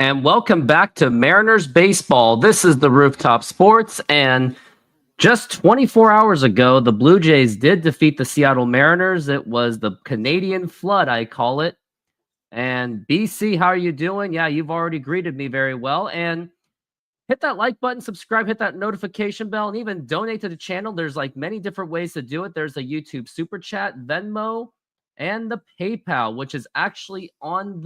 And welcome back to Mariners Baseball. This is the Rooftop Sports, and just 24 hours ago, the Blue Jays did defeat the Seattle Mariners. It was the Canadian flood, I call it. And BC, how are you doing? Yeah, you've already greeted me very well. And hit that like button, subscribe, hit that notification bell, and even donate to the channel. There's like many different ways to do it. There's a YouTube Super Chat, Venmo, and the PayPal, which is actually on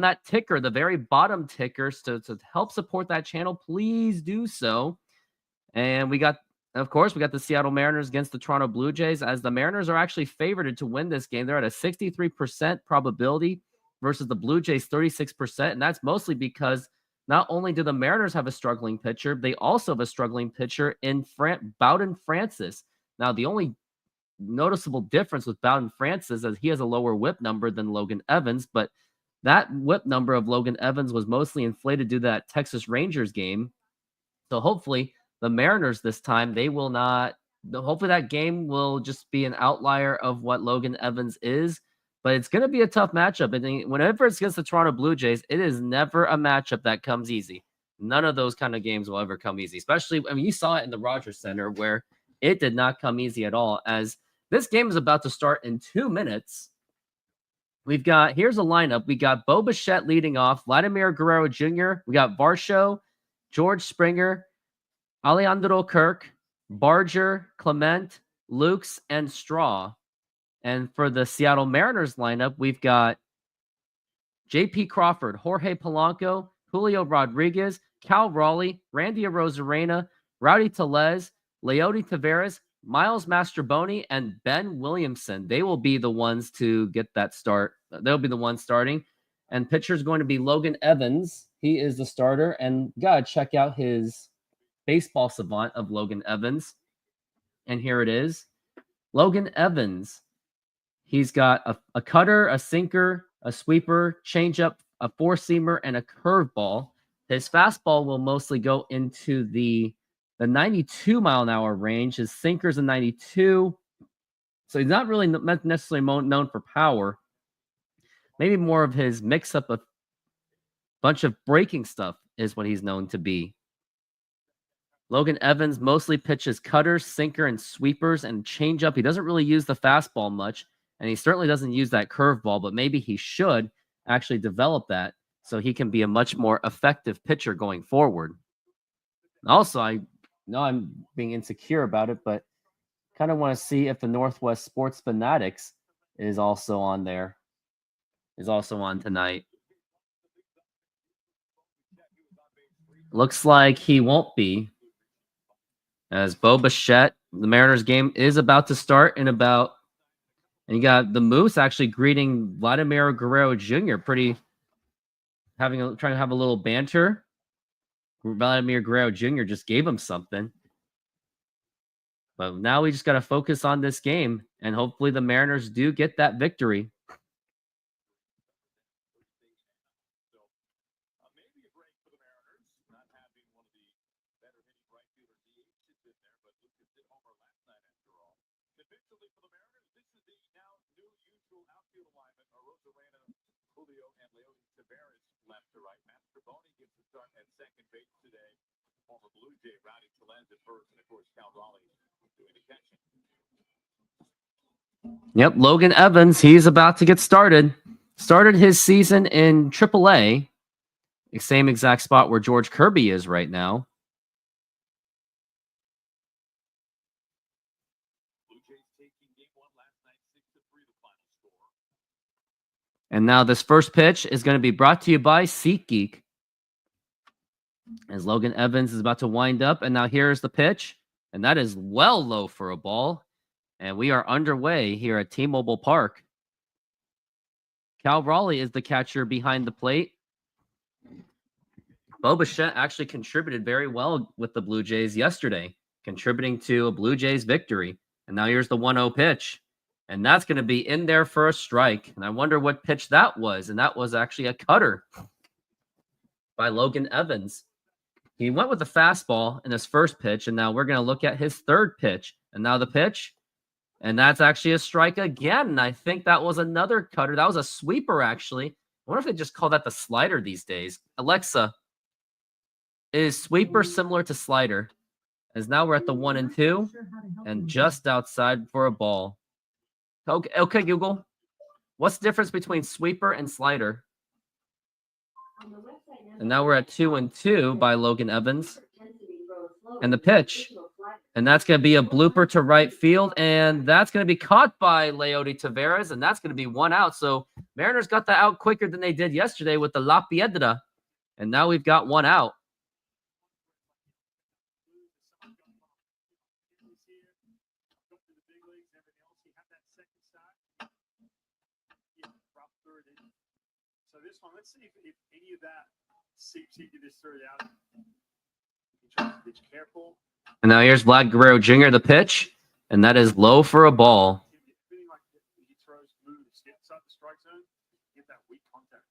that ticker, the very bottom ticker. So to help support that channel, please do so. And of course, we got the Seattle Mariners against the Toronto Blue Jays, as the Mariners are actually favored to win this game. They're at a 63% probability versus the Blue Jays 36%. And that's mostly because not only do the Mariners have a struggling pitcher, they also have a struggling pitcher in Bowden Francis. Now, the only noticeable difference with Bowden Francis is he has a lower whip number than Logan Evans, but that whip number of Logan Evans was mostly inflated due to that Texas Rangers game. So hopefully the Mariners this time, hopefully that game will just be an outlier of what Logan Evans is. But it's going to be a tough matchup. And whenever it's against the Toronto Blue Jays, it is never a matchup that comes easy. None of those kind of games will ever come easy. Especially, you saw it in the Rogers Center where it did not come easy at all. As this game is about to start in 2 minutes. Here's a lineup. We got Bo Bichette leading off, Vladimir Guerrero Jr., we got Varsho, George Springer, Alejandro Kirk, Barger, Clement, Lukes, and Straw. And for the Seattle Mariners lineup, we've got J.P. Crawford, Jorge Polanco, Julio Rodriguez, Cal Raleigh, Randy Arozarena, Rowdy Tellez, Leody Taveras, Miles Mastroboni, and Ben Williamson. They will be the ones to get that start. They'll be the ones starting. And pitcher is going to be Logan Evans. He is the starter. And you got to check out his baseball savant of Logan Evans. And here it is. Logan Evans. He's got a cutter, a sinker, a sweeper, changeup, a four-seamer, and a curveball. His fastball will mostly go into the 92-mile-an-hour range. His sinker's a 92. So he's not really necessarily known for power. Maybe more of his mix-up of bunch of breaking stuff is what he's known to be. Logan Evans mostly pitches cutters, sinker, and sweepers, and changeup. He doesn't really use the fastball much, and he certainly doesn't use that curveball, but maybe he should actually develop that so he can be a much more effective pitcher going forward. Also, I know I'm being insecure about it, but kind of want to see if the Northwest Sports Fanatics is also on there, is also on tonight. Looks like he won't be, as Bo Bichette, the Mariners game is about to start in about, and you got the Moose actually greeting Vladimir Guerrero Jr. trying to have a little banter. Vladimir Guerrero Jr. just gave him something. But now we just got to focus on this game, and hopefully the Mariners do get that victory. Left to right. Mastroboni gets the start at second base today. Former Blue Jay, Rowdy Tellez at first, and of course, Cal Raleigh doing the catching. Yep, Logan Evans, he's about to get started. Started his season in AAA, the same exact spot where George Kirby is right now. Blue Jays taking game one last night, 6-3 the final score. And now this first pitch is going to be brought to you by SeatGeek. As Logan Evans is about to wind up. And now here's the pitch. And that is well low for a ball. And we are underway here at T-Mobile Park. Cal Raleigh is the catcher behind the plate. Bo Bichette actually contributed very well with the Blue Jays yesterday, contributing to a Blue Jays victory. And now here's the 1-0 pitch. And that's going to be in there for a strike. And I wonder what pitch that was. And that was actually a cutter by Logan Evans. He went with the fastball in his first pitch. And now we're going to look at his third pitch. And now the pitch. And that's actually a strike again. And I think that was another cutter. That was a sweeper, actually. I wonder if they just call that the slider these days. Alexa, is sweeper similar to slider? As now we're at the 1 and 2 and just outside for a ball. Okay, Google. What's the difference between sweeper and slider? And now we're at 2 and 2 by Logan Evans. And the pitch. And that's going to be a blooper to right field. And that's going to be caught by Leody Taveras. And that's going to be 1 out. So Mariners got that out quicker than they did yesterday with the La Piedra. And now we've got 1 out. So this one, let's see if any of that seeps into this third out. Be careful. And now here's Vlad Guerrero Jr., the pitch. And that is low for a ball. Feeling like he throws smooth, gets up the strike zone, get that weak contact.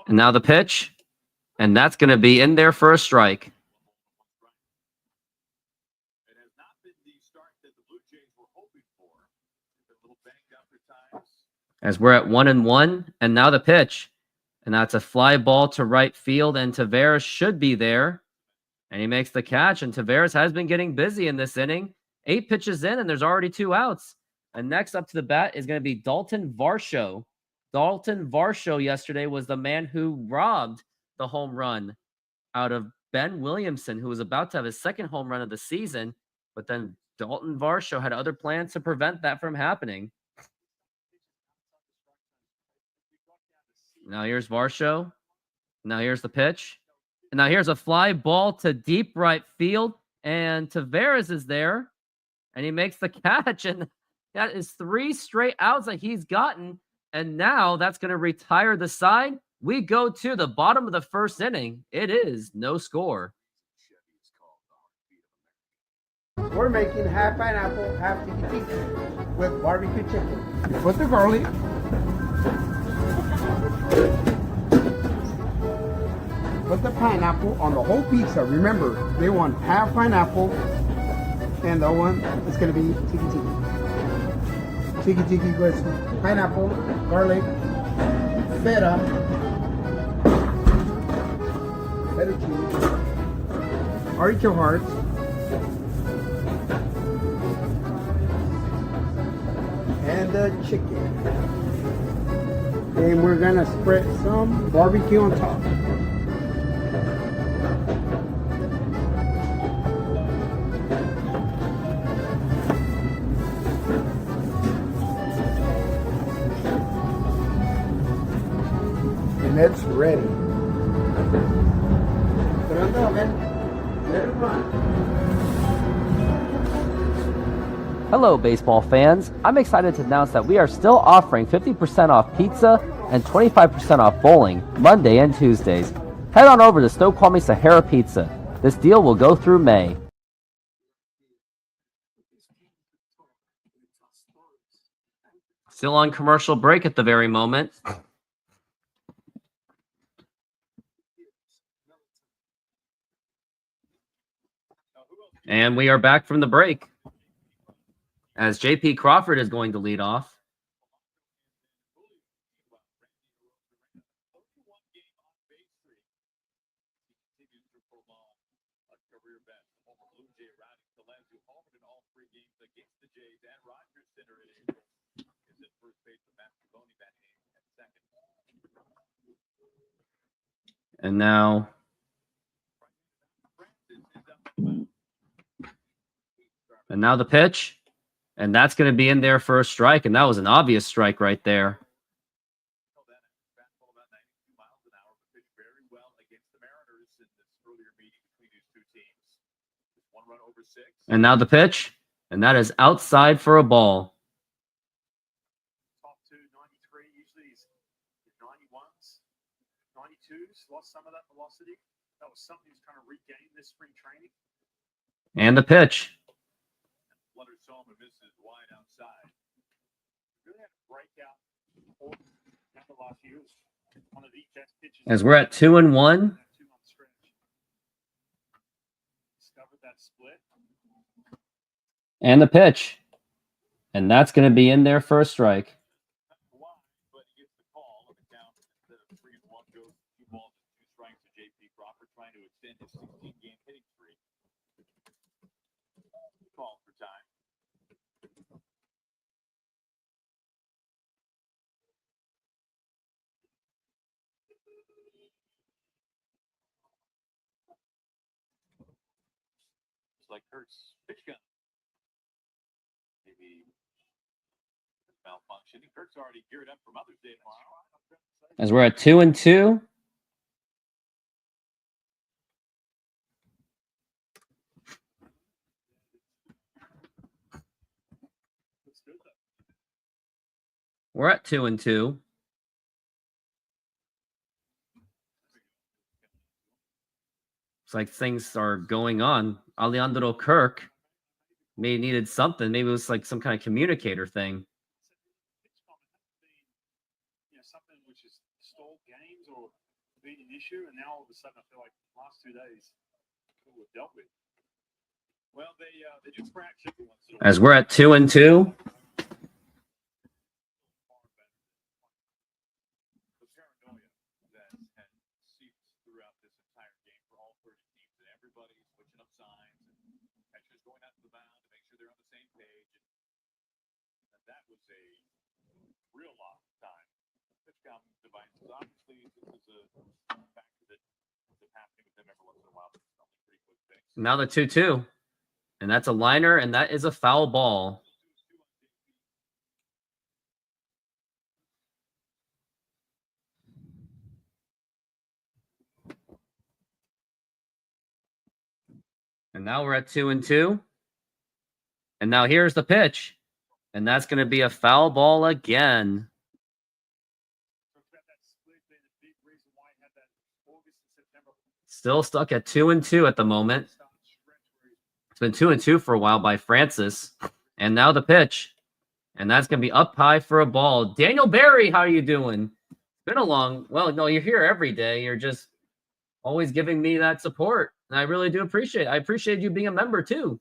And now the pitch. And that's going to be in there for a strike. As we're at 1 and 1, and now the pitch. And that's a fly ball to right field, and Taveras should be there. And he makes the catch, and Taveras has been getting busy in this inning. 8 pitches in, and there's already 2 outs. And next up to the bat is going to be Dalton Varsho. Dalton Varsho yesterday was the man who robbed the home run out of Ben Williamson, who was about to have his second home run of the season. But then Dalton Varsho had other plans to prevent that from happening. Now here's Varsho. Now here's the pitch. And now here's a fly ball to deep right field. And Taveras is there. And he makes the catch. And that is 3 straight outs that he's gotten. And now that's going to retire the side. We go to the bottom of the first inning. It is no score. We're making half pineapple, half tiki with barbecue chicken. Put the garlic. Put the pineapple on the whole pizza. Remember, they want half pineapple, and the one is going to be tiki. Tiki goes pineapple, garlic, feta cheese, artichoke hearts, and the chicken. And we're gonna spread some barbecue on top. And it's ready. Put it on the oven. Let it run. Hello, baseball fans. I'm excited to announce that we are still offering 50% off pizza and 25% off bowling Monday and Tuesdays. Head on over to Snoqualmie Sahara Pizza. This deal will go through May. Still on commercial break at the very moment. And we are back from the break, as JP Crawford is going to lead off. And now the pitch. And that's going to be in there for a strike. And that was an obvious strike right there. And now the pitch. And that is outside for a ball. Top 2, 93. Usually he's 91s, 92s. Lost some of that velocity. That was something he's trying to regain this spring training. And the pitch. Misses wide outside. Really had to break out the last year. One of the best pitches. As we're at 2 and 1. Discovered that split. And the pitch. And that's going to be in there for a strike. But he gets the call on the count. Instead of 3-1 goes 2 balls and 2 strikes to JP Crawford, trying to extend his 16-game hitting streak. Call for time. It's like Kurt's pitch gun. Maybe malfunctioning. Kurt's already geared up for Mother's Day tomorrow. As we're at 2-2. We're at 2-2. It's like things are going on. Alejandro Kirk may needed something. Maybe it was like some kind of communicator thing. Something which is stalled games or been an issue, and now all of a sudden I feel like the last 2 days we've dealt with. Well, they do crack chicken once in a while. As we're at 2-2. The paranoia that had seeped throughout this entire game for all 30 teams, and everybody switching up signs and catchers going out to the mound to make sure they're on the same page. And that was a real long time. Pitch-count devices. Obviously, this is a factor that's happening with them every once in a while, but it's only pretty quick fix. Now the 2-2. And that's a liner, and that is a foul ball. And now we're at 2-2. And now here's the pitch. And that's going to be a foul ball again. Still stuck at 2-2 at the moment. It's been 2-2 for a while by Francis. And now the pitch. And that's going to be up high for a ball. Daniel Barry, how are you doing? Been a long... Well, no, you're here every day. You're just always giving me that support. And I really do appreciate it. I appreciate you being a member, too.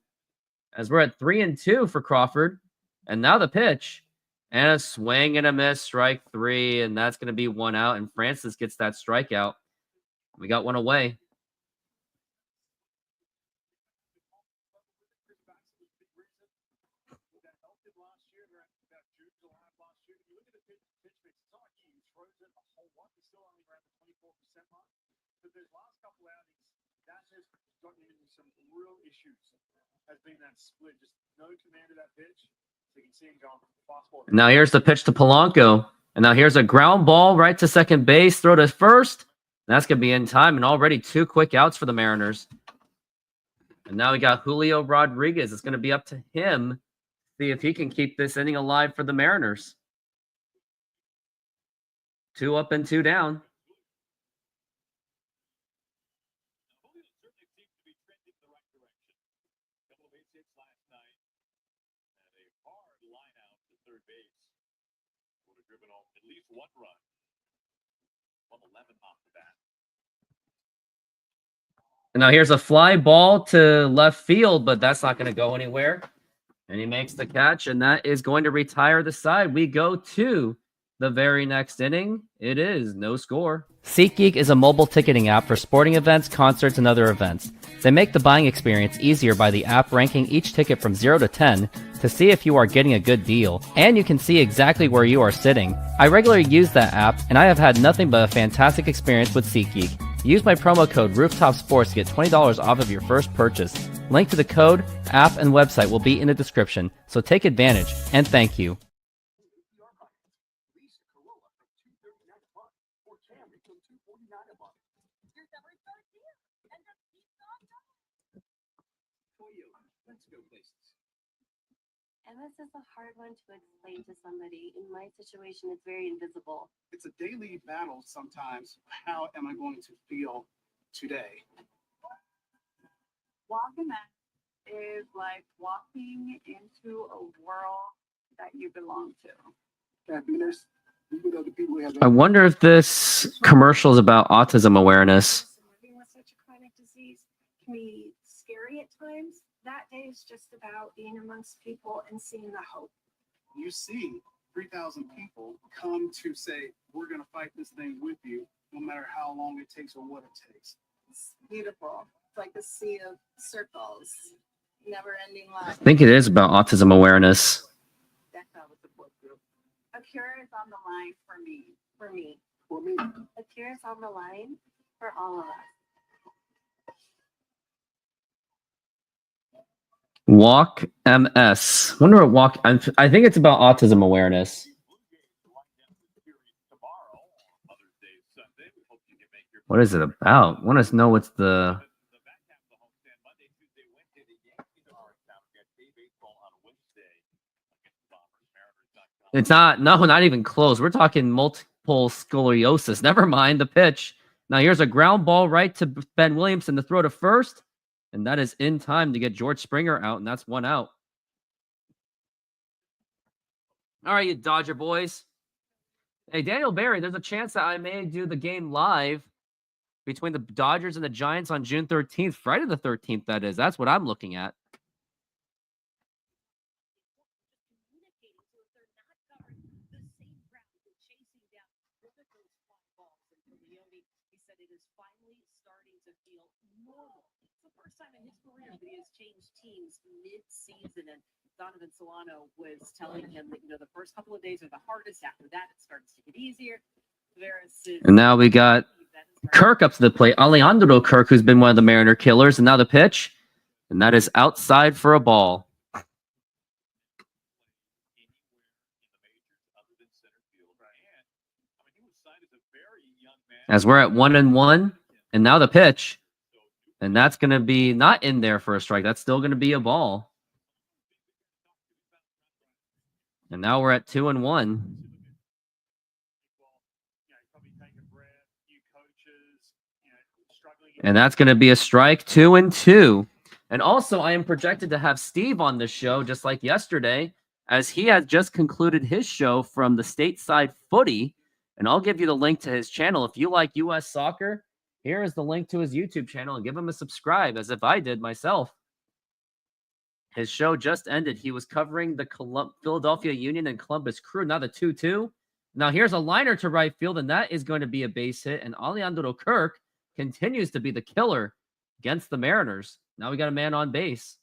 As we're at 3-2 for Crawford. And now the pitch. And a swing and a miss, strike 3. And that's going to be 1 out. And Francis gets that strikeout. We got 1 away. Real issues has been that split, just no command of that pitch. So you can see him going fastball. Now here's the pitch to Polanco. And now here's a ground ball right to second base, throw to first. That's going to be in time, and already 2 quick outs for the Mariners. And now we got Julio Rodriguez. It's going to be up to him. See if he can keep this inning alive for the Mariners. 2 up and 2 down. At least 1 run. 111 off the bat. And now here's a fly ball to left field, but that's not going to go anywhere. And he makes the catch, and that is going to retire the side. We go to the very next inning. It is no score. SeatGeek is a mobile ticketing app for sporting events, concerts, and other events. They make the buying experience easier by the app ranking each ticket from 0 to 10 to see if you are getting a good deal, and you can see exactly where you are sitting. I regularly use that app, and I have had nothing but a fantastic experience with SeatGeek. Use my promo code RoofTopSports to get $20 off of your first purchase. Link to the code, app, and website will be in the description, so take advantage, and thank you. MS is a hard one to explain to somebody. In my situation, it's very invisible. It's a daily battle sometimes. How am I going to feel today? Walking that is like walking into a world that you belong to. Happiness. Even though the people who have I wonder if this commercial is about autism awareness. Living with such a chronic disease can be scary at times. that day is just about being amongst people and seeing the hope. You see 3,000 people come to say, we're going to fight this thing with you, no matter how long it takes or what it takes. It's beautiful. It's like a sea of circles, never-ending I love. think it is about autism awareness. That's how the support group. A cure is on the line for me. For me. For me. A cure is on the line for all of us. Walk MS. Wonder what walk. I think it's about autism awareness. What is it about? Want to know what's the? It's not. No, not even close. We're talking multiple scoliosis. Never mind the pitch. Now here's a ground ball right to Ben Williamson to throw to first. And that is in time to get George Springer out, and that's one out. All right, you Dodger boys. Hey, Daniel Barry, there's a chance that I may do the game live between the Dodgers and the Giants on June 13th, Friday the 13th, that is. That's what I'm looking at. Time in his career that he has changed teams mid-season, and Donovan Solano was telling him that the first couple of days are the hardest. After that, it starts to get easier. And now we got Kirk up to the plate. Alejandro Kirk, who's been one of the Mariner killers, and now the pitch, and that is outside for a ball. As we're at 1-1, and now the pitch. And that's going to be not in there for a strike. That's still going to be a ball. And now we're at 2-1. And that's going to be a strike, 2-2. And also, I am projected to have Steve on the show, just like yesterday, as he has just concluded his show from the stateside footy. And I'll give you the link to his channel. If you like U.S. soccer, here is the link to his YouTube channel, and give him a subscribe, as if I did myself. His show just ended. He was covering the Philadelphia Union and Columbus Crew. Now the 2-2. Now here's a liner to right field, and that is going to be a base hit. And Alejandro Kirk continues to be the killer against the Mariners. Now we got a man on base.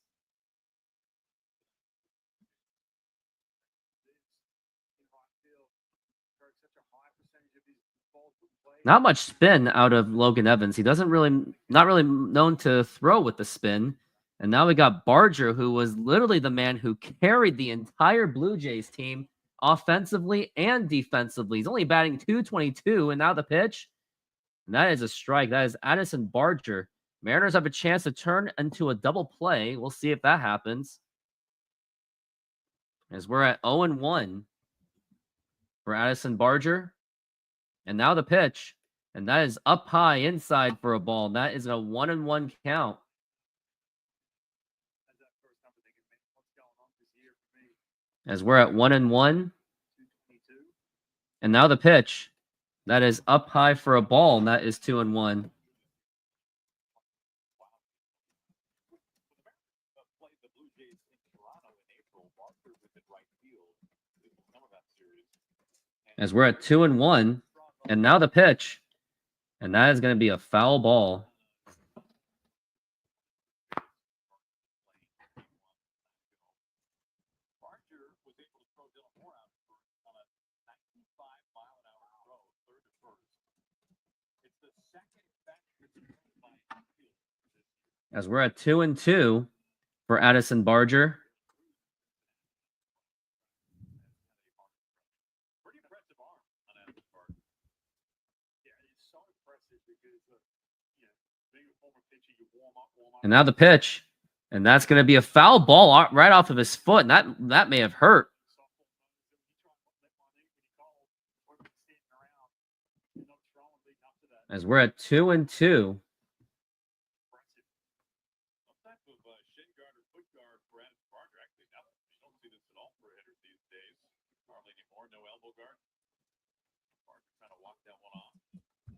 Not much spin out of Logan Evans. He not really known to throw with the spin. And now we got Barger, who was literally the man who carried the entire Blue Jays team offensively and defensively. He's only batting .222, and now the pitch. And that is a strike. That is Addison Barger. Mariners have a chance to turn into a double play. We'll see if that happens. As we're at 0-1 for Addison Barger. And now the pitch. And that is up high inside for a ball. And that is a 1-1 count. As we're at 1-1. And now the pitch. That is up high for a ball. And that is 2-1. As we're at 2-1. And now the pitch. And that is going to be a foul ball. As we're at 2-2 for Addison Barger. And now the pitch. And that's going to be a foul ball right off of his foot. And that may have hurt. As we're at 2-2.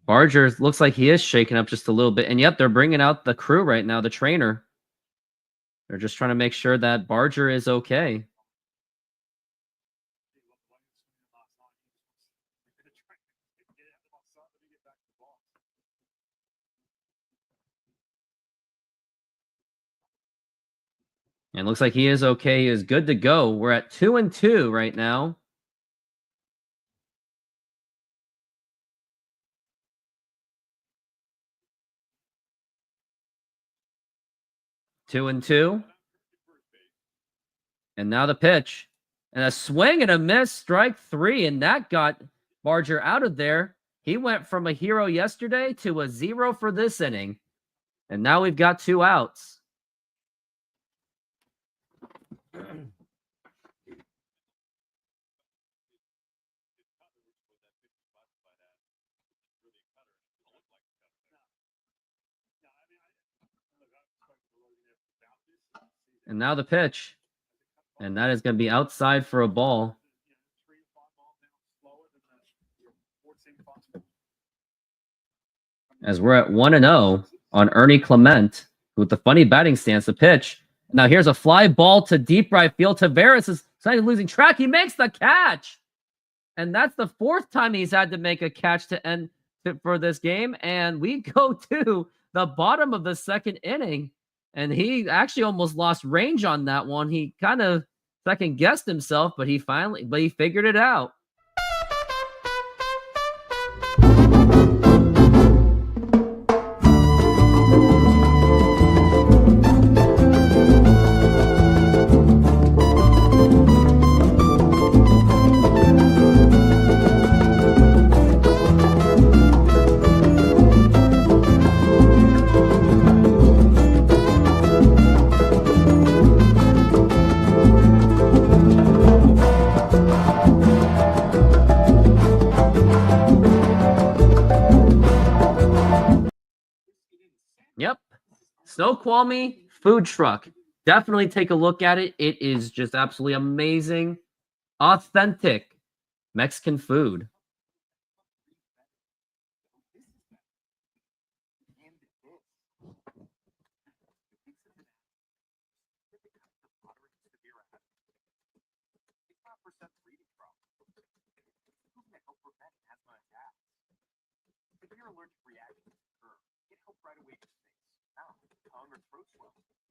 Barger looks like he is shaking up just a little bit. And yep, they're bringing out the crew right now, the trainer. They're just trying to make sure that Barger is okay. And looks like he is okay. He is good to go. We're at 2-2 right now. Two and two. And now the pitch. And a swing and a miss, strike three. And that got Barger out of there. He went from a hero yesterday to a 0 for this inning. And now we've got 2 outs. And now the pitch. And that is going to be outside for a ball. As we're at 1-0 on Ernie Clement with the funny batting stance. The pitch. Now here's a fly ball to deep right field. Tavares is losing track. He makes the catch. And that's the 4th time he's had to make a catch to end for this game. And we go to the bottom of the 2nd inning. And he actually almost lost range on that one. He kind of second guessed himself, but he figured it out. Yep. Snoqualmie food truck. Definitely take a look at it. It is just absolutely amazing. Authentic Mexican food.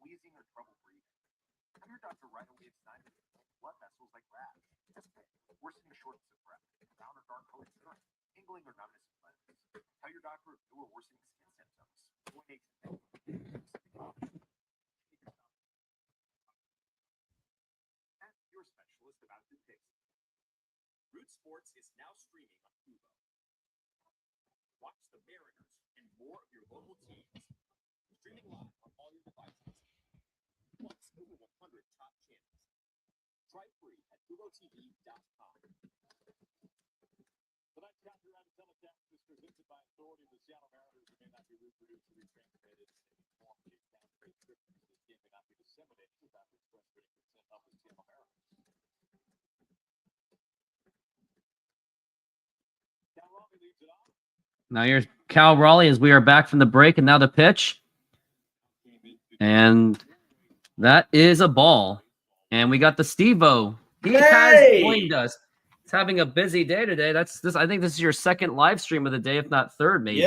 Wheezing or trouble breathing. Have your doctor right away sign blood vessels like rash, worsening shortness of breath, brown or dark colored urine, tingling or numbness in limbs. Tell your doctor of new or worsening skin symptoms. Ask your specialist about good taste. Root Sports is now streaming on Fubo. Watch the Mariners and more of your local teams. Streaming live on all your devices. Plus over 100 top channels. Try free at FuboTV.com. Tonight's countdown to telecast is presented by authority of the Seattle Mariners and may not be reproduced or retransmitted in any form. The account-based scriptures of this game may not be disseminated without the express written consent of the Seattle Mariners. Cal Raleigh leads it off. Now here's Cal Raleigh as we are back from the break, and now the pitch. And that is a ball. And we got the Steve-O. He has joined us. He's having a busy day today. I think this is your 2nd live stream of the day, if not 3rd, maybe.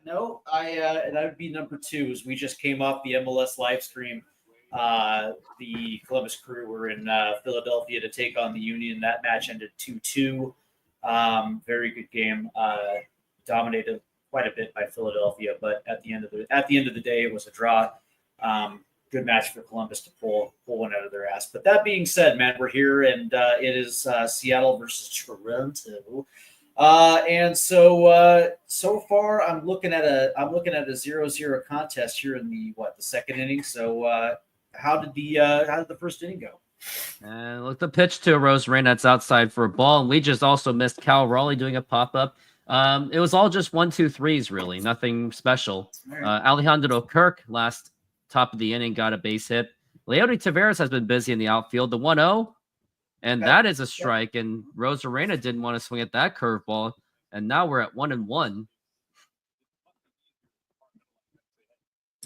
No, that would be number 2. As we just came off the MLS live stream. The Columbus Crew were in Philadelphia to take on the Union. That match ended 2-2. Very good game. Dominated quite a bit by Philadelphia, but at the end of the day, it was a draw. Good match for Columbus to pull one out of their ass. But that being said, man, we're here, and it is Seattle versus Toronto. And so far, I'm looking at a 0-0 contest here in the 2nd inning. So how did the 1st inning go? And look, the pitch to Rosarena that's outside for a ball, and we just also missed Cal Raleigh doing a pop-up. It was all just 1-2-3s, really. Nothing special. Alejandro Kirk, last top of the inning, got a base hit. Leody Tavares has been busy in the outfield. The 1-0, and that is a strike. And Rosarena didn't want to swing at that curveball. And now we're at 1-1.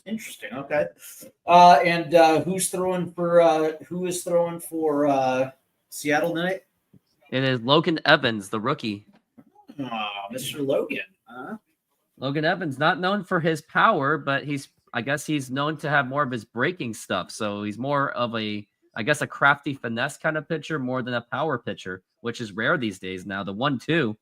Interesting. Okay. And who is throwing for Seattle tonight? It is Logan Evans, the rookie. Oh, Mr. Logan. Logan Evans, not known for his power, but I guess he's known to have more of his breaking stuff. So he's more of a crafty finesse kind of pitcher more than a power pitcher, which is rare these days now. The 1-2.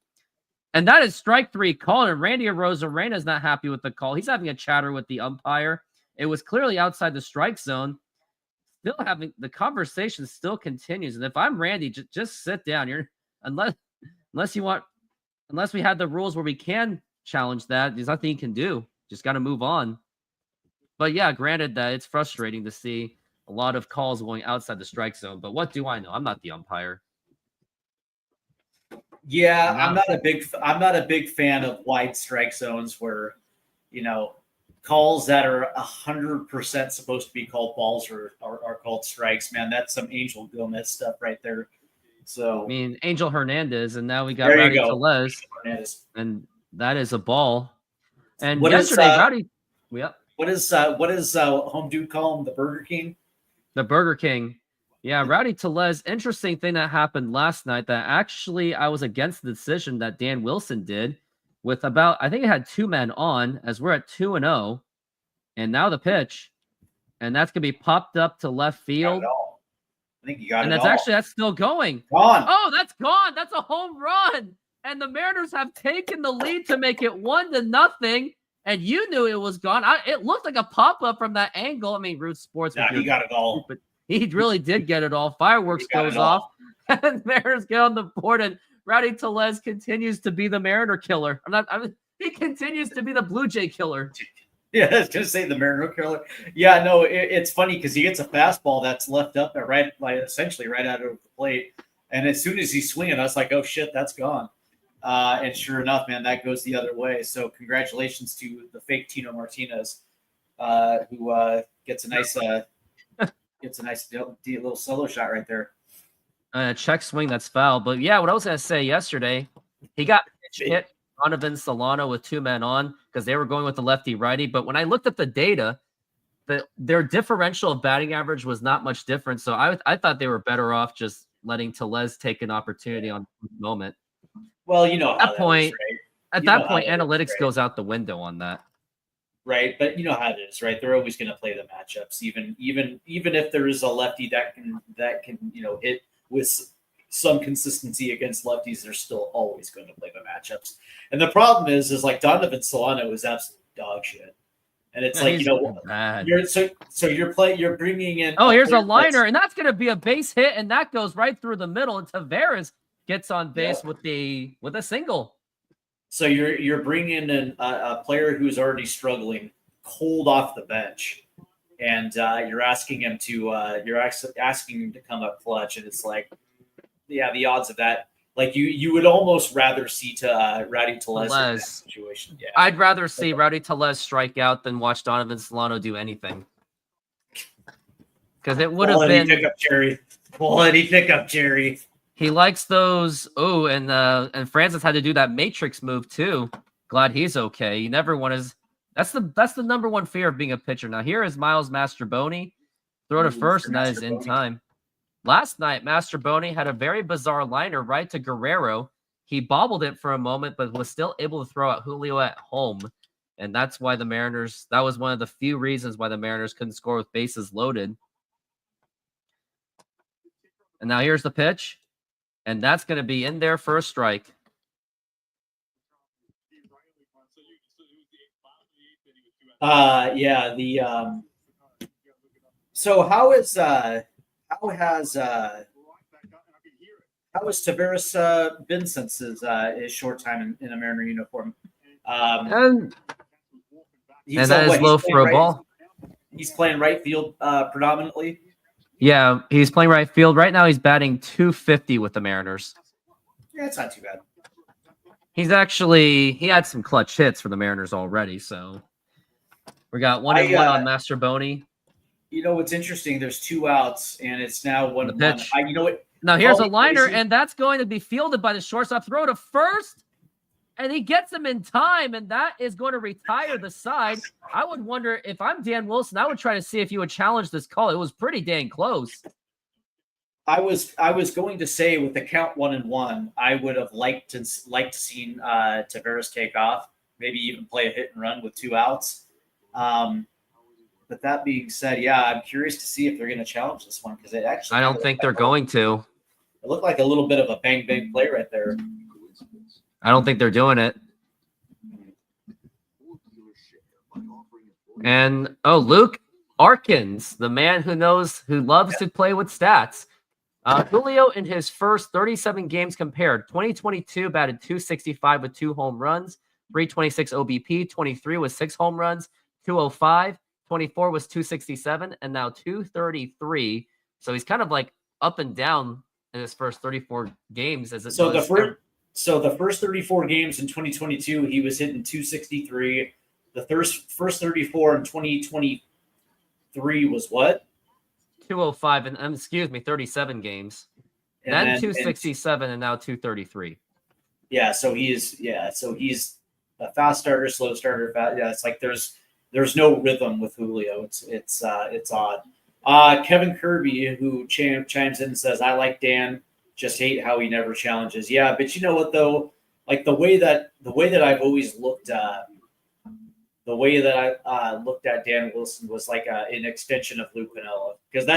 And that is strike 3 call. And Randy Arozarena is not happy with the call. He's having a chatter with the umpire. It was clearly outside the strike zone. Still having the conversation still continues. And if I'm Randy, just sit down. Unless we had the rules where we can challenge that, there's nothing you can do. Just got to move on. But yeah, granted that it's frustrating to see a lot of calls going outside the strike zone. But what do I know? I'm not the umpire. Yeah, I'm not a big fan of wide strike zones where, calls that are 100% supposed to be called balls are called strikes. Man, that's some Angel Gomez stuff right there. So I mean, Angel Hernandez, and now we got Rowdy Tellez, and that is a ball. And Rowdy. Yep. What is home dude call him? The Burger King. The Burger King. Yeah, Rowdy Tellez. Interesting thing that happened last night. That actually I was against the decision that Dan Wilson did with I think it had 2 men on as we're at 2-0, and now the pitch, and that's gonna be popped up to left field. I think you got and it. And that's still going. Gone. Oh, that's gone. That's a home run. And the Mariners have taken the lead to make it 1-0. And you knew it was gone. It looked like a pop-up from that angle. I mean, Root Sports. Yeah, he got it all. But he really did get it all. Fireworks goes off. And Mariners get on the board. And Rowdy Tellez continues to be the Mariner killer. He continues to be the Blue Jay killer. Yeah, I was going to say the Mariner killer. Yeah, no, it's funny because he gets a fastball that's left up essentially right out of the plate. And as soon as he's swinging, I was like, oh, shit, that's gone. And sure enough, man, that goes the other way. So congratulations to the fake Tino Martinez, who gets a nice little solo shot right there. Check swing, that's foul. But yeah, what I was going to say yesterday, he got hit Donovan Solano with 2 men on because they were going with the lefty righty. But when I looked at the data, their differential of batting average was not much different. So I thought they were better off just letting Tellez take an opportunity on the moment. Well, at that point, analytics goes out the window on that. Right, but you know how it is, right? They're always going to play the matchups, even if there is a lefty that can hit with some consistency against lefties. They're still always going to play the matchups. And the problem is like Donovan Solano is absolute dog shit. And it's you're bringing in. Oh, here's a liner, and that's going to be a base hit, and that goes right through the middle. And Tavares gets on base with a single. So you're bringing in a player who's already struggling, cold off the bench, and you're asking him to come up clutch, and it's like, yeah, the odds of that, like you would almost rather see Rowdy Tellez in that situation. Yeah, I'd rather see Rowdy Tellez strike out than watch Donovan Solano do anything, because it would have been quality pickup, Jerry. He likes those. Oh, and Francis had to do that matrix move too. Glad he's okay. You never want his. That's the number one fear of being a pitcher. Now here is Miles Mastroboni. Throw to first, and that is in time. Last night, Mastroboni had a very bizarre liner right to Guerrero. He bobbled it for a moment, but was still able to throw out Julio at home. And that's why the Mariners, that was one of the few reasons why the Mariners couldn't score with bases loaded. And now here's the pitch. And that's going to be in there for a strike. So how has Tavares been since his short time in a Mariner uniform? And that is low for a ball. He's playing right field predominantly. Yeah, he's playing right field. Right now he's batting .250 with the Mariners. Yeah, it's not too bad. He had some clutch hits for the Mariners already, so we got 1-1 on Mastroboni. You know what's interesting? There's 2 outs, and it's now 1-1. Pitch. You know what? Now here's a liner, and that's going to be fielded by the shortstop. Throw to first. and he gets him in time, and that is going to retire the side. I would wonder if I'm Dan Wilson, I would try to see if you would challenge this call. It was pretty dang close. I was going to say with the count 1-1, I would have liked to see Tavares take off, maybe even play a hit and run with 2 outs. But that being said, yeah, I'm curious to see if they're going to challenge this one because it actually. I don't think they're going to. It looked like a little bit of a bang bang play right there. I don't think they're doing it. And Luke Arkins, the man who loves to play with stats. Julio in his first 37 games compared, 2022 batted .265 with 2 home runs, 326 OBP, 23 with 6 home runs, 205, 24 was .267, and now 233. So he's kind of like up and down in his first 34 games. So the first 34 games in 2022, he was hitting .263. The first 34 in 2023 was what? 205 and 37 games. And then 267 and now 233. Yeah, so he's a fast starter, slow starter, fast. Yeah, it's like there's no rhythm with Julio. It's odd. Kevin Kirby, who chimes in and says, "I like Dan, just hate how he never challenges." Yeah, but you know what though? Like the way that I've always looked at Dan Wilson was like an extension of Lou Piniella, because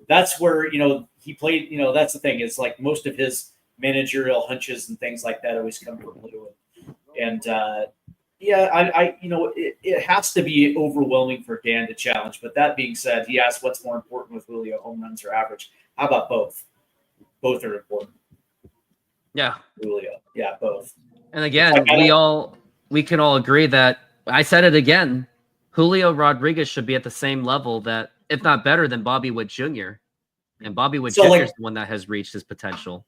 that's where he played. That's the thing. It's like most of his managerial hunches and things like that always come from Lou, and it has to be overwhelming for Dan to challenge. But that being said, he asked what's more important with Julio, home runs or average. How about both? Both are important. Yeah, Julio. Yeah, both. And again, we can all agree that. I said it again. Julio Rodriguez should be at the same level that, if not better than Bobby Witt Jr. And Bobby Witt Jr. is the one that has reached his potential.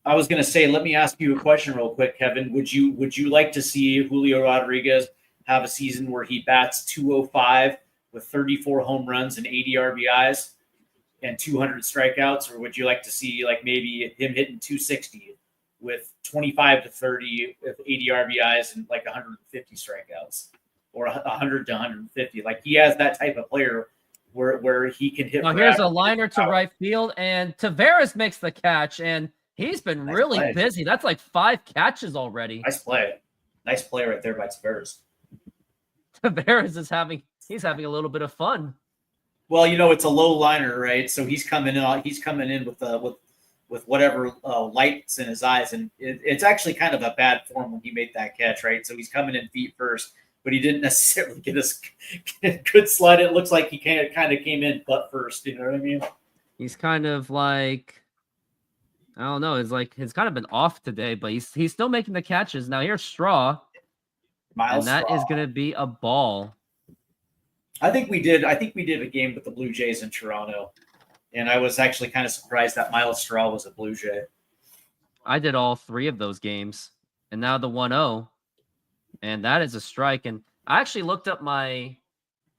I was going to say, let me ask you a question real quick, Kevin. Would you like to see Julio Rodriguez have a season where he bats .205 with 34 home runs and 80 RBIs and 200 strikeouts, or would you like to see like maybe him hitting .260 with 25 to 30 with 80 RBIs and like 150 strikeouts, or 100 to 150? Like he has that type of player where he can hit. Now here's a liner to right field, and Tavares makes the catch, and he's been really busy. That's like 5 catches already. Nice play right there by Tavares. Tavares is having a little bit of fun. Well, it's a low liner, right? So he's coming in with whatever lights in his eyes, and it's actually kind of a bad form when he made that catch, right? So he's coming in feet first, but he didn't necessarily get a good slide. It looks like he kind of came in butt first. You know what I mean? He's kind of like, I don't know. It's like he's kind of been off today, but he's still making the catches. Now here's Straw, and that is going to be a ball. I think we did a game with the Blue Jays in Toronto, and I was actually kind of surprised that Miles Straw was a Blue Jay. I did all 3 of those games, and now the 1-0, and that is a strike. And I actually looked up my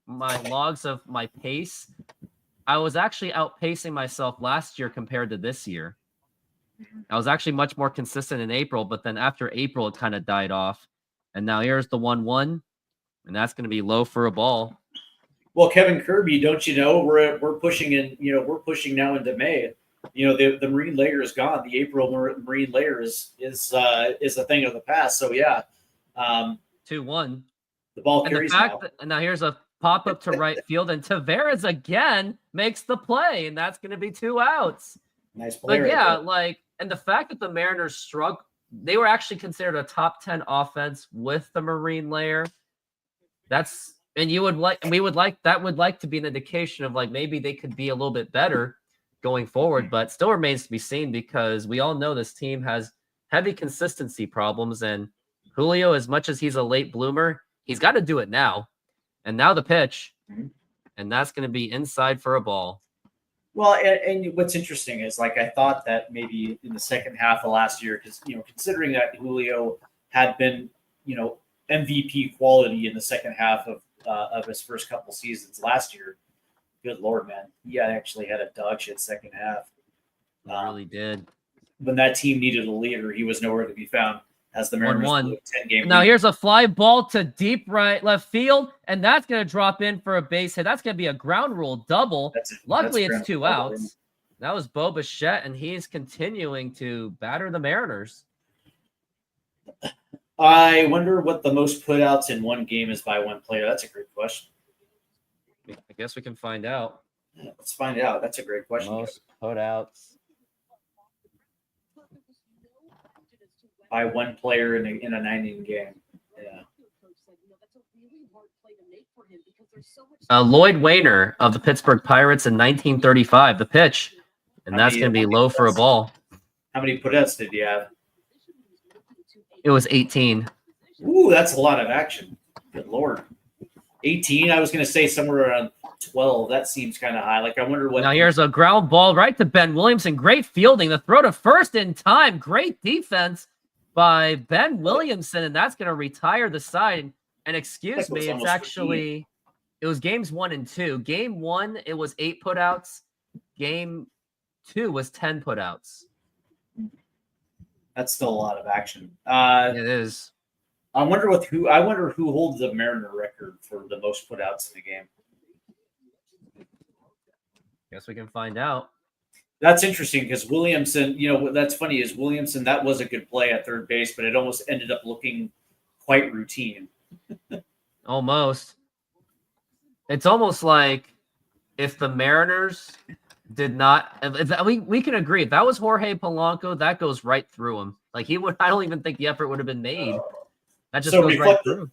logs of my pace. I was actually outpacing myself last year compared to this year. I was actually much more consistent in April, but then after April, it kind of died off. And now here's the 1-1, and that's going to be low for a ball. Well, Kevin Kirby, don't you know we're pushing in? We're pushing now into May. The marine layer is gone. The April marine layer is a thing of the past. So yeah, 2-1. The ball carries now. And now here's a pop up to right field, and Tavares again makes the play, and that's going to be 2 outs. Nice play. But yeah, and the fact that the Mariners struggled, they were actually considered a top 10 offense with the marine layer. We would like to be an indication of like maybe they could be a little bit better going forward, but still remains to be seen, because we all know this team has heavy consistency problems, and Julio, as much as he's a late bloomer, he's got to do it now. And now the pitch, and that's going to be inside for a ball. Well, and what's interesting is, like, I thought that maybe in the second half of last year, because, considering that Julio had been, MVP quality in the second half of his first couple seasons last year, good Lord, man, he actually had a dog shit second half. He really did. When that team needed a leader, he was nowhere to be found. as the Mariners 1-1. blew a 10-game Now lead. here's a fly ball to deep right left field, and that's going to drop in for a base hit. That's going to be a ground rule double. Luckily, it's ground 2 double, outs. That was Bo Bichette, and he's continuing to batter the Mariners. I wonder what the most putouts in one game is by one player. That's a great question. I guess we can find out. Yeah, let's find out. That's a great question. Most putouts By one player in a 9-inning game. Yeah. Lloyd Wainer of the Pittsburgh Pirates in 1935, the pitch. And that's going to be low for a ball. How many putouts did you have? It was 18. Ooh, that's a lot of action. Good Lord. 18? I was going to say somewhere around 12. That seems kind of high. Like, I wonder what. Now here's a ground ball right to Ben Williamson. Great fielding. The throw to first in time. Great defense by Ben Williamson. And that's going to retire the side. And excuse me, it's actually, it was games 1 and 2. Game 1, it was 8 putouts. Game 2 was 10 putouts. That's still a lot of action. It is. I wonder who holds the Mariner record for the most putouts in the game. Guess we can find out. That's interesting because Williamson, that's funny is Williamson, that was a good play at third base, but it almost ended up looking quite routine. Almost. It's almost like if the Mariners did not, we can agree, if that was Jorge Polanco, that goes right through him. Like I don't even think the effort would have been made. That just goes right through.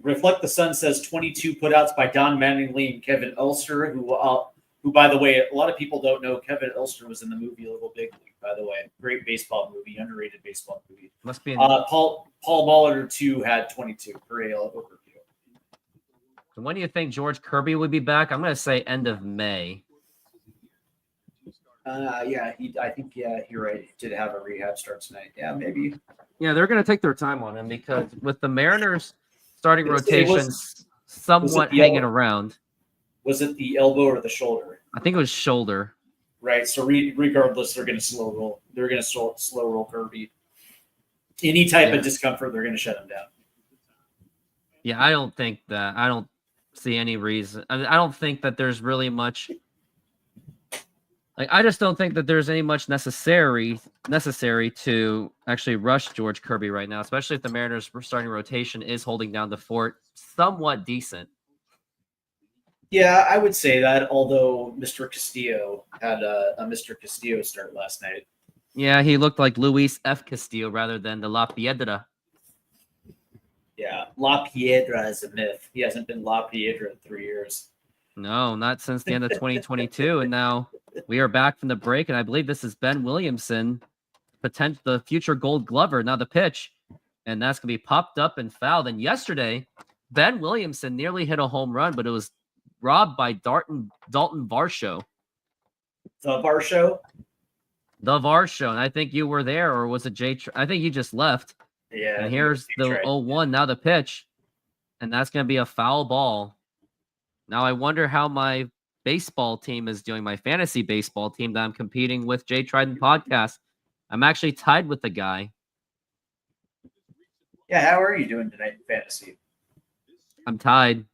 Reflect the Sun says 22 putouts by Don Mattingly and Kevin Elster, who, by the way, a lot of people don't know Kevin Elster was in the movie Little Big League, by the way. Great baseball movie, underrated baseball movie. Must be. Paul Molitor, too, had 22 per AL overview. So when do you think George Kirby would be back? I'm going to say end of May. I think you're right. He did have a rehab start tonight. Yeah, maybe. Yeah, they're going to take their time on him because with the Mariners starting rotations somewhat hanging around. Was it the elbow or the shoulder? I think it was shoulder. Right. So regardless, they're going to slow roll. They're going to slow roll Kirby. Any type of discomfort, they're going to shut him down. Yeah, I don't think that. I don't see any reason. I don't think that there's really much. I just don't think that there's any much necessary to actually rush George Kirby right now, especially if the Mariners' starting rotation is holding down the fort somewhat decent. Yeah, I would say that, although Mr. Castillo had a Mr. Castillo start last night. Yeah, he looked like Luis F. Castillo rather than the La Piedra. Yeah, La Piedra is a myth. He hasn't been La Piedra in 3 years. No, not since the end of 2022. And now we are back from the break, and I believe this is Ben Williamson, the future Gold Glover. Now the pitch, and that's going to be popped up and fouled. And yesterday, Ben Williamson nearly hit a home run, but it was robbed by Dalton Varsho. The Varsho? The Varsho. And I think you were there, or was it Jay? I think you just left. Yeah. And here's the 0-1. Now the pitch, and that's going to be a foul ball. Now I wonder how my baseball team is doing, my fantasy baseball team that I'm competing with, Jay Trident Podcast. I'm actually tied with the guy. Yeah, how are you doing tonight in fantasy? I'm tied.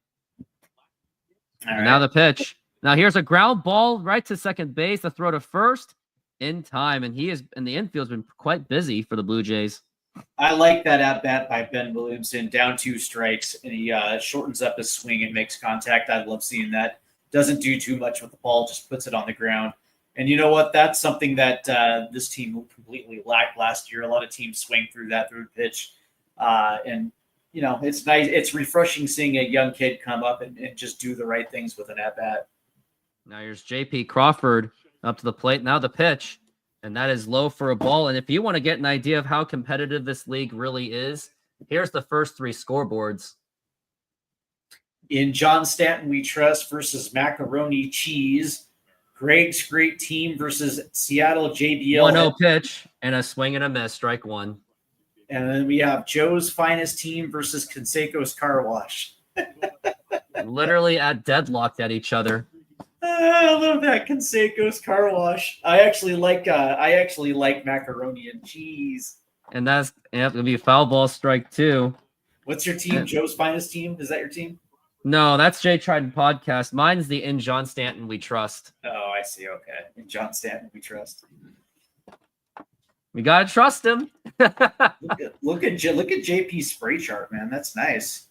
All right. Now the pitch. Now here's a ground ball right to second base. The throw to first in time, and the infield's been quite busy for the Blue Jays. I like that at bat by Ben Williamson, down 2 strikes, and he shortens up his swing and makes contact. I love seeing that. Doesn't do too much with the ball, just puts it on the ground. And you know what? That's something that this team completely lacked last year. A lot of teams swing through pitch. And, it's nice. It's refreshing seeing a young kid come up and just do the right things with an at-bat. Now here's J.P. Crawford up to the plate. Now the pitch. And that is low for a ball. And if you want to get an idea of how competitive this league really is, here's the first 3 scoreboards. In John Stanton We Trust versus Macaroni Cheese. Greg's Great Team versus Seattle JBL. 1-0 pitch and a swing and a miss, strike 1. And then we have Joe's Finest Team versus Canseco's Car Wash. Literally deadlocked at each other. I love that Canseco's Car Wash. I actually like macaroni and cheese. And that's gonna be a foul ball strike 2. What's your team? Joe's Finest team? Is that your team? No, that's Jay Trident podcast. Mine's the In John Stanton We Trust. Oh, I see. Okay. In John Stanton we trust. We gotta trust him. Look at JP's spray chart, man. That's nice.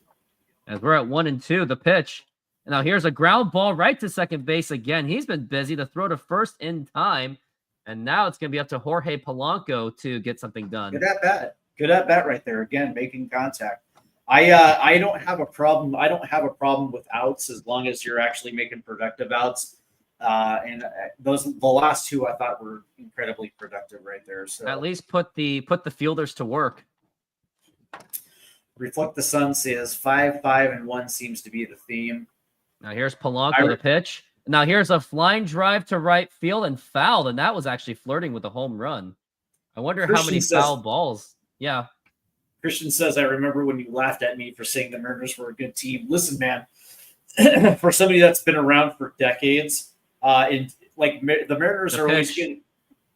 As we're at 1-2, the pitch. And now here's a ground ball right to second base again. He's been busy. The throw to first in time. And now it's going to be up to Jorge Polanco to get something done. Good at bat. Good at bat right there. Again, making contact. I don't have a problem. I don't have a problem with outs as long as you're actually making productive outs. And the last two I thought were incredibly productive right there. So at least put the fielders to work. Reflect the Sun says 5, 5, and 1 seems to be the theme. Now here's Polanco, the pitch. Now here's a flying drive to right field and fouled, and that was actually flirting with a home run. I wonder how many foul balls. Yeah. Christian says, I remember when you laughed at me for saying the Mariners were a good team. Listen, man, for somebody that's been around for decades, the Mariners are always going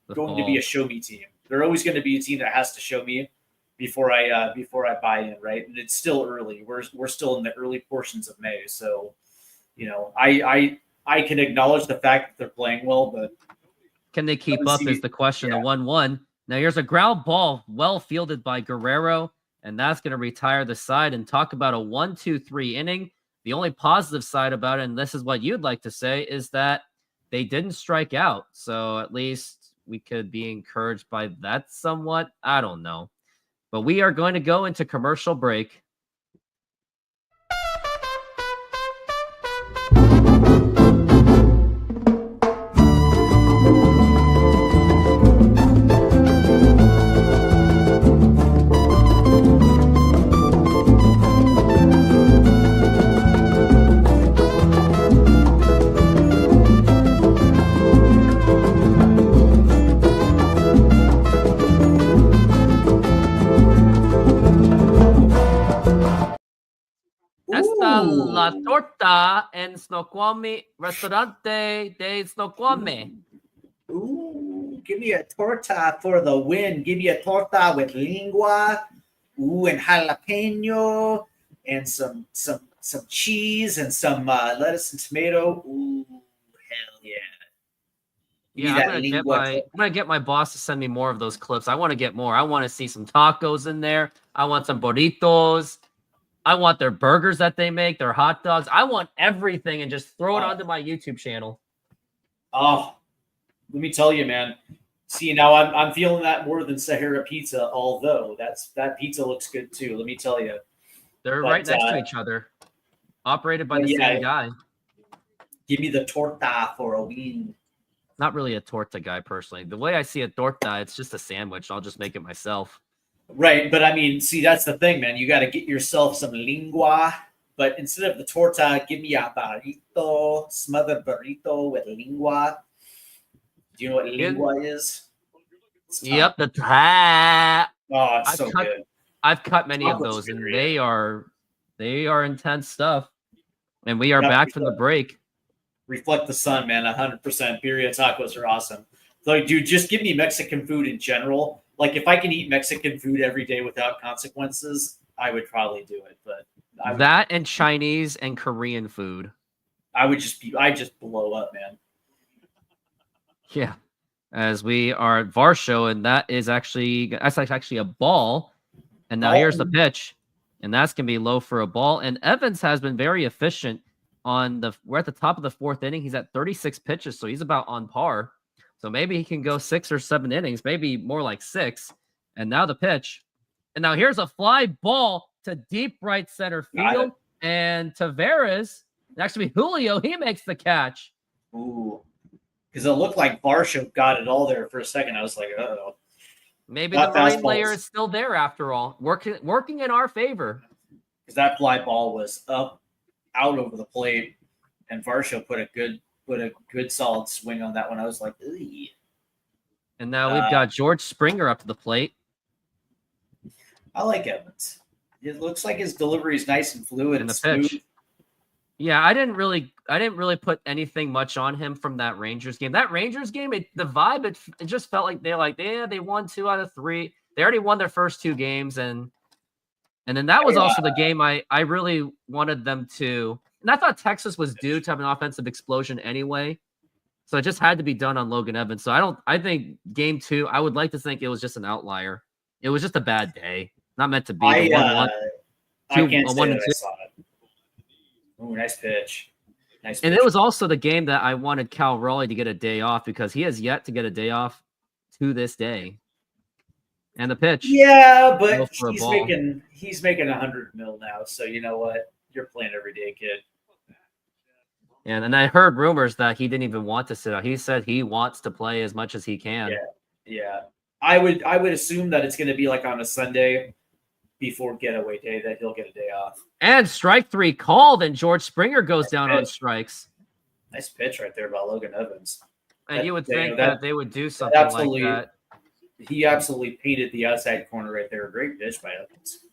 to be a show me team. They're always going to be a team that has to show me before I buy in, right? And it's still early. We're still in the early portions of May, so I can acknowledge the fact that they're playing well, but can they keep up is the question. The 1-1. Now here's a ground ball well fielded by Guerrero, and that's going to retire the side. And talk about a 1-2-3 inning. The only positive side about it, and this is what you'd like to say, is that they didn't strike out. So at least we could be encouraged by that somewhat. I don't know. But we are going to go into commercial break. La torta en Snoqualmie Restaurante de Snoqualmie. Ooh, give me a torta for the win. Give me a torta with lingua, and jalapeno, and some cheese and some lettuce and tomato. Ooh, hell yeah! Yeah, I'm gonna get my boss to send me more of those clips. I want to get more. I want to see some tacos in there. I want some burritos. I want their burgers that they make, their hot dogs. I want everything and just throw it onto my YouTube channel. Oh, let me tell you, man. See, now I'm feeling that more than Sahara Pizza, although that pizza looks good too. Let me tell you. They're right next to each other. Operated by the same guy. Give me the torta for a win. Not really a torta guy, personally. The way I see a torta, it's just a sandwich. I'll just make it myself. Right, but I mean, see, that's the thing, man. You got to get yourself some lingua, but instead of the torta, give me a burrito, smothered burrito with lingua. Do you know what lingua is? Yep, the top. Oh, it's so good. I've cut many of those, and they are intense stuff. And we are back from the break. Reflect the sun, man. 100%. Birria tacos are awesome. Like, dude, just give me Mexican food in general. Like, if I can eat Mexican food every day without consequences, I would probably do it. But that and Chinese and Korean food. I just blow up, man. Yeah. As we are at Varsho, and that's actually a ball. And now here's the pitch. And that's going to be low for a ball. And Evans has been very efficient we're at the top of the fourth inning. He's at 36 pitches, so he's about on par. So maybe he can go 6 or 7 innings, maybe more like 6. And now the pitch. And now here's a fly ball to deep right center field. And Tavares, actually Julio, he makes the catch. Ooh. Because it looked like Varsho got it all there for a second. I was like, uh-oh. Maybe the rain layer is still there after all. Working in our favor. Because that fly ball was out over the plate. And Varsho put a good solid swing on that one. I was like, ugh. And now we've got George Springer up to the plate. I like Evans. It looks like his delivery is nice and fluid and the smooth. pitch. Yeah, I didn't really put anything much on him from that Rangers game. That Rangers game, the vibe, it just felt like they won 2 out of 3. They already won their first 2 games, and then that was also the game I really wanted them to. And I thought Texas was due to have an offensive explosion anyway, so it just had to be done on Logan Evans. So I think game 2, I would like to think it was just an outlier. It was just a bad day, not meant to be. The 1-1. I can't say that I saw it. Ooh, nice pitch. Nice pitch. And it was also the game that I wanted Cal Raleigh to get a day off because he has yet to get a day off to this day. And the pitch. Yeah, but he's making 100 mil now. So you know what? You're playing every day, kid. And I heard rumors that he didn't even want to sit out. He said he wants to play as much as he can. Yeah. I would assume that it's going to be like on a Sunday before getaway day that he'll get a day off. And strike 3 called, and George Springer goes down on strikes. Nice pitch right there by Logan Evans. And you would think that they would do something like that. He absolutely painted the outside corner right there. Great pitch by Evans.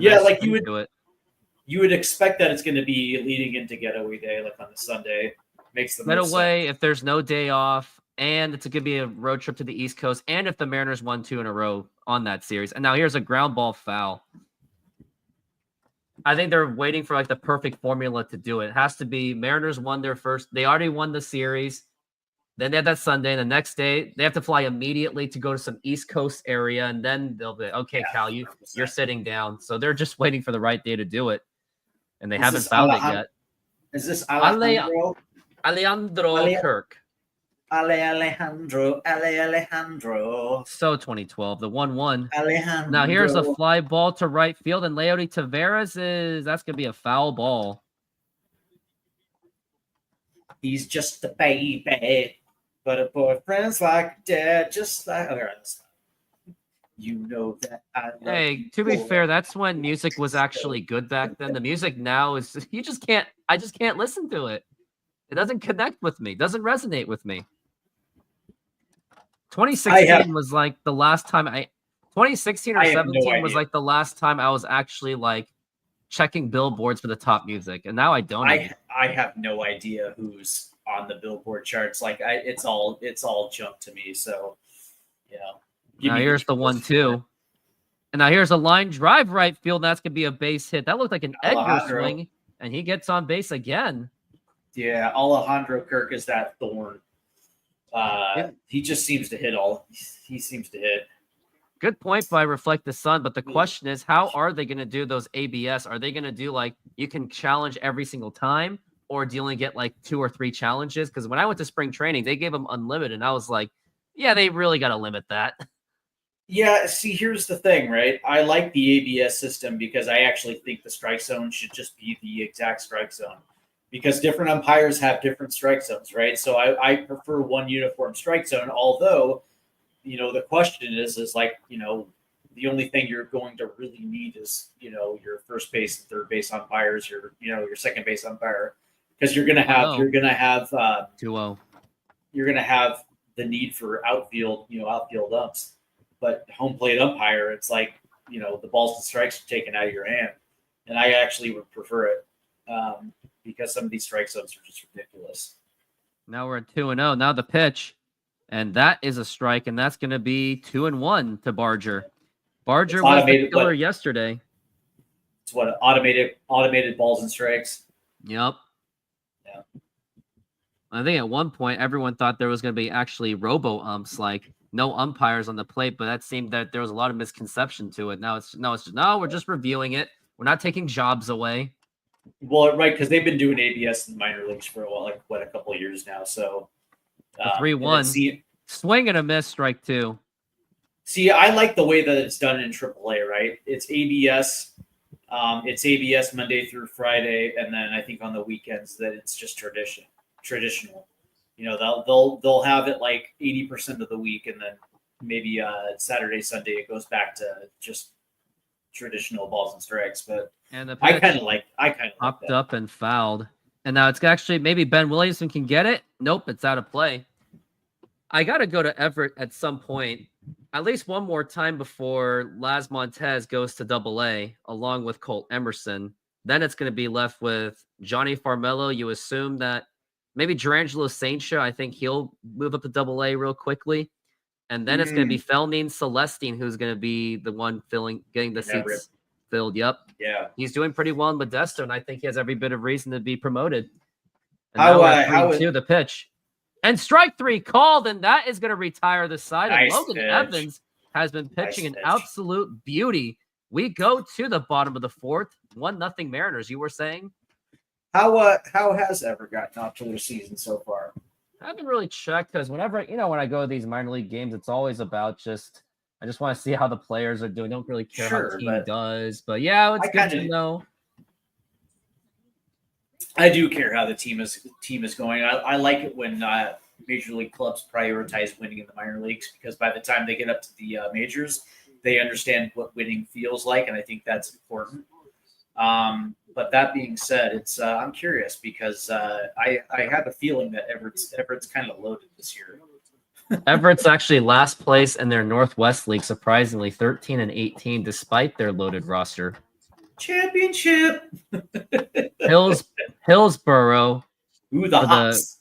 Yeah, like you would expect that it's going to be leading into getaway day, like on the Sunday. Makes the getaway if there's no day off, and it's going to be a road trip to the East Coast, and if the Mariners won 2 in a row on that series. And now here's a ground ball foul. I think they're waiting for like the perfect formula to do it. It has to be Mariners won their first. They already won the series. Then they have that Sunday. And the next day, they have to fly immediately to go to some East Coast area. And then they'll be, okay, Cal, you're sitting down. So they're just waiting for the right day to do it. And they haven't found it yet. Is this Alejandro? Alejandro Kirk. Alejandro. So 2012, the 1-1. Alejandro. Now here's a fly ball to right field, and Leody Taveras that's gonna be a foul ball. He's just a baby, but a boyfriend's like dad, just like. Okay, you know that. Hey, to be fair, that's when music was actually good back then. The music now is you just can't. I just can't listen to it. It doesn't connect with me. Doesn't resonate with me. 2016 was like the last time 2016 or 17 was like the last time I was actually like checking billboards for the top music, and now I don't. I have no idea who's on the Billboard charts. Like it's all junk to me. So, Now here's the 1-2, and now here's a line drive right field. That's gonna be a base hit. That looked like an Edgar swing, and he gets on base again. Yeah, Alejandro Kirk is that thorn. He just seems to hit he seems to hit. Good point by Reflect the Sun, but the question is, how are they going to do those ABS? Are they going to do like you can challenge every single time, or do you only get like 2 or 3 challenges? Because when I went to spring training, they gave them unlimited, and I was like, yeah, they really got to limit that. Yeah, see, here's the thing, right? I like the ABS system because I actually think the strike zone should just be the exact strike zone. Because different umpires have different strike zones, right? So I prefer one uniform strike zone, although, the question is like, the only thing you're going to really need is, your first base and third base umpires, your second base umpire, because you're going to have 2-0. You're going to have the need for outfield umps, but home plate umpire, it's like, the balls and strikes are taken out of your hand. And I actually would prefer it. Because some of these strike zones are just ridiculous. Now we're at 2-0. Now the pitch, and that is a strike, and that's going to be 2-1 to Barger. Barger was the killer yesterday. It's what automated balls and strikes. Yep. Yeah. I think at one point everyone thought there was going to be actually robo umps, like no umpires on the plate, but that seemed that there was a lot of misconception to it. Now it's just we're just reviewing it. We're not taking jobs away. Well, right, because they've been doing ABS in the minor leagues for a couple of years now. So 3-1 swing and a miss, strike 2. See, I like the way that it's done in AAA. Right, it's ABS. It's ABS Monday through Friday, and then I think on the weekends that it's just traditional. They'll have it like 80% of the week, and then maybe Saturday, Sunday it goes back to just traditional balls and strikes. But I kind of like popped that. Up and fouled, and now it's actually maybe Ben Williamson can get it. Nope, it's out of play. I got to go to Everett at some point, at least one more time before Laz Montez goes to AA along with Colt Emerson. Then it's going to be left with Johnny Farmelo. You assume that maybe Gerangelo Saintia, I think he'll move up to AA real quickly. And then it's going to be Felnine Celestine, who's going to be the one getting the seats filled. Yep. Yeah. He's doing pretty well in Modesto, and I think he has every bit of reason to be promoted. And now we're at 3-2, the pitch. And strike 3 called, and that is going to retire the side. Nice and Logan pitch. Evans has been pitching an absolute beauty. We go to the bottom of the 4th, 1-0 Mariners. You were saying? How has Everett gotten off to their season so far? I haven't really checked because whenever, when I go to these minor league games, it's always about I just want to see how the players are doing. I don't really care how the team does. But yeah, it's good to know. I do care how the team is going. I like it when major league clubs prioritize winning in the minor leagues, because by the time they get up to the majors, they understand what winning feels like, and I think that's important. But that being said, I'm curious because I have a feeling that Everett's kind of loaded this year. Everett's actually last place in their Northwest League, surprisingly 13-18, despite their loaded roster. Championship. Hillsborough. Ooh, the Hops.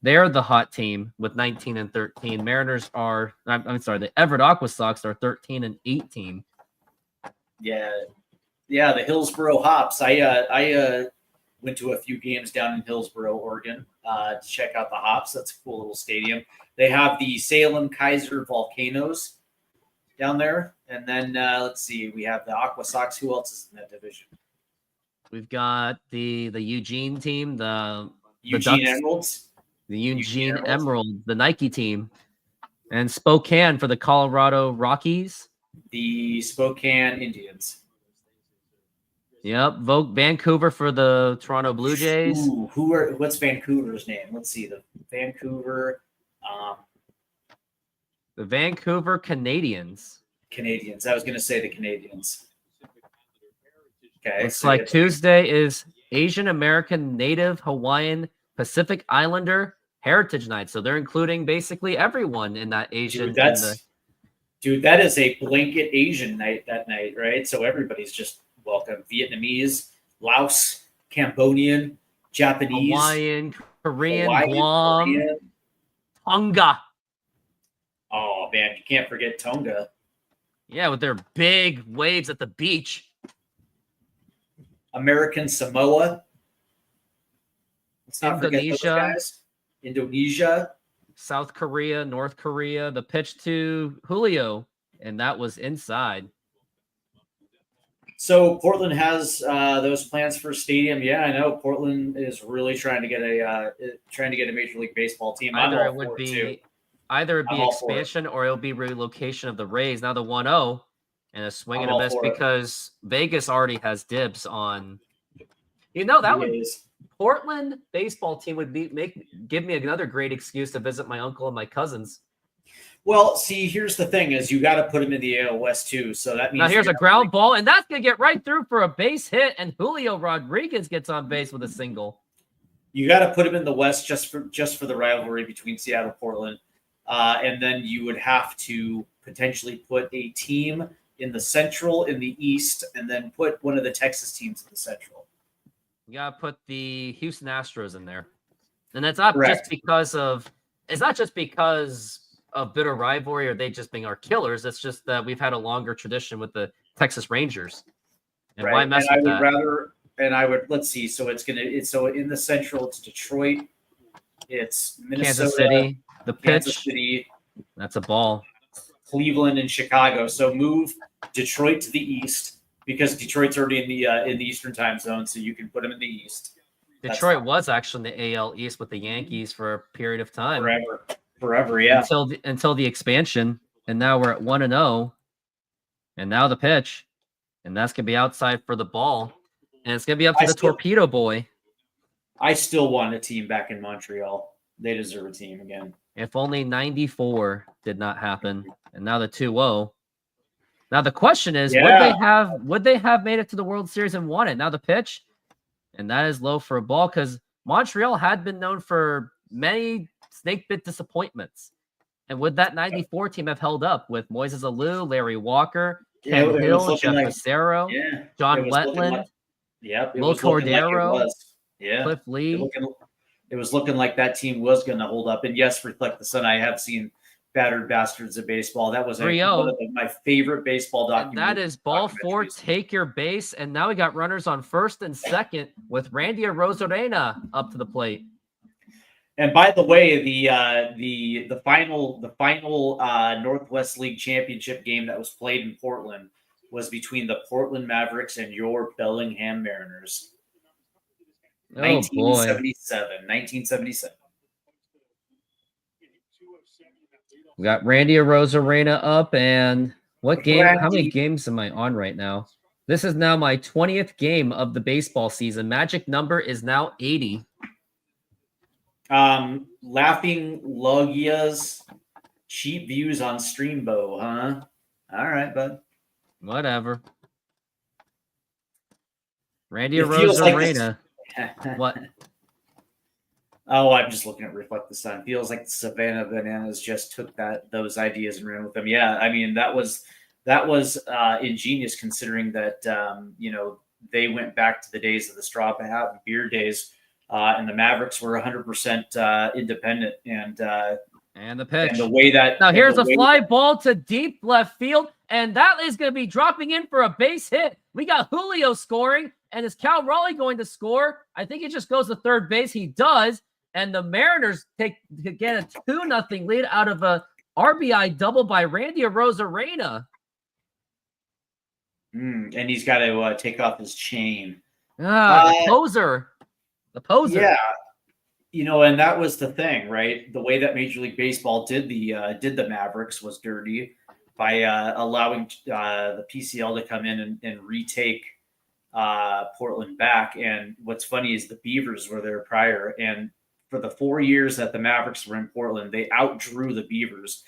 They're the hot team with 19-13. Mariners are, I'm sorry, the Everett Aqua Sox are 13-18. Yeah, the Hillsborough Hops. I went to a few games down in Hillsborough, Oregon, to check out the Hops. That's a cool little stadium. They have the Salem Kaiser Volcanoes down there. And then let's see, we have the Aqua Sox. Who else is in that division? We've got the Eugene team, the Eugene Emeralds. The Eugene Emerald, the Nike team. And Spokane for the Colorado Rockies. The Spokane Indians. Yep. Vancouver for the Toronto Blue Jays. Ooh, what's Vancouver's name? Let's see. The Vancouver. The Vancouver Canadians. I was going to say the Canadians. Okay. It's like Tuesday is Asian American, Native, Hawaiian, Pacific Islander Heritage Night. So they're including basically everyone in that Asian. Dude, that is a blanket Asian night that night, right? So everybody's just welcome. Vietnamese, Laos, Cambodian, Japanese, Hawaiian, Korean, Guam, Korean. Tonga. Oh, man, you can't forget Tonga. Yeah, with their big waves at the beach. American Samoa. Let's not forget those guys. Indonesia. South Korea, North Korea. The pitch to Julio, and that was inside. So Portland has those plans for a stadium. Yeah, I know. Portland is really trying to get a Major League Baseball team. Either it would be expansion or it'll be relocation of the Rays. Now the 1-0 and a swing and a miss because Vegas already has dibs on. That would Portland baseball team would give me another great excuse to visit my uncle and my cousins. Well, see, here's the thing: is you got to put him in the AL West too. So that means now here's a ground ball, and that's gonna get right through for a base hit, and Julio Rodriguez gets on base with a single. You got to put him in the West just for the rivalry between Seattle and Portland, and then you would have to potentially put a team in the Central, in the East, and then put one of the Texas teams in the Central. You gotta put the Houston Astros in there, and that's not just because of bitter rivalry or they just being our killers. It's just that we've had a longer tradition with the Texas Rangers, and why mess with that? Let's see. So so in the Central, it's Detroit, it's Minnesota, Kansas City, the pitch. Kansas City, that's a ball. Cleveland and Chicago. So move Detroit to the East. Because Detroit's already in the Eastern time zone, so you can put them in the East. Detroit was actually in the AL East with the Yankees for a period of time. Forever, yeah. Until the expansion, and now we're at 1-0, and now the pitch, and that's gonna be outside for the ball, and it's gonna be up to the Torpedo Boy. I still want a team back in Montreal. They deserve a team again. If only 94 did not happen, and now the 2-0. Now the question is, would they have made it to the World Series and won it? Now the pitch, and that is low for a ball because Montreal had been known for many snake bit disappointments. And would that 94 team have held up with Moises Alou, Larry Walker, Ken Hill, Jeff Massaro, John Wetland, Lo Cordero, Cliff Lee? It was looking like that team was going to hold up. And yes, reflect the sun. I have seen Battered Bastards of Baseball. That was one 3-0. of my favorite baseball And documentaries. that is ball 4, take your base. And now we got runners on first and second with Randy Arozarena up to the plate. And by the way, the final Northwest League championship game that was played in Portland was between the Portland Mavericks and your Bellingham Mariners. Oh, boy. 1977. We got Randy Arozarena up, and what game? How many Randy. games am I on right now? This is now my 20th game of the baseball season. Magic number is now 80. Laughing Logia's cheap views on Streambo, huh? All right, bud. Whatever. Randy It feels like Arozarena. What? Oh, I'm just looking at Reflect the Sun. Feels like the Savannah Bananas just took those ideas and ran with them. Yeah, I mean that was ingenious considering that they went back to the days of the straw hat beer days, and the Mavericks were 100% independent. And the pitch. And the way that now here's a fly ball to deep left field, and that is going to be dropping in for a base hit. We got Julio scoring, and is Cal Raleigh going to score? I think he just goes to third base. He does. And the Mariners get a 2-0 lead out of a RBI double by Randy Arozarena. And he's got to take off his chain. The poser. The poser. Yeah. And that was the thing, right? The way that Major League Baseball did the Mavericks was dirty by allowing the PCL to come in and retake Portland back. And what's funny is the Beavers were there prior, and for the 4 years that the Mavericks were in Portland, they outdrew the Beavers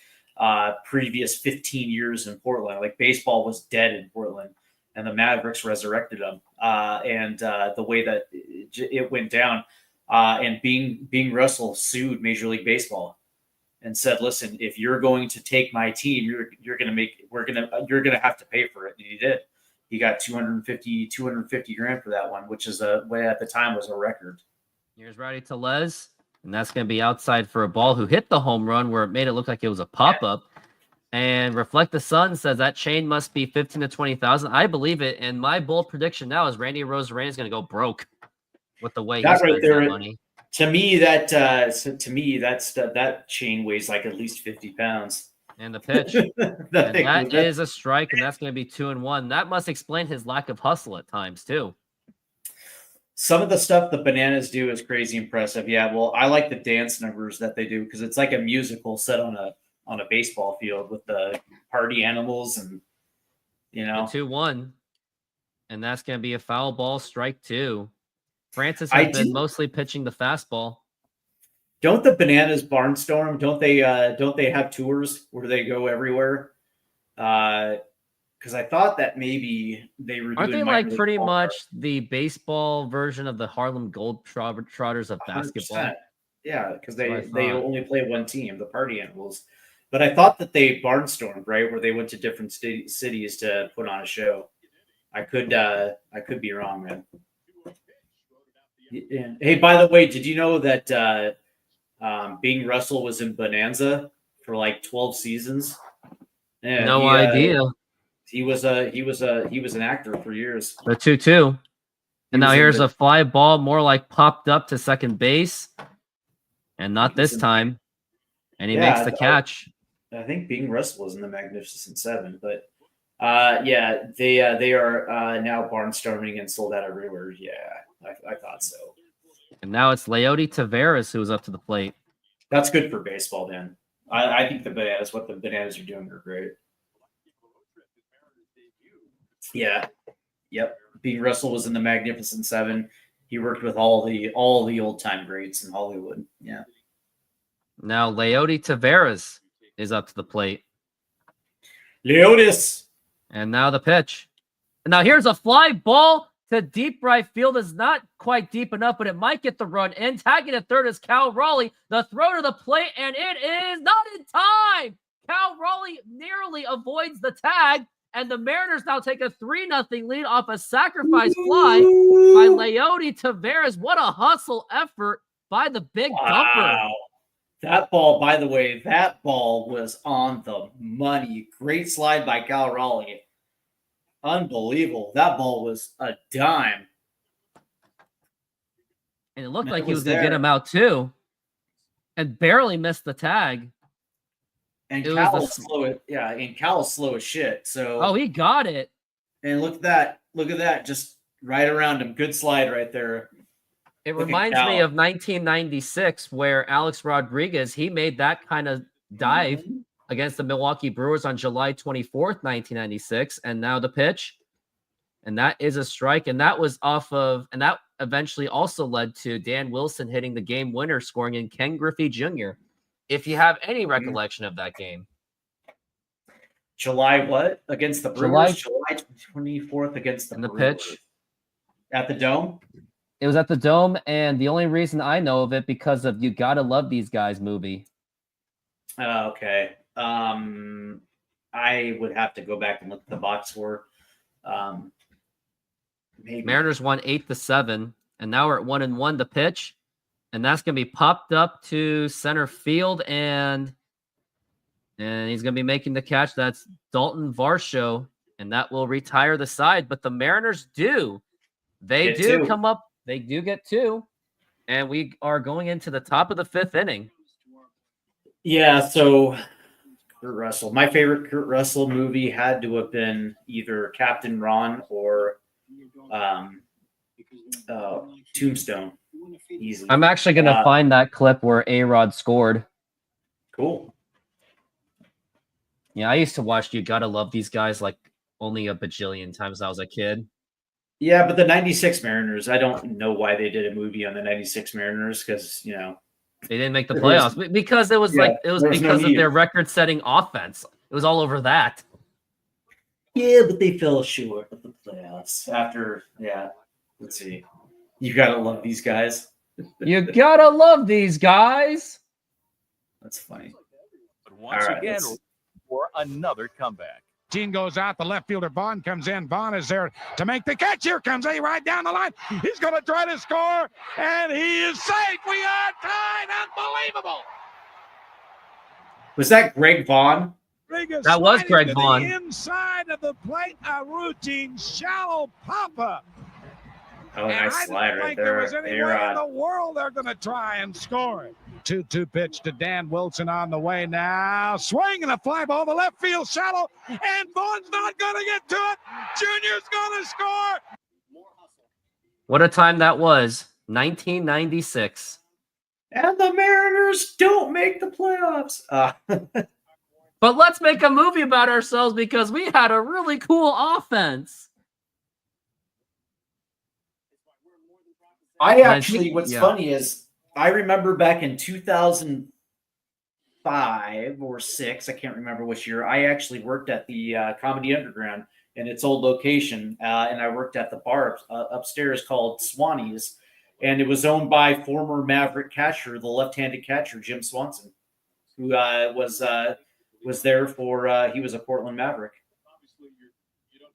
previous 15 years in Portland. Like baseball was dead in Portland, and the Mavericks resurrected them. And the way that it went down, and Bing Russell sued Major League Baseball and said, "Listen, if you're going to take my team, you're going to have to pay for it." And he did. He got $250 grand for that one, which is at the time was a record. Here's Rowdy Tellez, and that's going to be outside for a ball who hit the home run where it made it look like it was a pop-up. And Reflect the Sun says that chain must be 15 to 20,000. I believe it, and my bold prediction now is Randy Arozarena is going to go broke with the way he spends that money. To me, that chain weighs like at least 50 pounds. And the pitch. that is a strike, and that's going to be 2-1. That must explain his lack of hustle at times, too. Some of the stuff the Bananas do is crazy impressive. Yeah, well, I like the dance numbers that they do because it's like a musical set on a baseball field with the party animals and, 2-1. And that's going to be a foul ball, strike 2. Francis has been mostly pitching the fastball. Don't the Bananas barnstorm? Don't they have tours where they go everywhere? Because I thought that maybe they were. Aren't they like pretty much the baseball version of the Harlem Globetrotters of basketball? 100%. Yeah, because they only play one team, the Party Animals. But I thought that they barnstormed, right, where they went to different cities to put on a show. I could be wrong, man. Yeah. Hey, by the way, did you know that Bing Russell was in Bonanza for like 12 seasons? Yeah, no idea. He was an actor for years. The 2-2. And now here's a fly ball more like popped up to second base. And not this time. And he makes the catch. I think Bing Russell was in the Magnificent Seven, but they are now barnstorming and sold out everywhere. Yeah, I thought so. And now it's Leody Taveras who's up to the plate. That's good for baseball, man. I think what the Bananas are doing are great. Yeah. Yep. Bing Russell was in the Magnificent Seven. He worked with all the old time greats in Hollywood. Yeah. Now Leody Taveras is up to the plate. Leotis. And now the pitch. And now here's a fly ball to deep right field. Is not quite deep enough, but it might get the run in. Tagging at third is Cal Raleigh. The throw to the plate, and it is not in time. Cal Raleigh nearly avoids the tag, and the Mariners now take a 3-0 lead off a sacrifice fly by Leody Taveras. What a hustle effort by the big dumper. That ball, by the way, that ball was on the money. Great slide by Cal Raleigh. Unbelievable. That ball was a dime. And it looked And like it he was was going to get there. him out too. And barely missed the tag. And It was Cal the is slow. Yeah, and Cal is slow as shit. So Oh, he got it. and look at that. Look at that. Just right around him. Good slide right there. It Look at reminds me Cal. of 1996, where Alex Rodriguez, he made that kind of dive Mhm. against the Milwaukee Brewers on July 24th, 1996. And now the pitch. And that is a strike. And that was off of, and that eventually also led to Dan Wilson hitting the game winner, scoring in Ken Griffey Jr. If you have any recollection of that game. July what? Against the July- Brewers? July 24th against the And the Brewers. pitch. At the Dome? It was at the Dome, and the only reason I know of it because of You Gotta Love These Guys movie. Okay. I would have to go back and look at the box score. Maybe. Mariners won 8-7, and now we're at 1-1 the pitch, and that's gonna be popped up to center field, and he's gonna be making the catch. That's Dalton Varsho, and that will retire the side. But the Mariners do. They Get do two. come up. They do get two, and we are going into the top of the fifth inning. Yeah, so Kurt Russell. My favorite Kurt Russell movie had to have been either Captain Ron or Tombstone. Easy. I'm actually gonna find that clip where A-Rod scored. Cool. Yeah, I used to watch You Gotta Love These Guys like only a bajillion times when I was a kid. Yeah, but the 96 Mariners, I don't know why they did a movie on the 96 Mariners because, you know. They didn't make the There was- playoffs because it was Yeah, it was there was no because of need. their record-setting offense. It was all over that. Yeah, but they fell short of the playoffs after, let's see. You got to love these guys. You gotta love these guys. That's funny. But once All right, again, let's- for another comeback. Gene goes out. The left fielder Vaughn comes in. Vaughn is there to make the catch. Here comes A right down the line. He's going to try to score, and he is safe. We are tied. Unbelievable. Was that Greg Vaughn? Rodriguez That was sliding Greg to Vaughn. The inside of the plate, a routine shallow pop-up. Oh, And nice I slide don't right think there was there. any way in the world they're going to try and score it. 2-2 pitch to Dan Wilson on the way now. Swing and a fly ball to left field shallow. And Vaughn's not going to get to it. Junior's going to score. What a time that was. 1996. And the Mariners don't make the playoffs. But let's make a movie about ourselves because we had a really cool offense. I actually, what's yeah. funny is I remember back in 2005 or 6, I can't remember which year, I actually worked at the Comedy Underground in its old location, and I worked at the bar upstairs called Swanee's, and it was owned by former Maverick catcher, the left-handed catcher, Jim Swanson, who was there for, he was a Portland Maverick.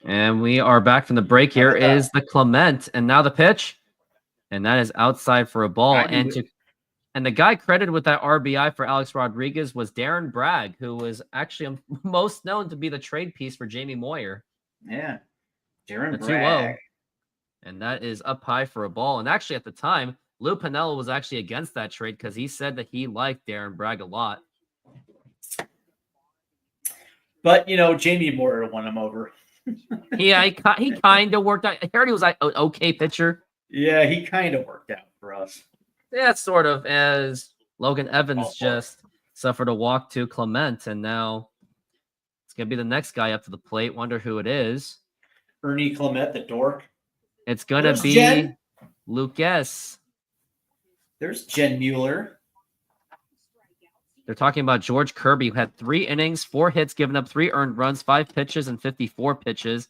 And we are back from the break. Here is the Clement, and now the pitch. And that is outside for a ball. And the guy credited with that RBI for Alex Rodriguez was Darren Bragg, who was actually most known to be the trade piece for Jamie Moyer. Yeah, Darren The 2-0. Bragg. And that is up high for a ball. And actually, at the time, Lou Piniella was actually against that trade because he said that he liked Darren Bragg a lot. But, you know, Jamie Moyer won him over. Yeah, he kind of worked out. I heard he was like an okay pitcher. Yeah, he kind of worked out for us. Yeah, sort of, as Logan Evans just suffered a walk to Clement, and now it's going to be the next guy up to the plate. Wonder who it is. Ernie Clement, the dork. It's going to Where's be Jen? Lucas. There's Jen Mueller. They're talking about George Kirby, who had 3 innings, 4 hits, given up 3 earned runs, 5 pitches, and 54 pitches.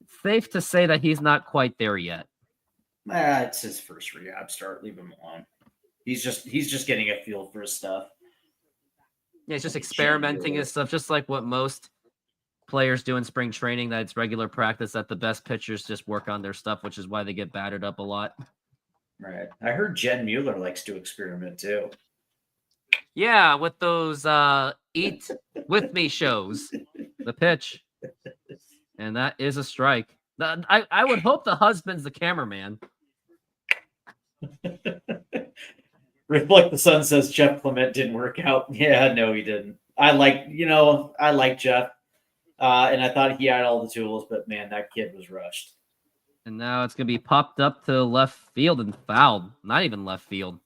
It's safe to say that he's not quite there yet. It's his first rehab start. Leave him alone. He's just getting a feel for his stuff. Yeah, it's just experimenting and stuff, just like what most players do in spring training, that it's regular practice, that the best pitchers just work on their stuff, which is why they get battered up a lot. Right. I heard Jen Mueller likes to experiment too. Yeah, with those Eat With Me shows. The pitch. And that is a strike. I would hope the husband's the cameraman. Like the Sun says, Jeff Clement didn't work out. Yeah, no, he didn't. I like Jeff, and I thought he had all the tools, but man, that kid was rushed. And now it's going to be popped up to left field and fouled. Not even left field.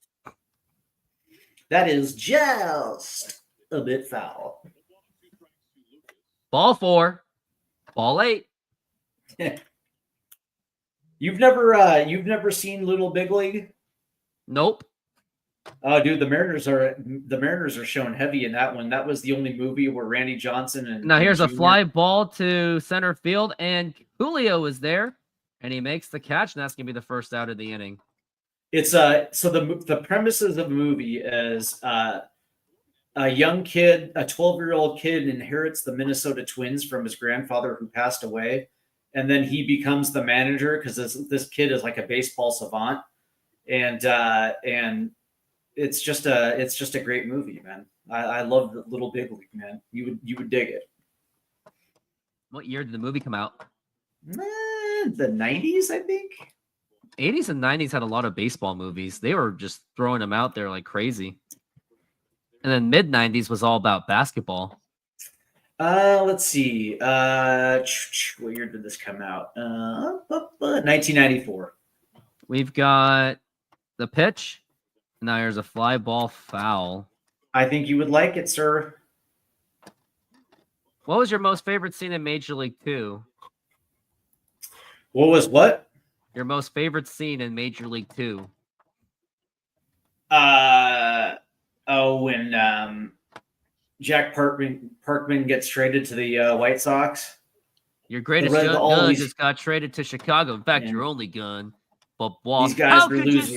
That is just a bit foul. Ball 4. Ball 8. You've never seen Little Big League? Nope. Oh, dude, the Mariners are showing heavy in that one. That was the only movie where Randy Johnson and Now here's a Jr. fly ball to center field, and Julio is there, and he makes the catch, and that's gonna be the first out of the inning. It's so the premises of the movie is a young kid, a 12-year-old kid, inherits the Minnesota Twins from his grandfather who passed away, and then he becomes the manager because this kid is like a baseball savant, and it's just a great movie, man. I love the Little Big League, man. You would dig it. What year did the movie come out? The 90s, I think. 80s and 90s had a lot of baseball movies. They were just throwing them out there like crazy. And then mid 90s was all about basketball. Let's see. What year did this come out? 1994. We've got the pitch. Now here's a fly ball foul. I think you would like it, sir. What was your most favorite scene in Major League 2? What was what? Your most favorite scene in Major League 2? When Jack Parkman gets traded to the White Sox. Your greatest gun just got traded to Chicago. In fact, your only gun. But these guys were losers.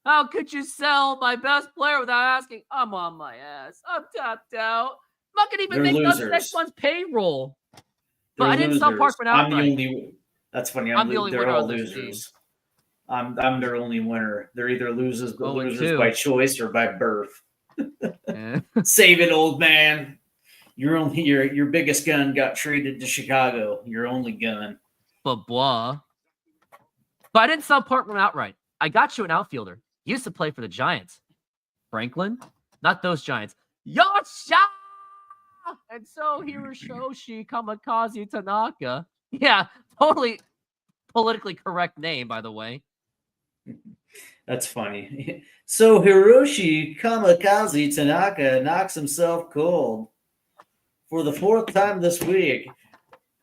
How could you sell my best player without asking? I'm on my ass. I'm tapped out. I'm not gonna even make the next month's payroll. But I didn't sell Parkman outright. That's funny. I'm the only winner all on this losers. I'm their only winner. They're either losers by choice or by birth. Save it, old man. Your biggest gun got traded to Chicago. Your only gun. But blah. But I didn't sell Parkman outright. I got you an outfielder. He used to play for the Giants. Franklin? Not those Giants. Yosha! And so Hiroshi Kamikaze Tanaka. Yeah, totally politically correct name, by the way. That's funny. So Hiroshi Kamikaze Tanaka knocks himself cold for the 4th time this week.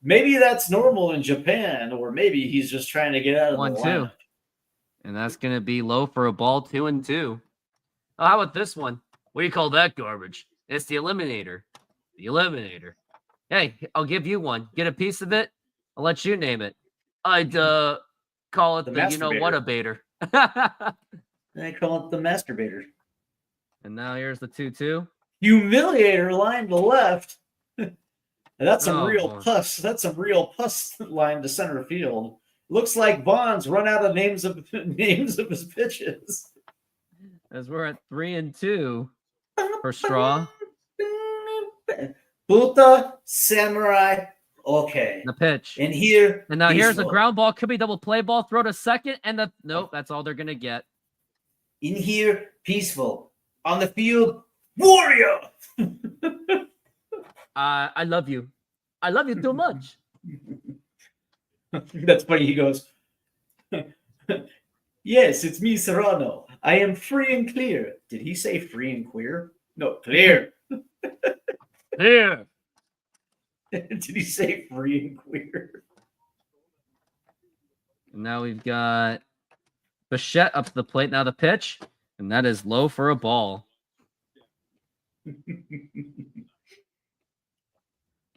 Maybe that's normal in Japan, or maybe he's just trying to get out of the lineup. And that's going to be low for a ball, 2-2. Oh, how about this one? What do you call that garbage? It's the Eliminator. The Eliminator. Hey, I'll give you one. Get a piece of it. I'll let you name it. I'd call it the you-know-what-a-bator. I call it the masturbator. And now here's the 2-2. Humiliator line to left. That's some real pus. That's some real pus line to center field. Looks like Bonds run out of names of his pitches. As we're at 3-2 for Straw. Buta Samurai. Okay. The pitch. And here. And now here's a ground ball. Could be double play ball. Throw to second. And nope, that's all they're gonna get. In here, peaceful. On the field, warrior. I love you. I love you too much. That's funny. He goes, yes, it's me, Serrano. I am free and clear. Did he say free and queer? No, clear. Clear. Did he say free and queer? And now we've got Bichette up to the plate. Now the pitch. And that is low for a ball.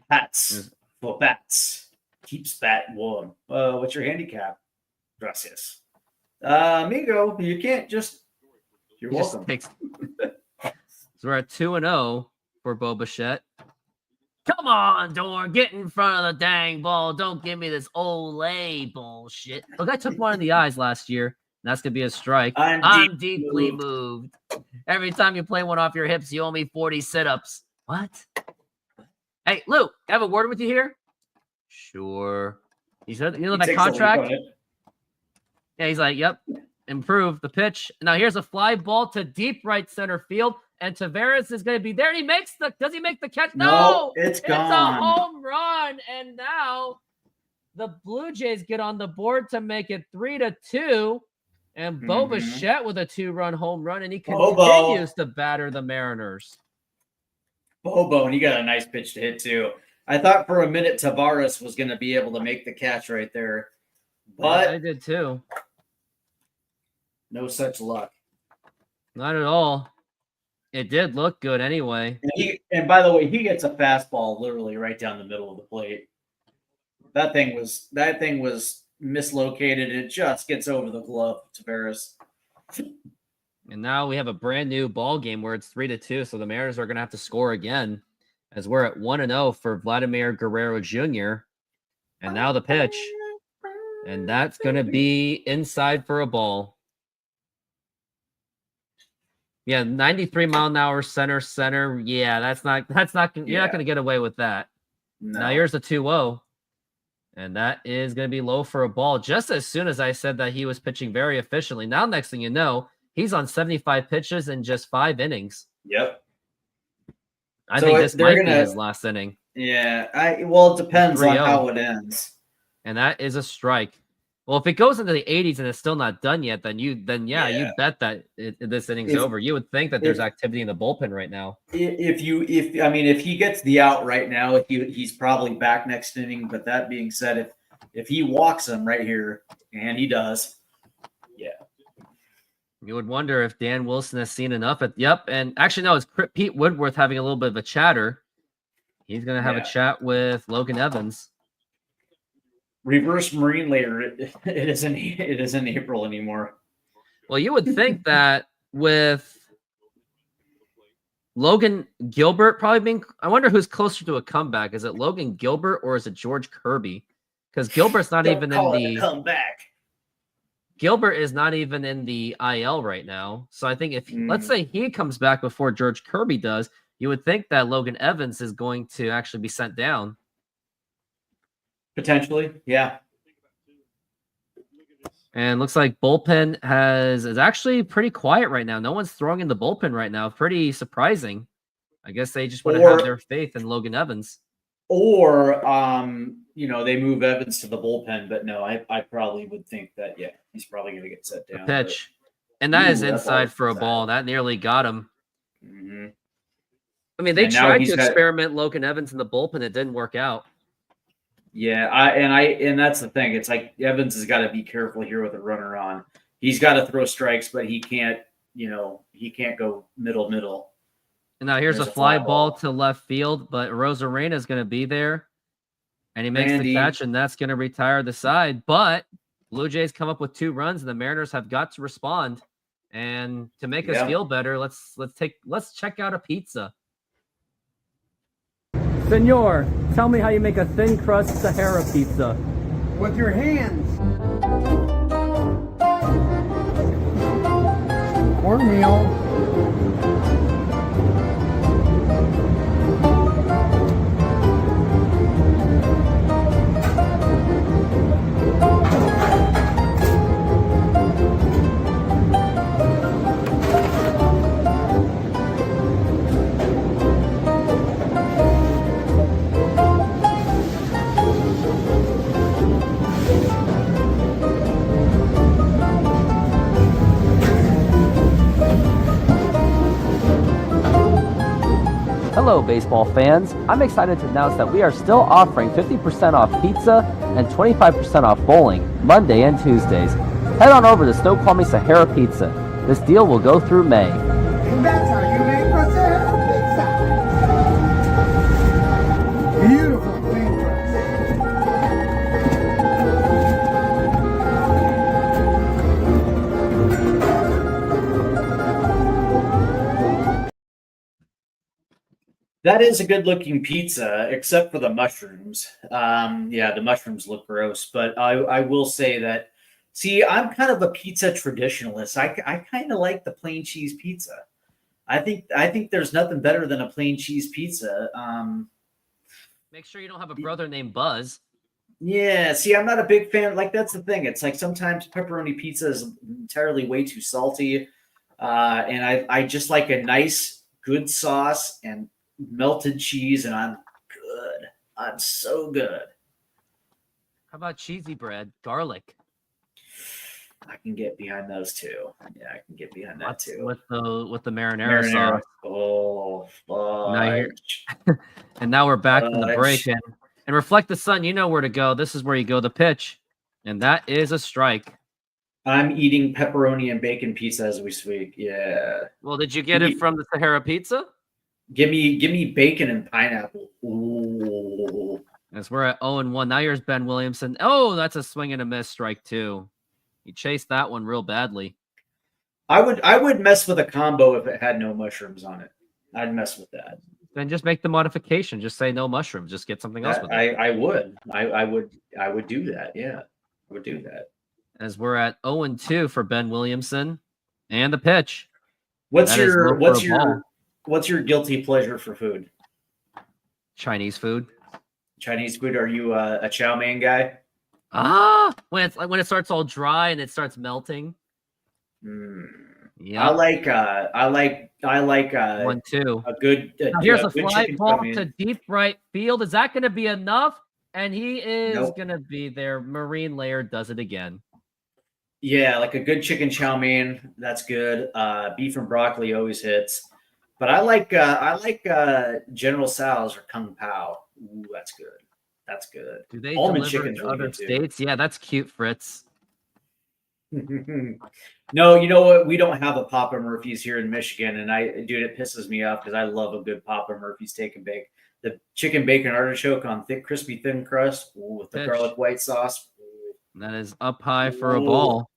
Bats for bats. Keeps bat warm. What's your handicap? Gracias. Amigo, you can't just. You're welcome. So we're at 2-0 for Bo Bichette. Come on, Dorn. Get in front of the dang ball. Don't give me this Olay bullshit. Look, I took one in the eyes last year. That's going to be a strike. I'm I'm deeply deeply moved. Every time you play one off your hips, you owe me 40 sit-ups. What? Hey, Lou, can I have a word with you here? Sure. He said, you know He that takes the lead contract? on it. Yeah, he's like, yep. Improve the pitch. Now here's a fly ball to deep right center field, and Tavares is going to be there. And he makes the. Does he make the catch? No, it's It's gone. a home run, and now the Blue Jays get on the board to make it 3-2. And Bo Bichette with a 2-run home run, and he continues to batter the Mariners. Bobo, and he got a nice pitch to hit too. I thought for a minute Tavares was going to be able to make the catch right there, but I did too. no such luck. Not at all. It did look good anyway. And by the way, he gets a fastball literally right down the middle of the plate. That thing was mislocated. It just gets over the glove of Tavares. And now we have a brand new ball game where it's 3-2. So the Mariners are going to have to score again, as we're at 1-0 for Vladimir Guerrero Jr. And now the pitch, and that's going to be inside for a ball. Yeah, 93 mile an hour center. Yeah, you're not going to get away with that. No. Now here's the 2-0. And that is going to be low for a ball. Just as soon as I said that he was pitching very efficiently. Now, next thing you know, he's on 75 pitches in just 5 innings. Yep. I think this might be his last inning. Yeah. Well, it depends on how it ends. And that is a strike. Well, if it goes into the 80s and it's still not done yet, then you bet that this inning's over. You would think that there's activity in the bullpen right now. If he gets the out right now, he's probably back next inning. But that being said, if he walks him right here, and he does, yeah. You would wonder if Dan Wilson has seen enough. And actually, no, it's Pete Woodworth having a little bit of a chatter. He's going to have a chat with Logan Evans. Reverse Marine layer. It isn't April anymore. Well, you would think that with Logan Gilbert probably being, I wonder who's closer to a comeback. Is it Logan Gilbert or is it George Kirby? Because Gilbert's not even in the comeback. Gilbert is not even in the IL right now. So I think if let's say he comes back before George Kirby does, you would think that Logan Evans is going to actually be sent down. Potentially, yeah. And looks like bullpen is actually pretty quiet right now. No one's throwing in the bullpen right now. Pretty surprising. I guess they just want to have their faith in Logan Evans. Or they move Evans to the bullpen, but no, I probably would think that he's probably going to get set down. Pitch, and that is inside for a ball. That nearly got him. Mm-hmm. I mean, they tried to experiment Logan Evans in the bullpen. It didn't work out. Yeah, and that's the thing. It's like Evans has got to be careful here with a runner on. He's got to throw strikes, but he can't go middle. And now here's a fly ball to left field, but Rosarena is going to be there, and he makes the catch, and that's going to retire the side. But Blue Jays come up with 2 runs, and the Mariners have got to respond. And to make us feel better, let's check out a pizza. Senor, tell me how you make a thin crust Sahara pizza. With your hands. Cornmeal. Hello, baseball fans. I'm excited to announce that we are still offering 50% off pizza and 25% off bowling Monday and Tuesdays. Head on over to Snoqualmie Sahara Pizza. This deal will go through May. And that's how you make a Sahara pizza. Beautiful thing. That is a good-looking pizza, except for the mushrooms. The mushrooms look gross, but I will say that See, I'm kind of a pizza traditionalist. I kind of like the plain cheese pizza. I think there's nothing better than a plain cheese pizza. Make sure you don't have a brother named Buzz. Yeah, see, I'm not a big fan. Like, that's the thing. It's like sometimes pepperoni pizza is entirely way too salty. And I just like a nice, good sauce and melted cheese, and I'm good. I'm so good. How about cheesy bread, garlic? I can get behind those too. Yeah, I can get behind that too. With the marinara sauce. Oh, And now we're back from the break. And Reflect the Sun, you know where to go. This is where you go the pitch. And that is a strike. I'm eating pepperoni and bacon pizza as we speak. Yeah. Well, did you get it from the Sahara Pizza? Give me bacon and pineapple. Ooh. As we're at 0-1. Now here's Ben Williamson. Oh, that's a swing and a miss, strike 2. He chased that one real badly. I would mess with a combo if it had no mushrooms on it. I'd mess with that. Then just make the modification. Just say no mushrooms. Just get something else with it. I would do that. Yeah, I would do that. As we're at 0-2 for Ben Williamson, and the pitch. What's your guilty pleasure for food? Chinese food. Chinese food. Are you a chow mein guy? When it starts all dry and it starts melting. Yeah, I like 1-2. a good. Here's a fly ball to deep right field. Is that going to be enough? And he is going to be there. Marine Layer does it again. Yeah, like a good chicken chow mein. That's good. Beef and broccoli always hits. But I like General Tso's or Kung Pao. Ooh, that's good. That's good. Do they Almond deliver chicken's in really other good, too. states? Yeah, that's cute, Fritz. No, you know what? We don't have a Papa Murphy's here in Michigan, and it pisses me off because I love a good Papa Murphy's take and bake. The chicken bacon artichoke on thick, crispy, thin crust with the garlic white sauce. That is up high for a ball.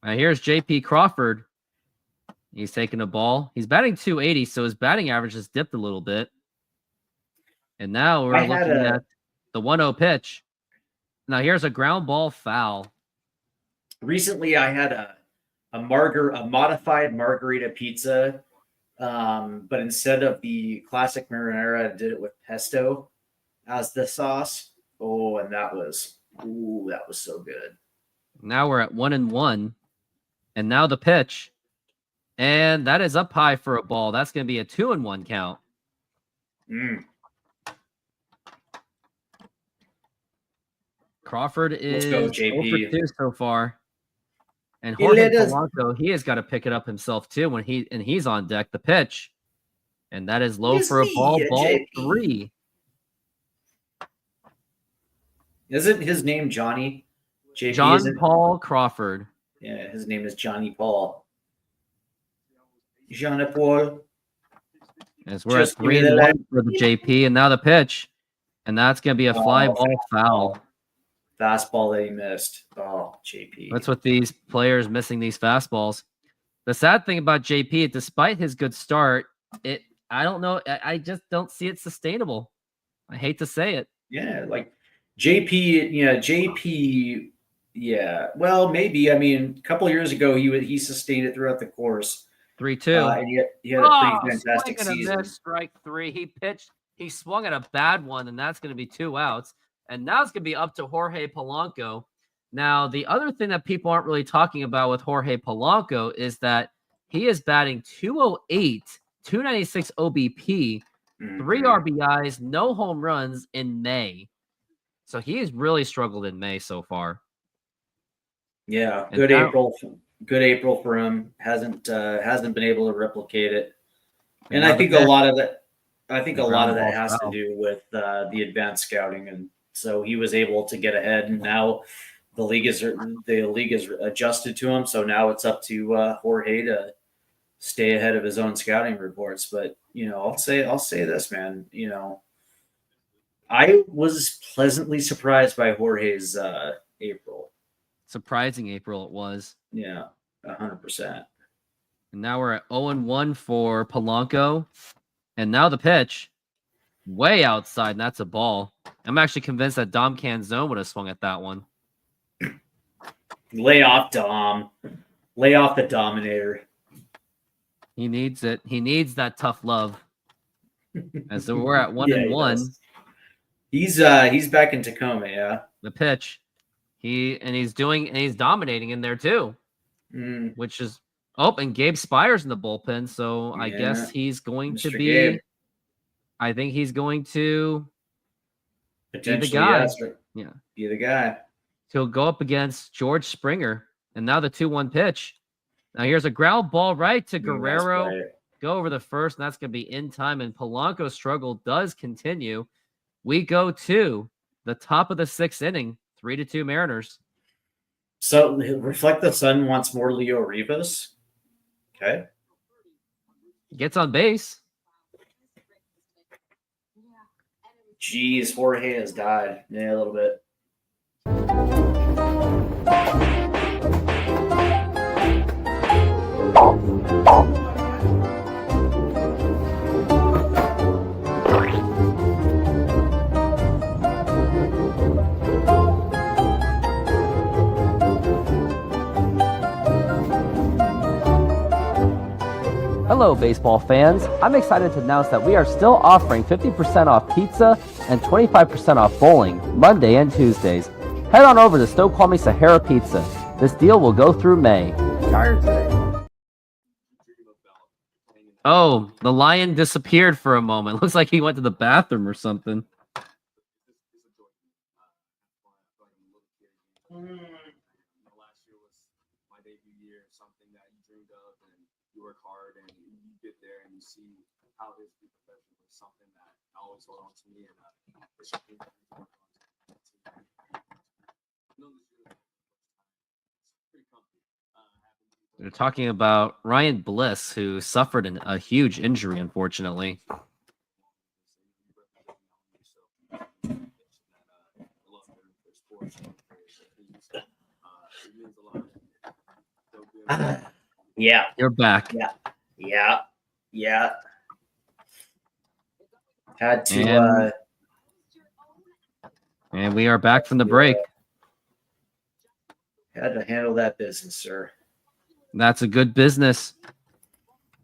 Now here's JP Crawford. He's taking a ball. He's batting .280, so his batting average has dipped a little bit. And now we're looking at the 1-0 pitch. Now here's a ground ball foul. Recently, I had a modified margarita pizza, but instead of the classic marinara, I did it with pesto as the sauce. Oh, and that was so good. Now we're at 1-1, and now the pitch, and that is up high for a ball. That's going to be a 2-1 count. Crawford is 0 for 2 so far. And Jorge Polanco, he has got to pick it up himself too when he's on deck. The pitch, and that is low for a ball. Ball 3. Isn't his name Johnny? JP, John Paul Crawford. Yeah, his name is Johnny Paul. Johnny Paul. As we're at 3-1 for the JP, and now the pitch, and that's going to be a fly ball foul. Fastball that he missed. Oh, JP. That's what these players missing these fastballs. The sad thing about JP, despite his good start, I don't know. I just don't see it sustainable. I hate to say it. Yeah, like JP. Yeah, well, maybe. I mean, a couple of years ago, he sustained it throughout the course. 3-2. And he had a pretty fantastic season. Strike 3. He pitched. He swung at a bad one, and that's going to be 2 outs. And now it's going to be up to Jorge Polanco. Now, the other thing that people aren't really talking about with Jorge Polanco is that he is batting .208, .296 OBP, 3 RBIs, no home runs in May. So he has really struggled in May so far. Yeah, good April. Good April for him. Hasn't been able to replicate it. And I think a lot of that has to do with the advanced scouting, and so he was able to get ahead. And now the league is adjusted to him. So now it's up to Jorge to stay ahead of his own scouting reports. But I'll say this, man. I was pleasantly surprised by Jorge's April. Surprising April it was. Yeah, 100%. And now we're at 0-1 for Polanco. And now the pitch. Way outside, and that's a ball. I'm actually convinced that Dom Canzone would have swung at that one. Lay off Dom. Lay off the Dominator. He needs it. He needs that tough love. As we're at 1-1. He's back in Tacoma, yeah. The pitch. He's dominating in there too. Which is and Gabe Spires in the bullpen, so I guess he's going Mr. to be Gabe. I think he's going to Potentially, be the guy. yes, Yeah. Be the guy. He'll go up against George Springer. And now the 2-1 pitch. Now here's a ground ball right to Guerrero. Nice. Go over the first, and that's going to be in time. And Polanco's struggle does continue. We go to the top of the 6th inning, 3-2 Mariners. So Reflect the Sun wants more Leo Rivas. Okay. Gets on base. Jeez, Jorge has died. Yeah, a little bit. Hello, baseball fans. I'm excited to announce that we are still offering 50% off pizza and 25% off bowling Monday and Tuesdays. Head on over to Snoqualmie Sahara Pizza. This deal will go through May. Tired today. Oh, the lion disappeared for a moment. Looks like he went to the bathroom or something. Last year was my debut year, something that you dreamed of, and you work hard, and you get there and you see how it is to be professional. It's something that I always hold on to me, and it's something that I work on. Pretty comfy. They're talking about Ryan Bliss, who suffered a huge injury, unfortunately. Yeah. You're back. Yeah. Had to And we are back from the break. had to handle that business, sir. That's a good business.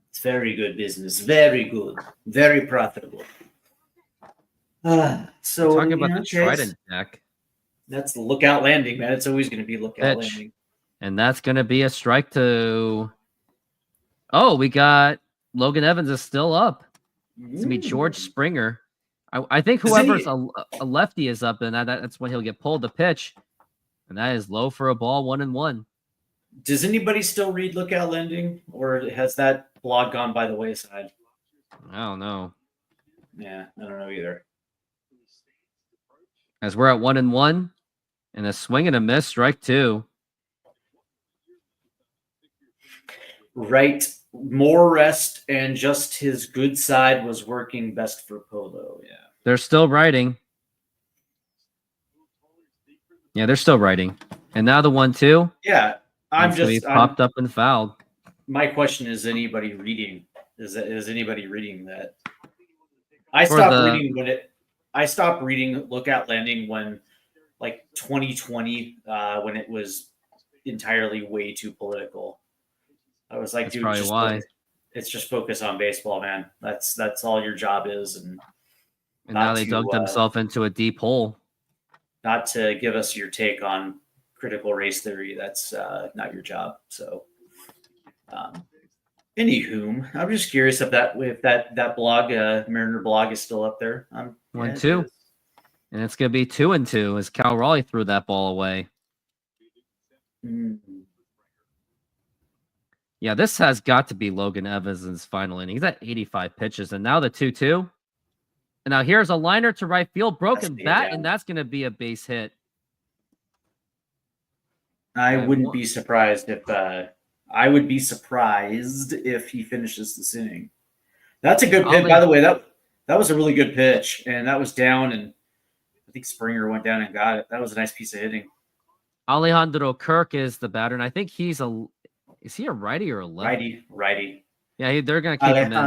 It's very good business. Very good. Very profitable. So Talking about the Trident deck. That's the lookout landing, man. It's always going to be lookout Pitch. landing. And that's going to be a strike to... Oh, we got... Logan Evans is still up. It's going to be George Springer. I think whoever's a lefty is up, and that's when he'll get pulled the pitch. And that is low for a ball, 1-1. Does anybody still read lookout landing, or has that blog gone by the wayside? I don't know. Yeah, I don't know either. As we're at 1-1, and a swing and a miss, strike 2. Right. More rest and just his good side was working best for Polo. Yeah. They're still writing. Yeah, they're still writing. And now the 1-2. Yeah. I'm popped up and fouled. My question is anybody reading? Is anybody reading that? I stopped reading lookout landing when like 2020 when it was entirely way too political. I was like, That's dude, probably why. It's just focus on baseball, man. That's all your job is, and now they dug themselves into a deep hole. Not to give us your take on critical race theory. That's not your job. So, anywho, I'm just curious if that blog, Mariner blog, is still up there. 1-2, and it's gonna be 2-2 as Cal Raleigh threw that ball away. Yeah, this has got to be Logan Evans' final inning. He's at 85 pitches, and now the 2-2. And now here's a liner to right field, broken bat, and that's going to be a base hit. I wouldn't be surprised if he finishes this inning. That's a good pitch, by the way. That was a really good pitch, and that was down, and I think Springer went down and got it. That was a nice piece of hitting. Alejandro Kirk is the batter, and I think is he a righty or a lefty? Righty. Yeah, they're going to keep him in.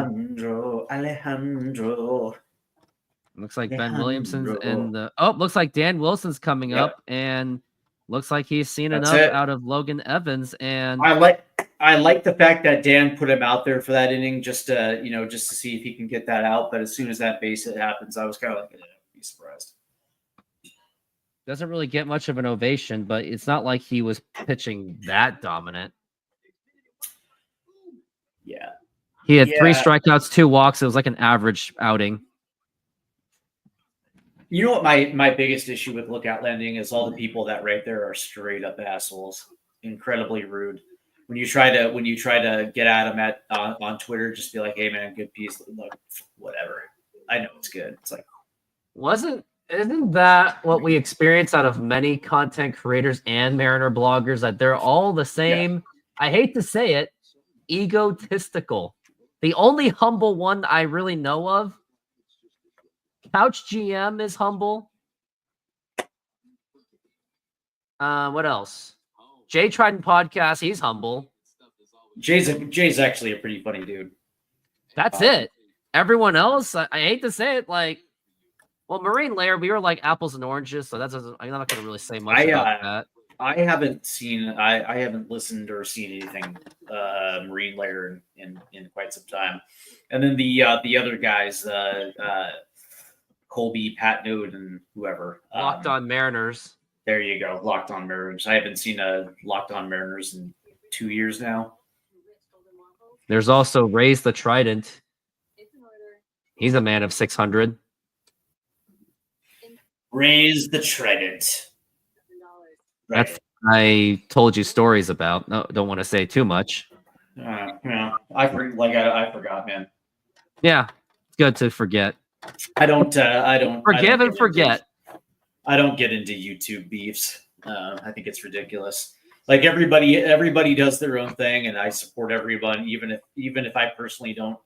Alejandro. Looks like Ben Williamson's in the... Oh, looks like Dan Wilson's coming up, and Looks like he's seen That's enough it. out of Logan Evans, and I like the fact that Dan put him out there for that inning just to see if he can get that out. But as soon as that base hit happens, I was kind of like, be surprised. doesn't really get much of an ovation, but it's not like he was pitching that dominant. Yeah. He had 3 strikeouts, 2 walks. It was like an average outing. You know what my biggest issue with Lookout Landing is all the people that right there are straight up assholes, incredibly rude. When you try to get at them on Twitter, just be like, "Hey man, good piece." Look, whatever. I know it's good. It's like, Isn't that what we experience out of many content creators and Mariner bloggers, that they're all the same? Yeah. I hate to say it, egotistical. The only humble one I really know of, Couch GM, is humble. What else? Jay Trident Podcast, he's humble. Jay's actually a pretty funny dude. That's it. Everyone else, I hate to say it, like, well, Marine Lair, we were like apples and oranges, so I'm not going to really say much about that. I haven't listened or seen anything Marine Lair in quite some time. And then the other guys, Colby, Pat Node, and whoever. Locked on Mariners. There you go, Locked on Mariners. I haven't seen a Locked on Mariners in 2 years now. There's also Raise the Trident. He's a man of 600. Raise the Trident. Right. That's I told you stories about. No, don't want to say too much. Yeah, I forgot, man. Yeah, it's good to forget. I don't forgive and forget. I don't get into YouTube beefs. I think it's ridiculous. Like everybody does their own thing, and I support everyone, even if I personally don't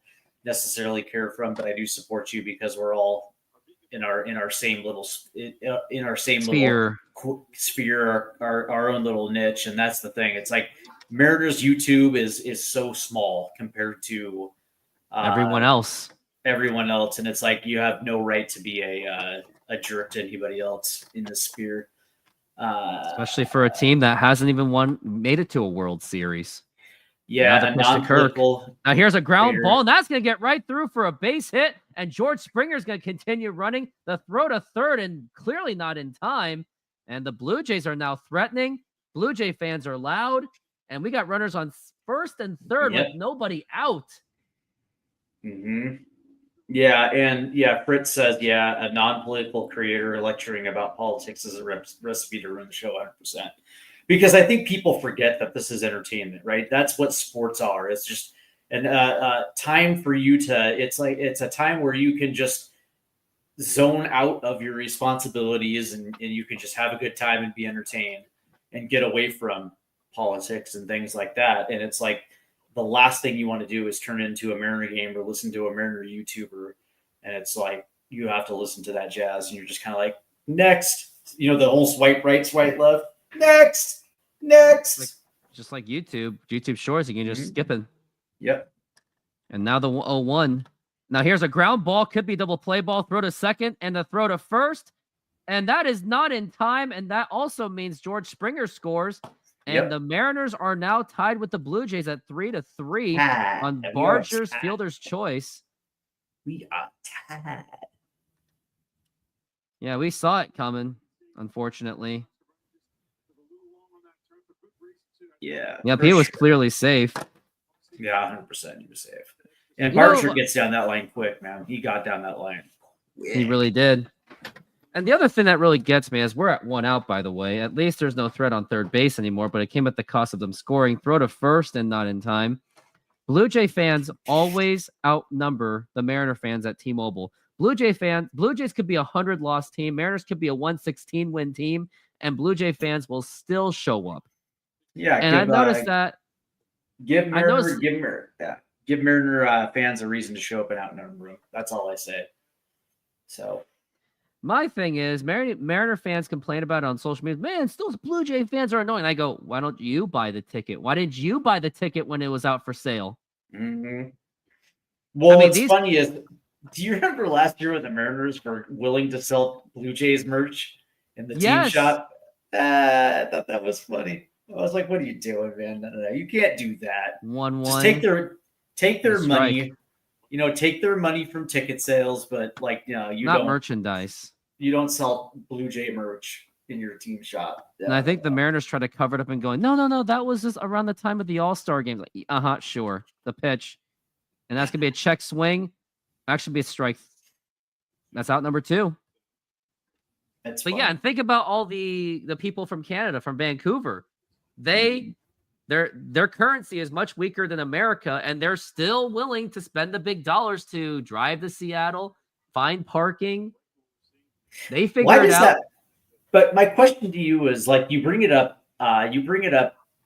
necessarily care for them, but I do support you because we're all in our same little sphere. Little sphere, our own little niche, and that's the thing. It's like Mariners YouTube is so small compared to everyone else, and it's like you have no right to be a jerk to anybody else in the sphere, especially for a team that hasn't even made it to a World Series. Yeah, now here's a ground ball, and that's going to get right through for a base hit, and George Springer's going to continue running. The throw to third, and clearly not in time, and the Blue Jays are now threatening. Blue Jay fans are loud, and we got runners on first and third with nobody out. Mm-hmm. Yeah, and Fritz says, a non-political creator lecturing about politics is a recipe to ruin the show 100%. Because I think people forget that this is entertainment, right? That's what sports are. It's just a time for you to. It's a time where you can just zone out of your responsibilities and you can just have a good time and be entertained and get away from politics and things like that. And it's like the last thing you want to do is turn into a Mariner game or listen to a Mariner YouTuber, and it's like you have to listen to that jazz, and you're just kind of like, next, the whole swipe right, swipe left. Next. Just like YouTube Shorts, you can just skip it. Yep. And now the 0-1. Now here's a ground ball, could be double play ball, throw to second, and the throw to first. And that is not in time, and that also means George Springer scores. And the Mariners are now tied with the Blue Jays at 3-3 on Barger's fielder's choice. We are tied. Yeah, we saw it coming, unfortunately. Yeah. Yep, he was clearly safe. Yeah, 100% he was safe. And Barger gets down that line quick, man. He got down that line. He really did. And the other thing that really gets me is we're at 1 out, by the way. At least there's no threat on third base anymore, but it came at the cost of them scoring. Throw to first and not in time. Blue Jay fans always outnumber the Mariner fans at T-Mobile. Blue Jays could be a 100-loss team. Mariners could be a 116-win team, and Blue Jay fans will still show up. Yeah, and I noticed that. Give Mariner fans a reason to show up and outnumber them. That's all I say. So, my thing is, Mariner fans complain about it on social media. Man, still Blue Jay fans are annoying. I go, why don't you buy the ticket? Why didn't you buy the ticket when it was out for sale? Mm-hmm. Well, what's funny is, do you remember last year when the Mariners were willing to sell Blue Jays merch in the team shop? I thought that was funny. I was like, "What are you doing, man? No, you can't do that. 1-1. Just take their Strike. money. Take their money from ticket sales, but you Not don't merchandise. you don't sell Blue Jay merch in your team shop." And I think the Mariners try to cover it up and going, no, that was just around the time of the All-Star game. Like, sure. The pitch. And that's going to be a check swing. Actually be a strike. That's out number 2. That's But fun. yeah, and think about all the people from Canada, from Vancouver. Their currency is much weaker than America, and they're still willing to spend the big dollars to drive to Seattle, find parking. They figure Why it does out. that? But my question to you is, like, you bring it up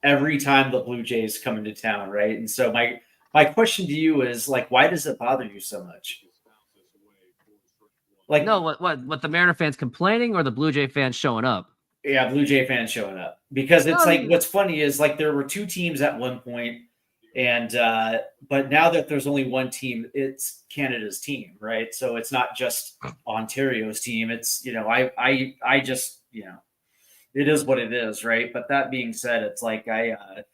every time the Blue Jays come into town, right? And so my question to you is, like, why does it bother you so much? Like, No, what the Mariner fans complaining or the Blue Jay fans showing up? yeah, Blue Jay fans showing up, because it's No, like, what's funny is, like, there were 2 teams at one point, and but now that there's only one team, it's Canada's team, right? So it's not just Ontario's team. It's I just it is what it is, right? But that being said, it's like I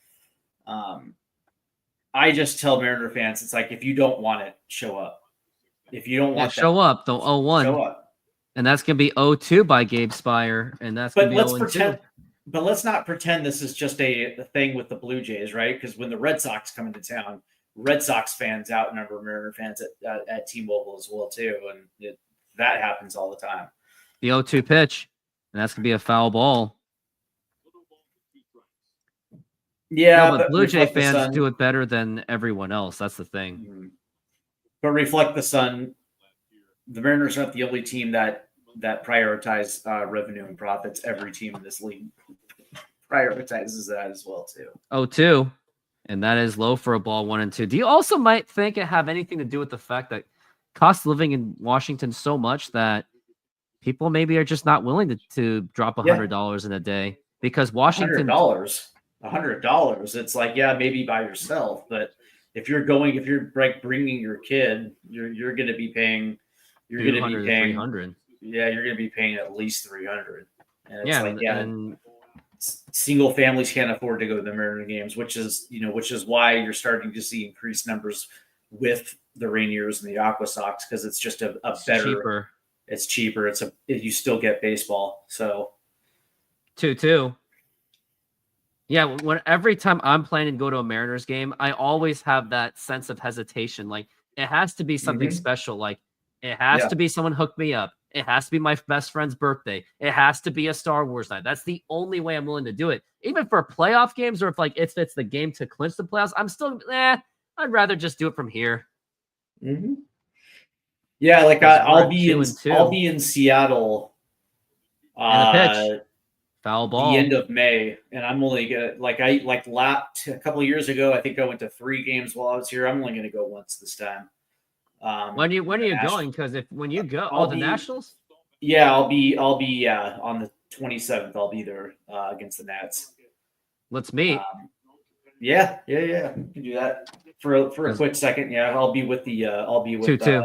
just tell Mariner fans, it's like, if you don't want it, show up. If you don't want show up. Don't 0-1. show up. And that's going to be 0-2 by Gabe Spire. And that's going But to be let's 0-2. pretend. But let's not pretend this is just a thing with the Blue Jays, right? Because when the Red Sox come into town, Red Sox fans outnumber Mariner fans at T-Mobile as well too, and that happens all the time. The 0-2 pitch, and that's going to be a foul ball. Yeah, No, but Blue Jay reflect the fans sun. do it better than everyone else. That's the thing. But reflect the sun. The Mariners are not the only team that prioritize revenue and profits. Every team in this league prioritizes that as well too. 0-2, and that is low for a ball. 1-2. Do you also might think it have anything to do with the fact that cost of living in Washington so much that people maybe are just not willing to drop $100 in a day, because Washington $100. It's like, yeah, maybe by yourself, but if you're like bringing your kid, you're going to be paying. You're going to be paying 300. Yeah, you're going to be paying at least $300. And it's And single families can't afford to go to the Mariner games, which is why you're starting to see increased numbers with the Rainiers and the Aqua Sox, because it's just a better. cheaper. It's cheaper. You still get baseball. So 2-2. Yeah, every time I'm planning to go to a Mariners game, I always have that sense of hesitation. Like, it has to be something special. Like, it has to be someone hooked me up. It has to be my best friend's birthday. It has to be a Star Wars night. That's the only way I'm willing to do it. Even for playoff games, or if like it's the game to clinch the playoffs, I'm still I'd rather just do it from here. Mm-hmm. Yeah, like I'll be in Seattle. Pitch. Foul ball. The end of May, and I'm only gonna a couple of years ago, I think I went to 3 games while I was here. I'm only gonna go once this time. When are you going? Because when you go, the Nationals? Yeah, I'll be on the 27th. I'll be there against the Nats. Let's meet. Yeah. We can do that for a quick second. Yeah, I'll be with 2-2.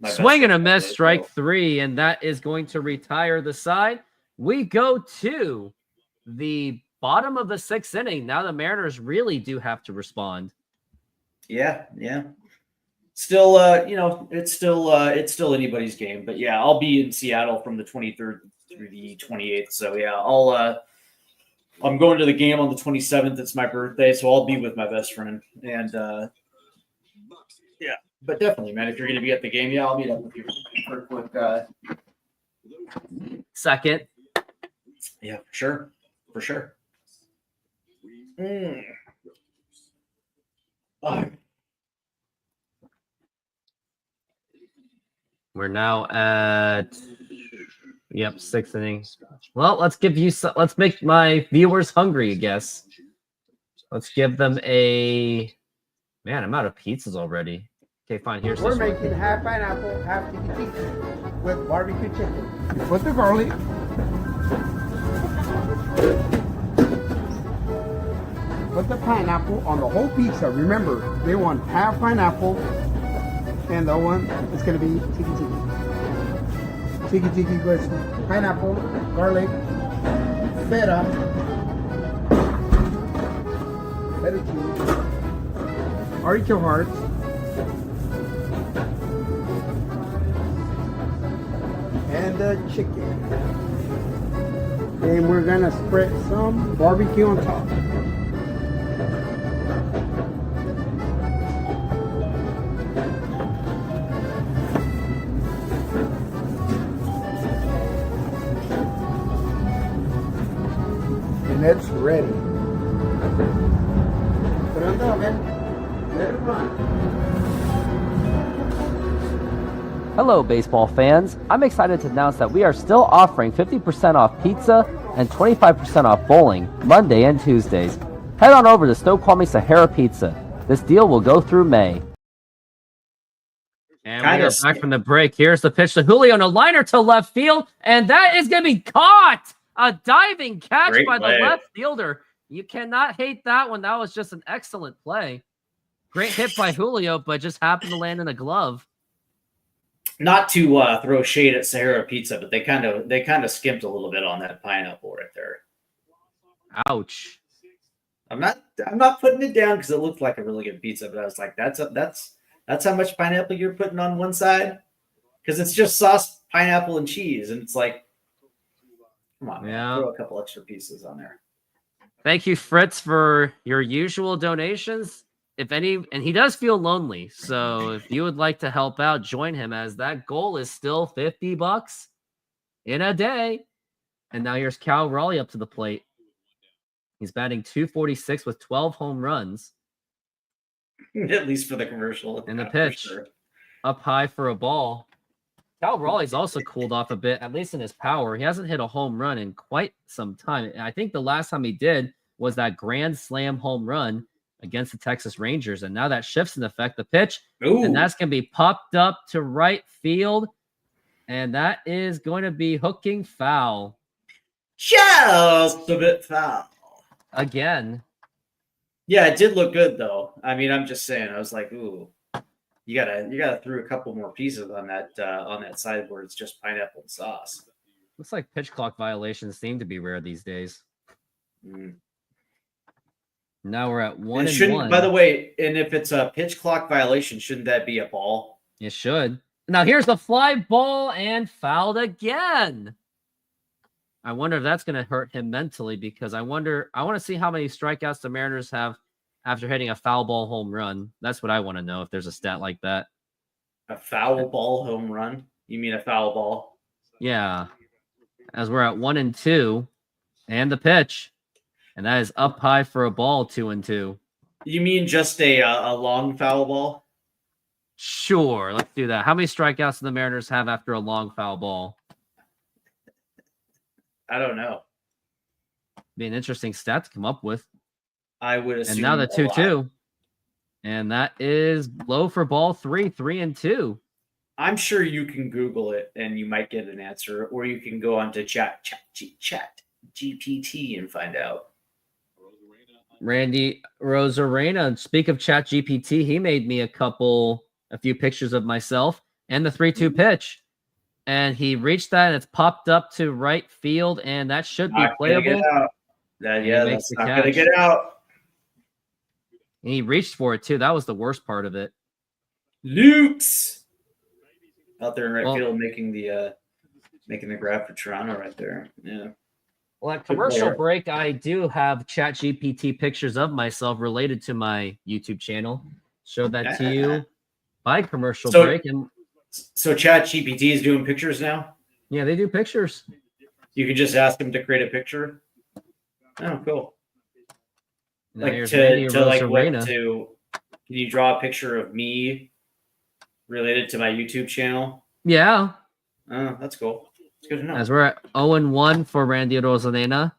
Swing and a miss, strike 3, and that is going to retire the side. We go to the bottom of the 6th inning. Now the Mariners really do have to respond. Yeah. Still, it's still anybody's game. But yeah, I'll be in Seattle from the 23rd through the 28th. So yeah, I'm going to the game on the 27th. It's my birthday, so I'll be with my best friend. And yeah, but definitely, man, if you're going to be at the game, yeah, I'll meet up with you for a quick second. Yeah, for sure. We're now at 6th inning. Well, let's make my viewers hungry, I guess. Let's give them I'm out of pizzas already. Okay, fine. Here's We're this one. making half pineapple, half tiki with barbecue chicken. Put the garlic. Put the pineapple on the whole pizza. Remember, they want half pineapple, and the one is going to be tiki with pineapple, garlic, feta cheese, artichoke hearts, and the chicken. And we're gonna spread some barbecue on top. And it's ready. Put it on the oven. Let it run. Hello, baseball fans. I'm excited to announce that we are still offering 50% off pizza and 25% off bowling Monday and Tuesdays. Head on over to Snoqualmie Sahara Pizza. This deal will go through May. And we are back from the break. Here's the pitch to Julio, and a liner to left field, and that is going to be caught. A diving catch by the left fielder. You cannot hate that one. That was just an excellent play. Great hit by Julio, but just happened to land in a glove. Not to throw shade at Sahara Pizza, but they kind of skimped a little bit on that pineapple right there. Ouch. I'm not putting it down because it looked like a really good pizza, but I was like, that's how much pineapple you're putting on one side, because it's just sauce, pineapple, and cheese, and it's like, come on, man, throw a couple extra pieces on there. Thank you, Fritz, for your usual donations. If any, and he does feel lonely, so if you would like to help out, join him, as that goal is still $50 in a day. And now here's Cal Raleigh up to the plate. He's batting .246 with 12 home runs. At least for the commercial. And the pitch up high for a ball. Cal Raleigh's also cooled off a bit, at least in his power. He hasn't hit a home run in quite some time. I think the last time he did was that grand slam home run against the Texas Rangers, and now that shifts in effect. The pitch, and that's going to be popped up to right field, and that is going to be hooking foul. Just a bit foul. Again. Yeah, it did look good, though. I mean, I'm just saying, I was like, ooh, you gotta throw a couple more pieces on that side where it's just pineapple and sauce. Looks like pitch clock violations seem to be rare these days. Now we're at 1-1. By the way, and if it's a pitch clock violation, shouldn't that be a ball? It should. Now here's the fly ball and fouled again. I wonder if that's going to hurt him mentally, because I want to see how many strikeouts the Mariners have after hitting a foul ball home run. That's what I want to know, if there's a stat like that. A foul ball home run? You mean a foul ball? Yeah. As we're at 1-2, and the pitch. And that is up high for a ball, 2-2. You mean just a long foul ball? Sure, let's do that. How many strikeouts do the Mariners have after a long foul ball? I don't know. Be an interesting stat to come up with. I would assume. And now the 2-2. And that is low for ball 3-2. I'm sure you can Google it and you might get an answer, or you can go on to chat GPT and find out. Randy Rosarena. Speak of Chat GPT, he made me a few pictures of myself and the 3-2 pitch. And he reached that, and it's popped up to right field, and that should be playable. That's not going to get out. And he reached for it, too. That was the worst part of it. Lukes out there in right field making the grab for Toronto right there. Yeah. Well, at commercial break, I do have Chat GPT pictures of myself related to my YouTube channel. Show that to you by commercial break. And so Chat GPT is doing pictures now? Yeah, they do pictures. You can just ask them to create a picture? Oh, cool. Now can you draw a picture of me related to my YouTube channel? Yeah. Oh, that's cool. It's good to know. As we're at 0-1 for Randy Rosarena.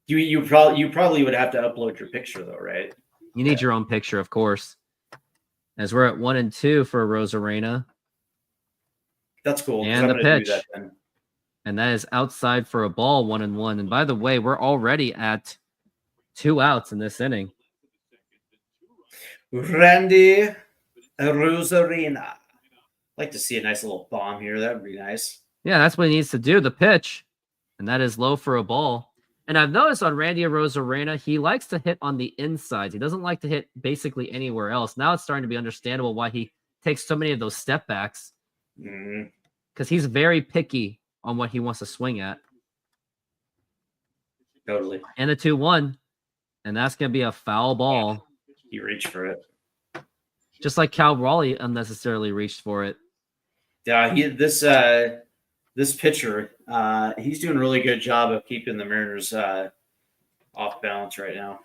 You probably would have to upload your picture though, right? You need your own picture, of course. As we're at 1-2 for Rosarena. That's cool. And the pitch. And that is outside for a ball, 1-1. And by the way, we're already at 2 outs in this inning. Randy Rosarena. Like to see a nice little bomb here. That would be nice. Yeah, that's what he needs to do. The pitch. And that is low for a ball. And I've noticed on Randy Arozarena, he likes to hit on the insides. He doesn't like to hit basically anywhere else. Now it's starting to be understandable why he takes so many of those step backs. Because he's very picky on what he wants to swing at. Totally. And the 2-1. And that's going to be a foul ball. He reached for it. Just like Cal Raleigh unnecessarily reached for it. Yeah, this pitcher, he's doing a really good job of keeping the Mariners off balance right now.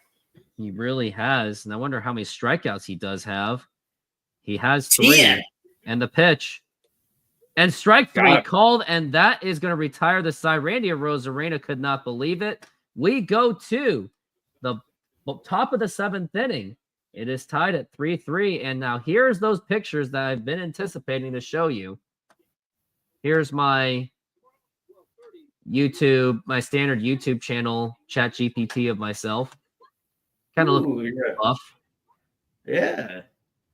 He really has. And I wonder how many strikeouts he does have. He has 3. 10. And the pitch. And strike 3 called, and that is going to retire the side. Randy Arozarena could not believe it. We go to the top of the 7th inning. It is tied at 3-3. And now here's those pictures that I've been anticipating to show you. Here's my YouTube, my standard YouTube channel, Chat GPT of myself. Kind of look buff. Yeah.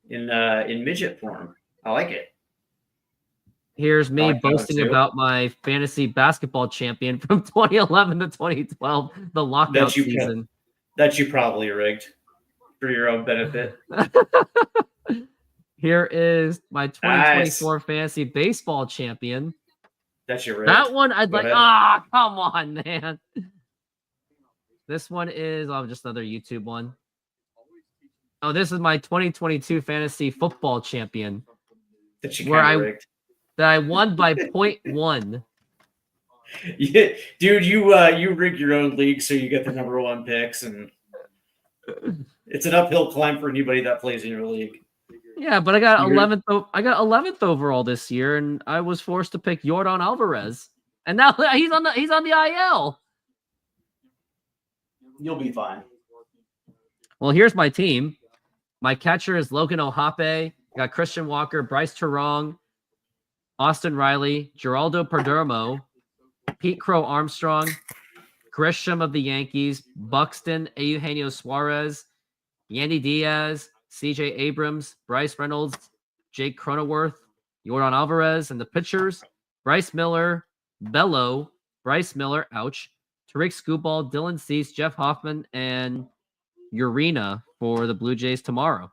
In midget form. I like it. Here's me boasting about my fantasy basketball champion from 2011 to 2012, the lockout season. That you probably rigged for your own benefit. Here is my 2024 fantasy baseball champion. That's your rigged. That one I'd like. Come on, man. This one is just another YouTube one. Oh, this is my 2022 fantasy football champion. That you rigged. That I won by 0.1. Yeah, dude, you rig your own league so you get the number 1 picks, and it's an uphill climb for anybody that plays in your league. Yeah, but I got 11th. I got 11th overall this year, and I was forced to pick Yordan Alvarez, and now he's on the IL. You'll be fine. Well, here's my team. My catcher is Logan Ohape. I got Christian Walker, Bryce Terong, Austin Riley, Geraldo Perdomo, Pete Crow Armstrong, Grisham of the Yankees, Buxton, Eugenio Suarez, Yandy Diaz, CJ Abrams, Bryce Reynolds, Jake Cronenworth, Yordan Alvarez, and the pitchers, Bryce Miller, Bello, Bryce Miller, ouch, Tariq Skubal, Dylan Cease, Jeff Hoffman, and Urena for the Blue Jays tomorrow.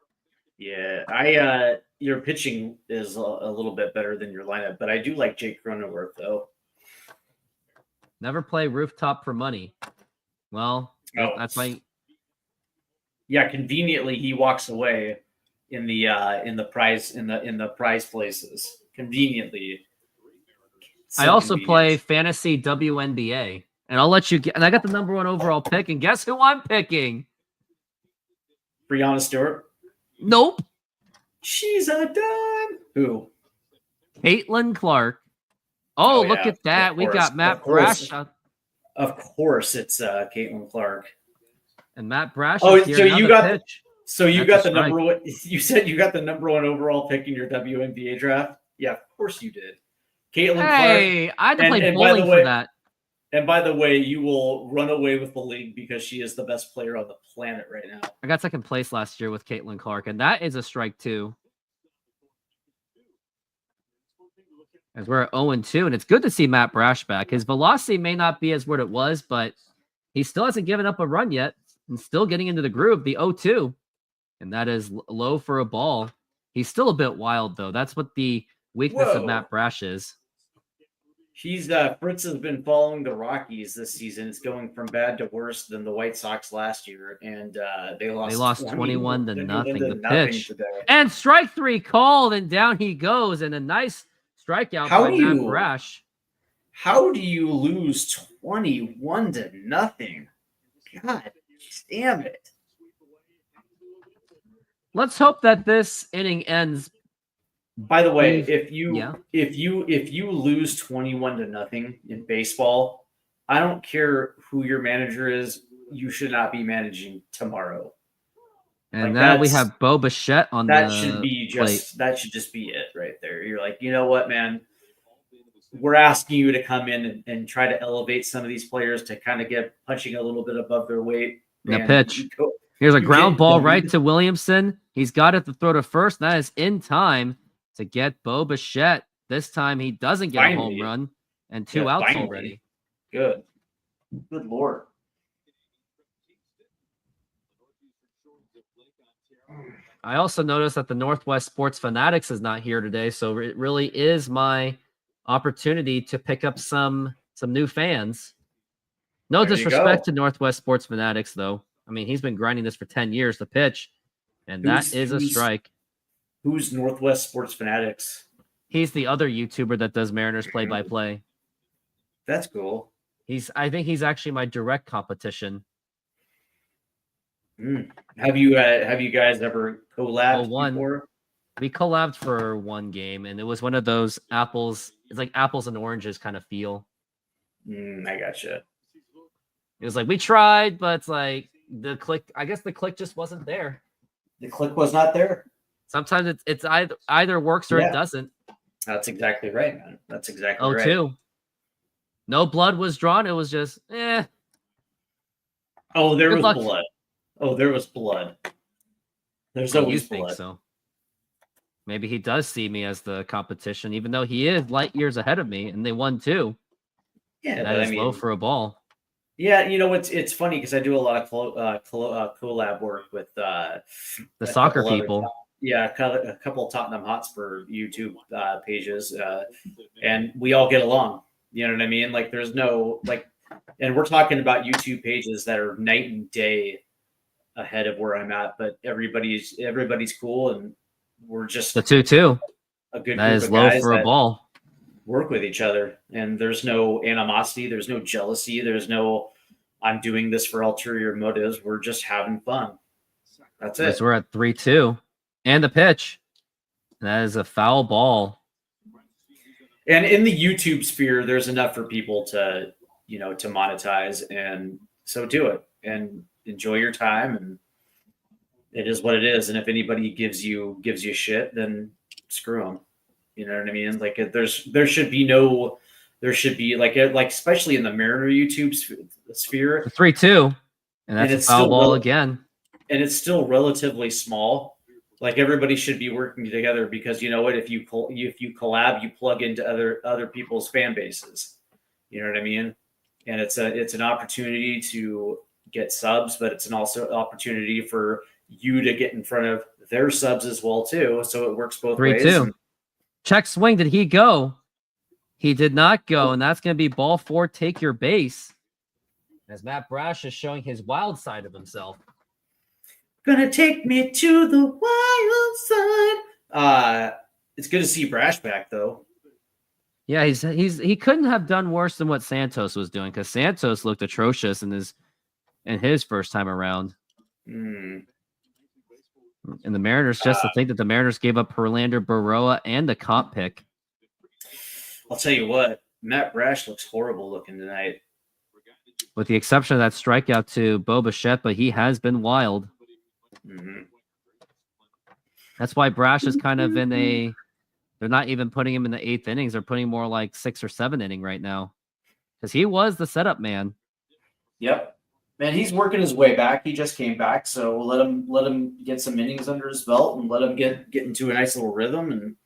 Yeah, your pitching is a little bit better than your lineup, but I do like Jake Cronenworth, though. Never play rooftop for money. Well, that's my. Yeah, conveniently he walks away in the prize places. Conveniently. I also play fantasy WNBA, and I'll let you get. And I got the number 1 overall pick, and guess who I'm picking? Breanna Stewart. Nope. She's a dime. Who? Caitlin Clark. Oh, look at that. We got Matt Brash. Of course, it's Caitlin Clark. And Matt Brash. Oh, so you got pitch. So you got the number 1. You said you got the number 1 overall pick in your WNBA draft. Yeah, of course you did. Caitlin Clark. Hey, I had to play bowling for that. And by the way, you will run away with the league because she is the best player on the planet right now. I got 2nd place last year with Caitlin Clark, and that is a strike 2. As we're at 0-2, and it's good to see Matt Brash back. His velocity may not be as what it was, but he still hasn't given up a run yet and still getting into the groove. The 0-2, and that is low for a ball. He's still a bit wild, though. That's what the weakness of Matt Brash is. He's Fritz has been following the Rockies this season. It's going from bad to worse than the White Sox last year, and they lost 21 to nothing. The pitch today. And strike 3 called, and down he goes, and a nice strikeout by Matt Brash. How do you lose 21 to nothing? God damn it! Let's hope that this inning ends. By the way, if you lose 21 to nothing in baseball, I don't care who your manager is, you should not be managing tomorrow. And now we have Bo Bichette on that the should be plate. That should just be it right there. You're like, you know what, man? We're asking you to come in and try to elevate some of these players to kind of get punching a little bit above their weight. The pitch. Here's a ground ball right to Williamson. He's got it to throw to first. That is in time to get Bo Bichette. This time he doesn't get a home run and 2 outs already. Good Lord. I also noticed that the Northwest Sports Fanatics is not here today, so it really is my opportunity to pick up some new fans. No There you disrespect go. to Northwest Sports Fanatics, though. I mean, he's been grinding this for 10 years to pitch, and that is a strike. Who's Northwest Sports Fanatics? He's the other YouTuber that does Mariners play-by-play. That's cool. I think he's actually my direct competition. Have you guys ever collabed before? We collabed for one game, and it was one of those apples. It's like apples and oranges kind of feel. I gotcha. It was like we tried, but it's like the click. I guess the click just wasn't there. The click was not there. Sometimes it's either works or it doesn't. That's exactly right, man. That's exactly right. 0-2. No blood was drawn. It was just eh. Oh, there was blood. Oh, there was blood. There's always blood. Think so. Maybe he does see me as the competition, even though he is light years ahead of me, and they won too. Yeah, that is low for a ball. Yeah, you know it's funny because I do a lot of collab work with the soccer people. A couple of Tottenham Hotspur YouTube pages, and we all get along. You know what I mean? Like, there's no and we're talking about YouTube pages that are night and day ahead of where I'm at, but everybody's cool, and we're just the 2-2. A good that group is of low guys for a ball. Work with each other, and there's no animosity, there's no jealousy, there's no I'm doing this for ulterior motives. We're just having fun. That's it. We're at 3-2, and the pitch. That is a foul ball. And in the YouTube sphere, there's enough for people to monetize, and so do it and enjoy your time. And it is what it is. And if anybody gives you shit, then screw them. You know what I mean? Like, there should be like especially in the Mariner YouTube sphere. 3-2, and that's a foul ball again. And it's still relatively small. Like, everybody should be working together, because you know what? If you collab, you plug into other people's fan bases. You know what I mean? And it's an opportunity to get subs, but it's also opportunity for you to get in front of their subs as well too. So it works both ways. 3-2. Check swing. Did he go? He did not go, and that's going to be ball 4. Take your base. As Matt Brash is showing his wild side of himself. Gonna take me to the wild side. It's good to see Brash back, though. Yeah, he couldn't have done worse than what Santos was doing, because Santos looked atrocious in his first time around. And the Mariners, just to think that the Mariners gave up Herlander Baroa and the comp pick. I'll tell you what, Matt Brash looks horrible looking tonight. With the exception of that strikeout to Bo Bichette, but he has been wild. That's why Brash is kind of they're not even putting him in the 8th innings. They're putting more like 6th or 7th inning right now, because he was the setup man. Yep. Man, he's working his way back. He just came back, so let him get some innings under his belt and let him get into a nice little rhythm, and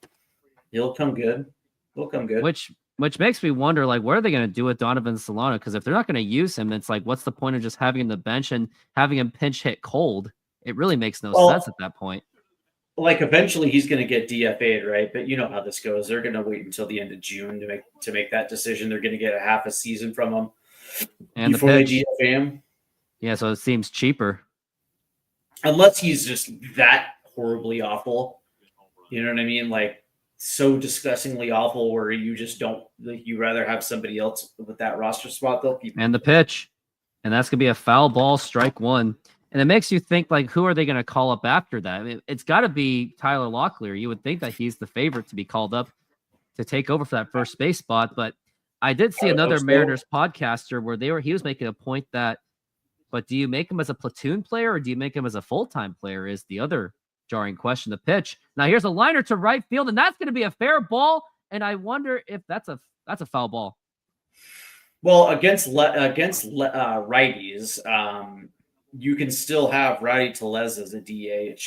he'll come good. He'll come good. Which makes me wonder, like, what are they going to do with Donovan Solano? Because if they're not going to use him, it's like, what's the point of just having him on the bench and having him pinch hit cold? It really makes no sense at that point. Like, eventually he's going to get DFA'd, right? But you know how this goes. They're going to wait until the end of June to make that decision. They're going to get a half a season from him and before they DFA him. Yeah, so it seems cheaper. Unless he's just that horribly awful. You know what I mean? Like, so disgustingly awful where you just don't, like, you rather have somebody else with that roster spot. They'll keep. And the pitch. And that's going to be a foul ball, strike 1. And it makes you think, like, who are they going to call up after that? I mean, it's got to be Tyler Locklear. You would think that he's the favorite to be called up to take over for that first base spot. But I did see another Mariners podcaster where he was making a point that, but do you make him as a platoon player or do you make him as a full-time player is the other jarring question. The pitch. Now here's a liner to right field, and that's going to be a fair ball. And I wonder if that's a foul ball. Well, against righties, you can still have Rowdy Tellez as a DH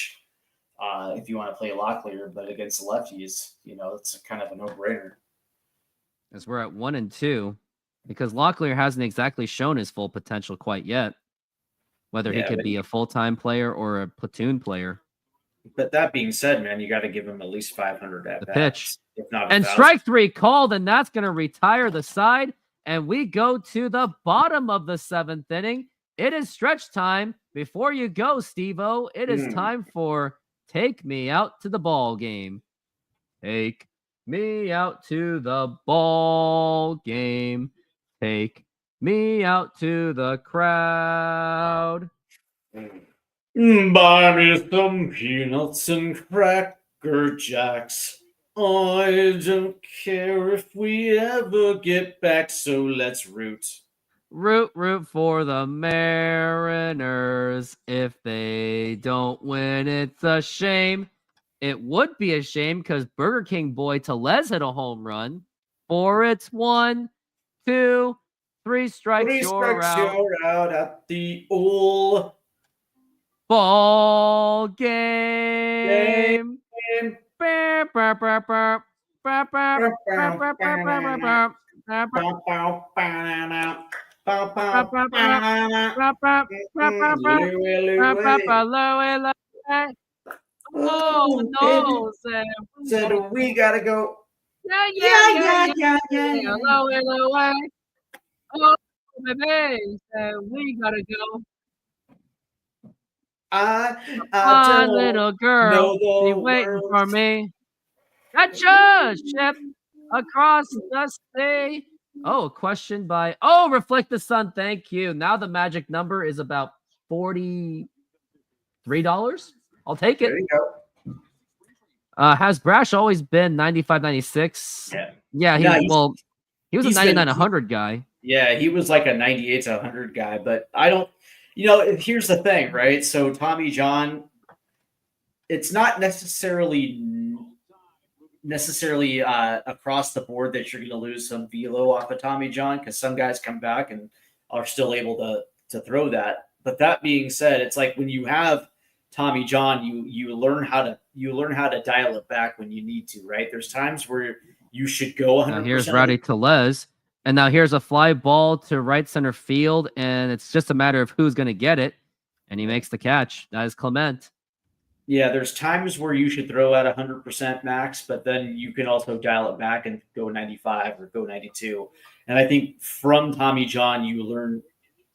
if you want to play Locklear, but against lefties, it's kind of a no-brainer. As we're at 1-2, because Locklear hasn't exactly shown his full potential quite yet, whether he could be a full-time player or a platoon player. But that being said, man, you got to give him at least 500 at The bats, pitch. if not And 1,000. strike 3 called, and that's going to retire the side. And we go to the bottom of the 7th inning. It is stretch time. Before you go, Steve-O, it is time for Take Me Out to the Ball Game. Take me out to the ball game. Take me out to the crowd. Buy me some peanuts and cracker jacks. I don't care if we ever get back, so let's root. Root for the Mariners. If they don't win, it's a shame. It would be a shame because Burger King boy Tellez hit a home run. 4, it's 1, 2, 3 strikes. 3 you're strikes, out. you're out at the old Ball game. Oh no! Said we gotta go. Yeah. Oh, baby, we gotta go. I My don't little girl, know she the waiting words. for me. Gotcha! Ship across the sea. Oh, a question by Reflect the Sun. Thank you. Now the magic number is about $43. I'll take it. There you go. Has Brash always been 95, 96? Yeah. He was a he's 99, been- 100 guy. Yeah, he was like a 98 to 100 guy, but I don't, here's the thing, right? So Tommy John, it's not necessarily across the board that you're going to lose some velo off of Tommy John, because some guys come back and are still able to throw that. But that being said, it's like when you have Tommy John, you learn how to dial it back when you need to, right? There's times where you should go 100%. Now here's Rowdy Tellez. And now here's a fly ball to right center field, and it's just a matter of who's going to get it. And he makes the catch. That is Clement. Yeah, there's times where you should throw at 100% max, but then you can also dial it back and go 95 or go 92. And I think from Tommy John, you learn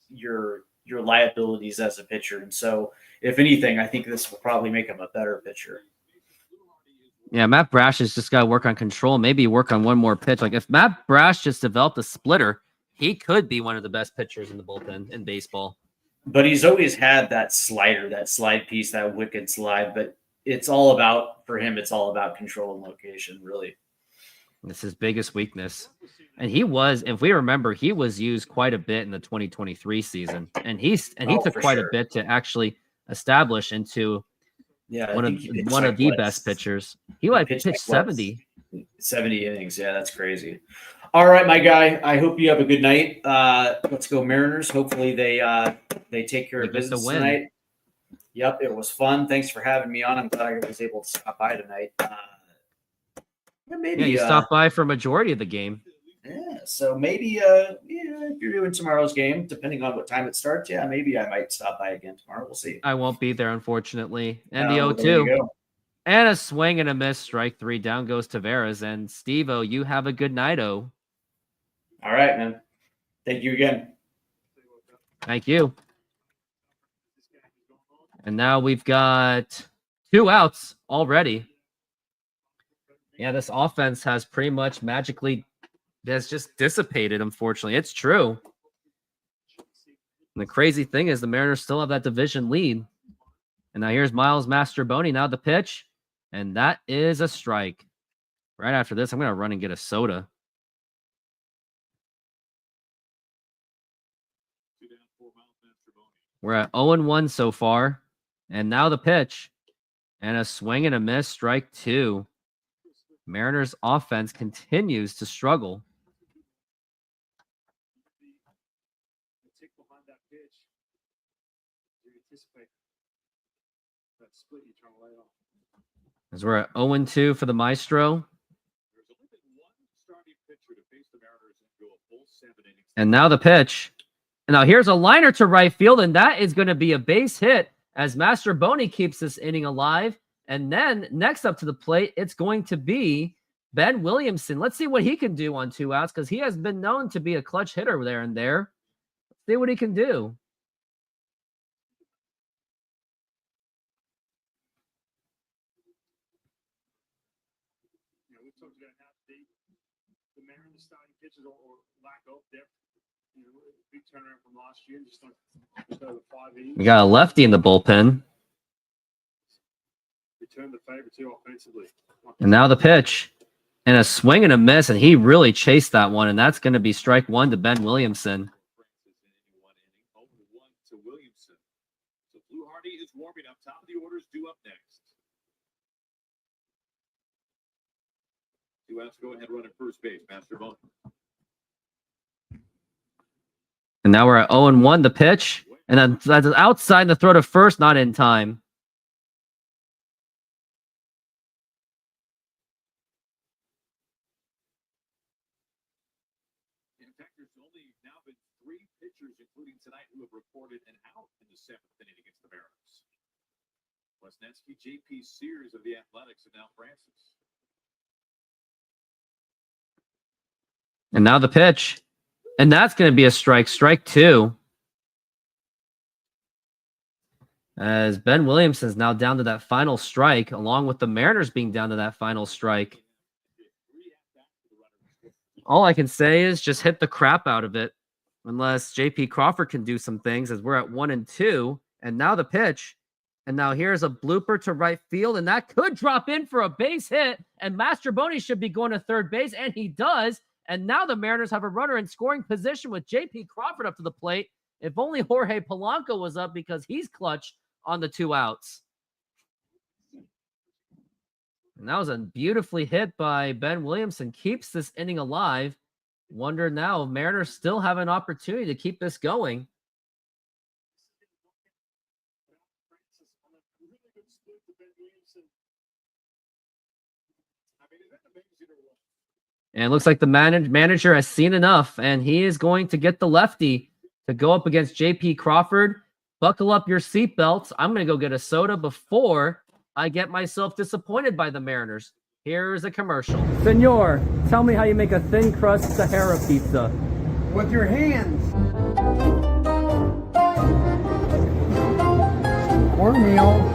your liabilities as a pitcher. And so, if anything, I think this will probably make him a better pitcher. Yeah, Matt Brash has just got to work on control, maybe work on one more pitch. Like if Matt Brash just developed a splitter, he could be one of the best pitchers in the bullpen in baseball. But he's always had that slider, that slide piece, that wicked slide. But it's all about control and location, really. It's his biggest weakness. And he was, if we remember, he was used quite a bit in the 2023 season. And he took quite a bit to actually establish into one of the best pitchers. He pitched 70 innings. Yeah, that's crazy. All right, my guy. I hope you have a good night. Let's go Mariners. Hopefully they take care of business tonight. Yep, it was fun. Thanks for having me on. I'm glad I was able to stop by tonight. Maybe you stopped by for a majority of the game. Yeah, so maybe if you're doing tomorrow's game, depending on what time it starts, maybe I might stop by again tomorrow. We'll see. I won't be there, unfortunately. And the 0-2. And a swing and a miss. Strike 3. Down goes Taveras. And Steve-O, you have a good night, All right, man. Thank you again. Thank you. And now we've got 2 outs already. Yeah, this offense has pretty much magically just dissipated, unfortunately. It's true. And the crazy thing is the Mariners still have that division lead. And now here's Miles Mastroboni. Now the pitch. And that is a strike. Right after this, I'm going to run and get a soda. We're at 0-1 so far. And now the pitch. And a swing and a miss. Strike 2. Mariners offense continues to struggle. As we're at 0-2 for the Maestro. And now the pitch. And now here's a liner to right field, and that is going to be a base hit as Mastroboni keeps this inning alive. And then next up to the plate, it's going to be Ben Williamson. Let's see what he can do on 2 outs because he has been known to be a clutch hitter there and there. Let's see what he can do. We talked about how the Mariners starting pitches or lack of depth. Big turnaround from last year. Just over 5 innings. We got a lefty in the bullpen. Return the favor too offensively. And now the pitch. And a swing and a miss, and he really chased that one, and that's going to be strike one to Ben Williamson. To Williamson. So Blue Hardy is warming up. Top of the order is due up next. 2 outs, go ahead, run at first base, Master Bone. And now we're at 0-1, the pitch. And then that's outside the throw to first, not in time. In fact, there's only now been 3 pitchers, including tonight, who have reported an out in the 7th inning against the Mariners. Wesnetsky, J.P. Sears of the Athletics, and now Francis. And now the pitch. And that's going to be a strike. Strike 2. As Ben Williamson's now down to that final strike, along with the Mariners being down to that final strike. All I can say is just hit the crap out of it. Unless J.P. Crawford can do some things, as we're at 1-2. And now the pitch. And now here's a blooper to right field. And that could drop in for a base hit. And Mastroboni should be going to third base. And he does. And now the Mariners have a runner in scoring position with J.P. Crawford up to the plate. If only Jorge Polanco was up because he's clutch on the 2 outs. And that was a beautifully hit by Ben Williamson. Keeps this inning alive. Wonder now if Mariners still have an opportunity to keep this going. And it looks like the manager has seen enough, and he is going to get the lefty to go up against J.P. Crawford. Buckle up your seatbelts. I'm going to go get a soda before I get myself disappointed by the Mariners. Here's a commercial. Senor, tell me how you make a thin crust Sahara pizza. With your hands. Cornmeal.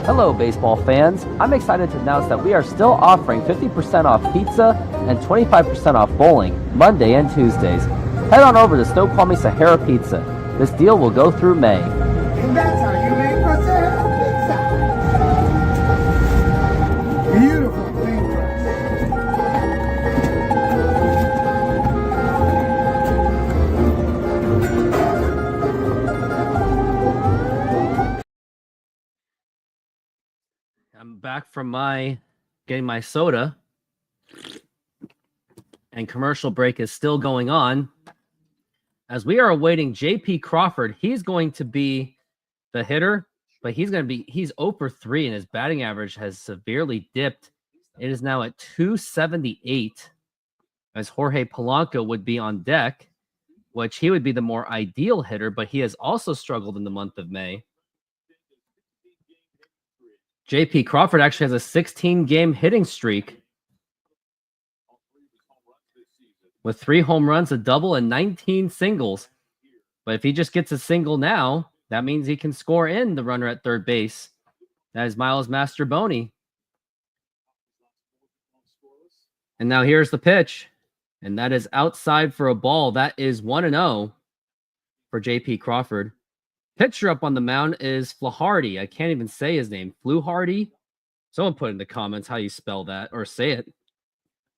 Hello, baseball fans. I'm excited to announce that we are still offering 50% off pizza and 25% off bowling Monday and Tuesdays. Head on over to Snoqualmie Sahara Pizza. This deal will go through May. And that's how you make a Sahara pizza. Beautiful thing. I'm back from getting my soda, and commercial break is still going on as we are awaiting J.P. Crawford. He's going to be the hitter, but he's 0 for 3, and his batting average has severely dipped. It is now at 278, as Jorge Polanco would be on deck, which he would be the more ideal hitter, but he has also struggled in the month of May. J.P. Crawford actually has a 16-game hitting streak with 3 home runs, a double, and 19 singles. But if he just gets a single now, that means he can score in the runner at third base. That is Miles Mastroboni. And now here's the pitch. And that is outside for a ball. That is 1-0 for J.P. Crawford. Pitcher up on the mound is Flahardy. I can't even say his name. Fluhardy? Someone put in the comments how you spell that or say it.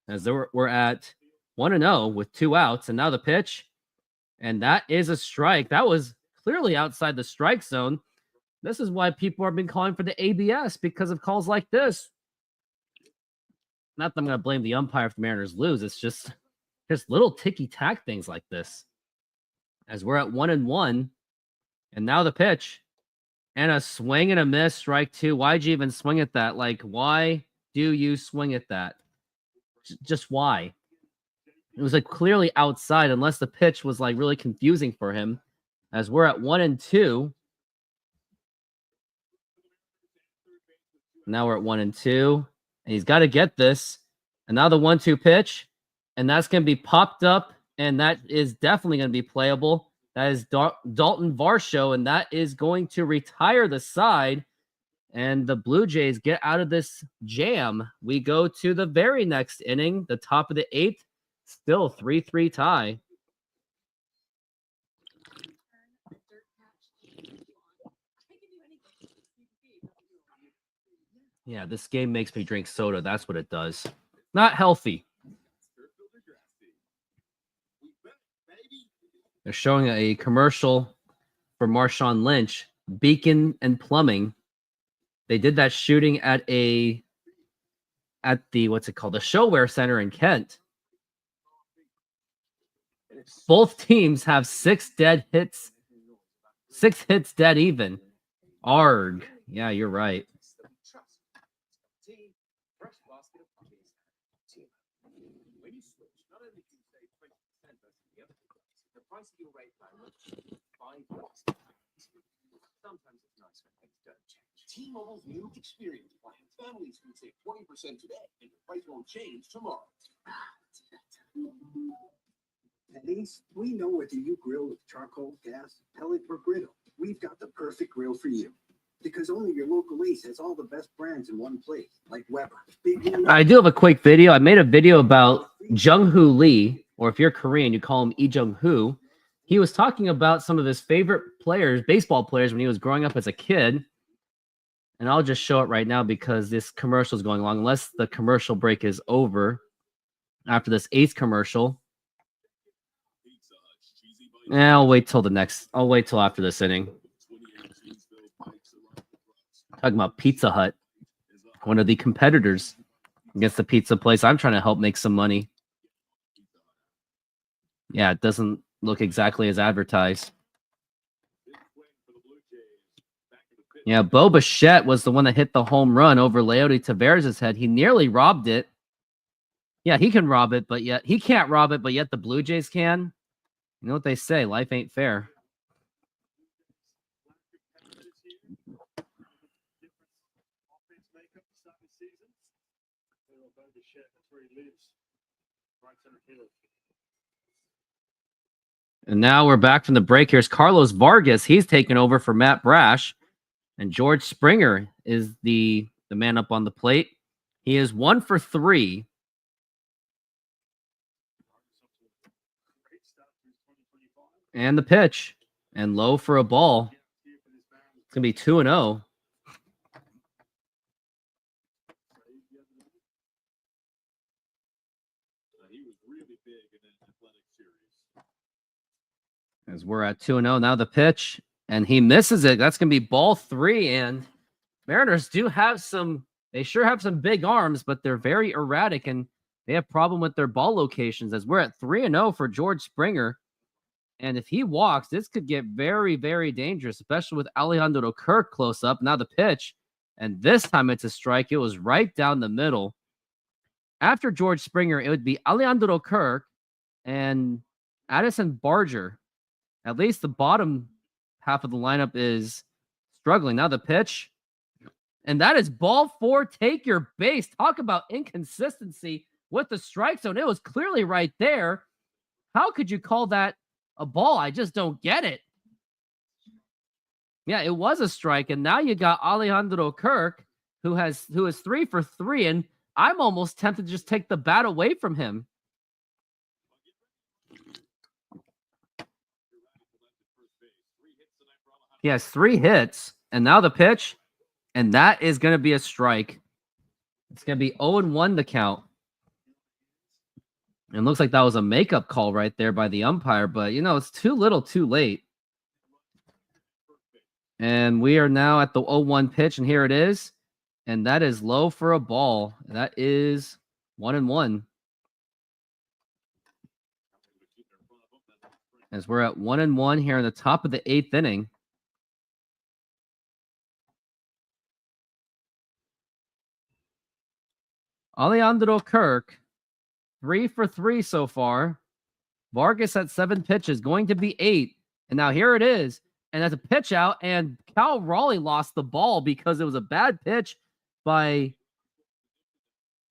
As we're at 1-0 with 2 outs. And now the pitch. And that is a strike. That was clearly outside the strike zone. This is why people have been calling for the ABS, because of calls like this. Not that I'm going to blame the umpire if the Mariners lose. It's just little ticky-tack things like this. As we're at 1-1, and now the pitch. And a swing and a miss, strike two. Why'd you even swing at that? Like, why do you swing at that? Just why? It was like clearly outside, unless the pitch was like really confusing for him. As we're at 1-2. Now we're at 1-2. And he's got to get this. And now the 1-2 pitch. And that's going to be popped up. And that is definitely going to be playable. That is Dalton Varsho. And that is going to retire the side. And the Blue Jays get out of this jam. We go to the very next inning, the top of the 8th. Still 3-3 tie. Yeah, this game makes me drink soda. That's what it does. Not healthy. They're showing a commercial for Marshawn Lynch, Beacon and Plumbing. They did that shooting at the what's it called? The Showwear Center in Kent. Both teams have 6 dead hits. 6 hits dead even. Arg. Yeah, you're right. T-Mobile's new experience plan. Families can save 20% today, and the price won't change tomorrow. At least we know whether you grill with charcoal, gas, pellet, or griddle. We've got the perfect grill for you. Because only your local Ace has all the best brands in one place, like Weber. I do have a quick video. I made a video about Jung-Hoo Lee, or if you're Korean, you call him Lee Jung-Hoo. He was talking about some of his favorite players, baseball players, when he was growing up as a kid. And I'll just show it right now because this commercial is going long, unless the commercial break is over after this 8th commercial. I'll wait till after this inning. Talking about Pizza Hut, one of the competitors against the pizza place I'm trying to help make some money. Yeah, it doesn't look exactly as advertised. Yeah, Bo Bichette was the one that hit the home run over Leody Taveras' head. He nearly robbed it. Yeah, he can rob it, but yet he can't rob it, but yet the Blue Jays can. You know what they say, life ain't fair. And now we're back from the break. Here's Carlos Vargas. He's taken over for Matt Brash. And George Springer is the man up on the plate. He is 1 for 3. And the pitch. And low for a ball. It's going to be 2-0. As we're at 2-0. Now the pitch. And he misses it. That's going to be ball 3. And Mariners do have they sure have some big arms, but they're very erratic and they have problem with their ball locations as we're at 3-0 for George Springer. And if he walks, this could get very, very dangerous, especially with Alejandro Kirk close up. Now the pitch. And this time it's a strike. It was right down the middle. After George Springer, it would be Alejandro Kirk and Addison Barger. At least the bottom half of the lineup is struggling. Now the pitch. And that is ball 4. Take your base. Talk about inconsistency with the strike zone. It was clearly right there. How could you call that a ball? I just don't get it. Yeah, it was a strike. And now you got Alejandro Kirk, who is 3 for 3. And I'm almost tempted to just take the bat away from him. He has 3 hits, and now the pitch, and that is going to be a strike. It's going to be 0-1 the count. And it looks like that was a makeup call right there by the umpire, but, it's too little too late. And we are now at the 0-1 pitch, and here it is. And that is low for a ball. That is 1-1. As we're at 1-1 here in the top of the 8th inning. Alejandro Kirk, 3 for 3 so far. Vargas at 7 pitches, going to be 8. And now here it is. And that's a pitch out, and Cal Raleigh lost the ball because it was a bad pitch by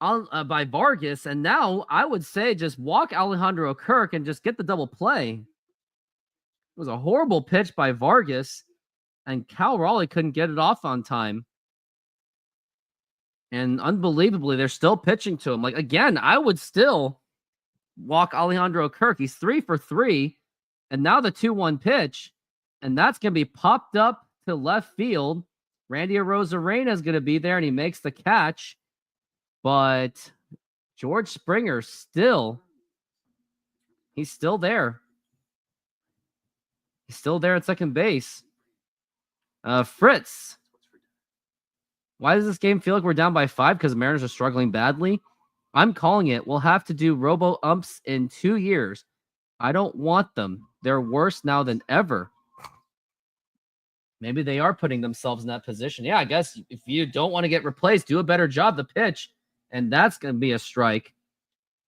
Vargas. And now I would say just walk Alejandro Kirk and just get the double play. It was a horrible pitch by Vargas, and Cal Raleigh couldn't get it off on time. And unbelievably, they're still pitching to him. Like, again, I would still walk Alejandro Kirk. He's 3 for 3. And now the 2-1 pitch. And that's going to be popped up to left field. Randy Arozarena is going to be there, and he makes the catch. But George Springer he's still there. He's still there at second base. Fritz. Why does this game feel like we're down by 5? Because the Mariners are struggling badly? I'm calling it. We'll have to do robo-umps in 2 years. I don't want them. They're worse now than ever. Maybe they are putting themselves in that position. Yeah, I guess if you don't want to get replaced, do a better job the pitch. And that's going to be a strike.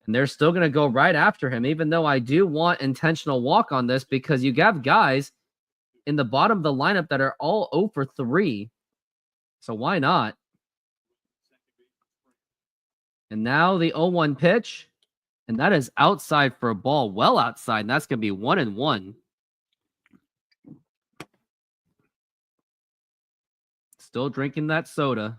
And they're still going to go right after him, even though I do want intentional walk on this because you have guys in the bottom of the lineup that are all 0 for 3. So why not? And now the 0-1 pitch. And that is outside for a ball. Well outside. And that's going to be 1-1. Still drinking that soda.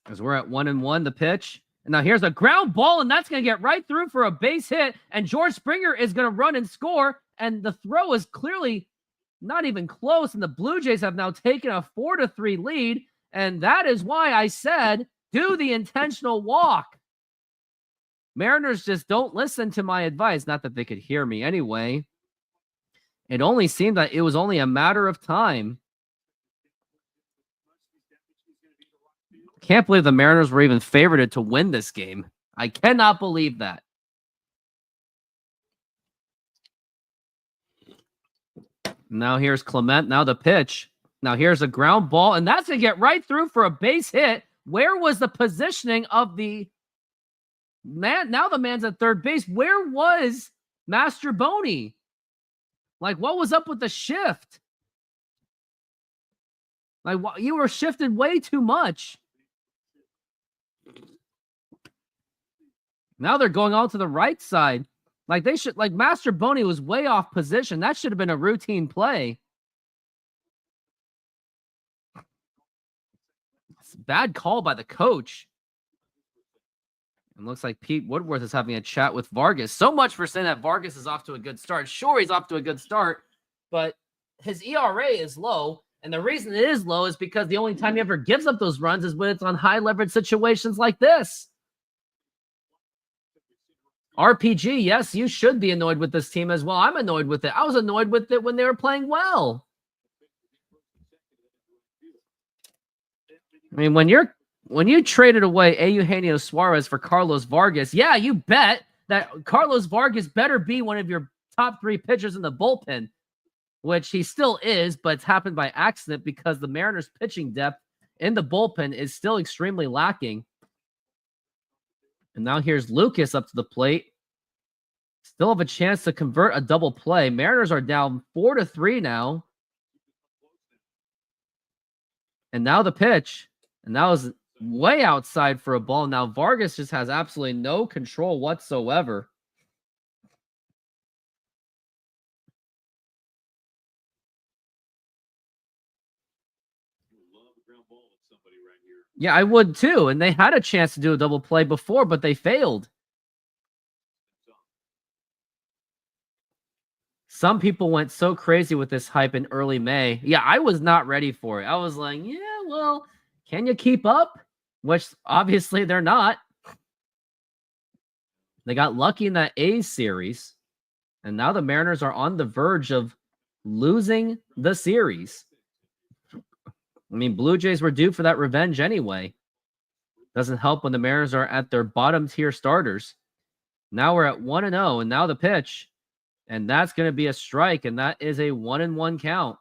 As we're at 1-1, the pitch. And now here's a ground ball, and that's going to get right through for a base hit. And George Springer is going to run and score. And the throw is clearly not even close. And the Blue Jays have now taken a 4-3 lead. And that is why I said, do the intentional walk. Mariners just don't listen to my advice. Not that they could hear me anyway. It only seemed that it was only a matter of time. Can't believe the Mariners were even favored to win this game. I cannot believe that. Now here's Clement. Now the pitch. Now here's a ground ball, and that's going to get right through for a base hit. Where was the positioning of the man? Now the man's at third base. Where was Master Boney? Like, what was up with the shift? Like, you were shifted way too much. Now they're going on to the right side. Like, they should, like, Master Boney was way off position. That should have been a routine play. It's a bad call by the coach. It looks like Pete Woodworth is having a chat with Vargas. So much for saying that Vargas is off to a good start. Sure, he's off to a good start, but his ERA is low. And the reason it is low is because the only time he ever gives up those runs is when it's on high leverage situations like this. RPG, yes, you should be annoyed with this team as well. I'm annoyed with it. I was annoyed with it when they were playing well. I mean, when you traded away Eugenio Suarez for Carlos Vargas, yeah, you bet that Carlos Vargas better be one of your top 3 pitchers in the bullpen, which he still is, but it's happened by accident because the Mariners' pitching depth in the bullpen is still extremely lacking. And now here's Lucas up to the plate. Still have a chance to convert a double play. Mariners are down 4-3 now. And now the pitch. And that was way outside for a ball. Now Vargas just has absolutely no control whatsoever. Yeah, I would too. And they had a chance to do a double play before, but they failed. Some people went so crazy with this hype in early May. Yeah, I was not ready for it. I was like, yeah, well, can you keep up? Which obviously they're not. They got lucky in that A's series, and now the Mariners are on the verge of losing the series. I mean, Blue Jays were due for that revenge anyway. Doesn't help when the Mariners are at their bottom tier starters. Now we're at 1-0, and now the pitch, and that's going to be a strike, and that is a 1-1 count.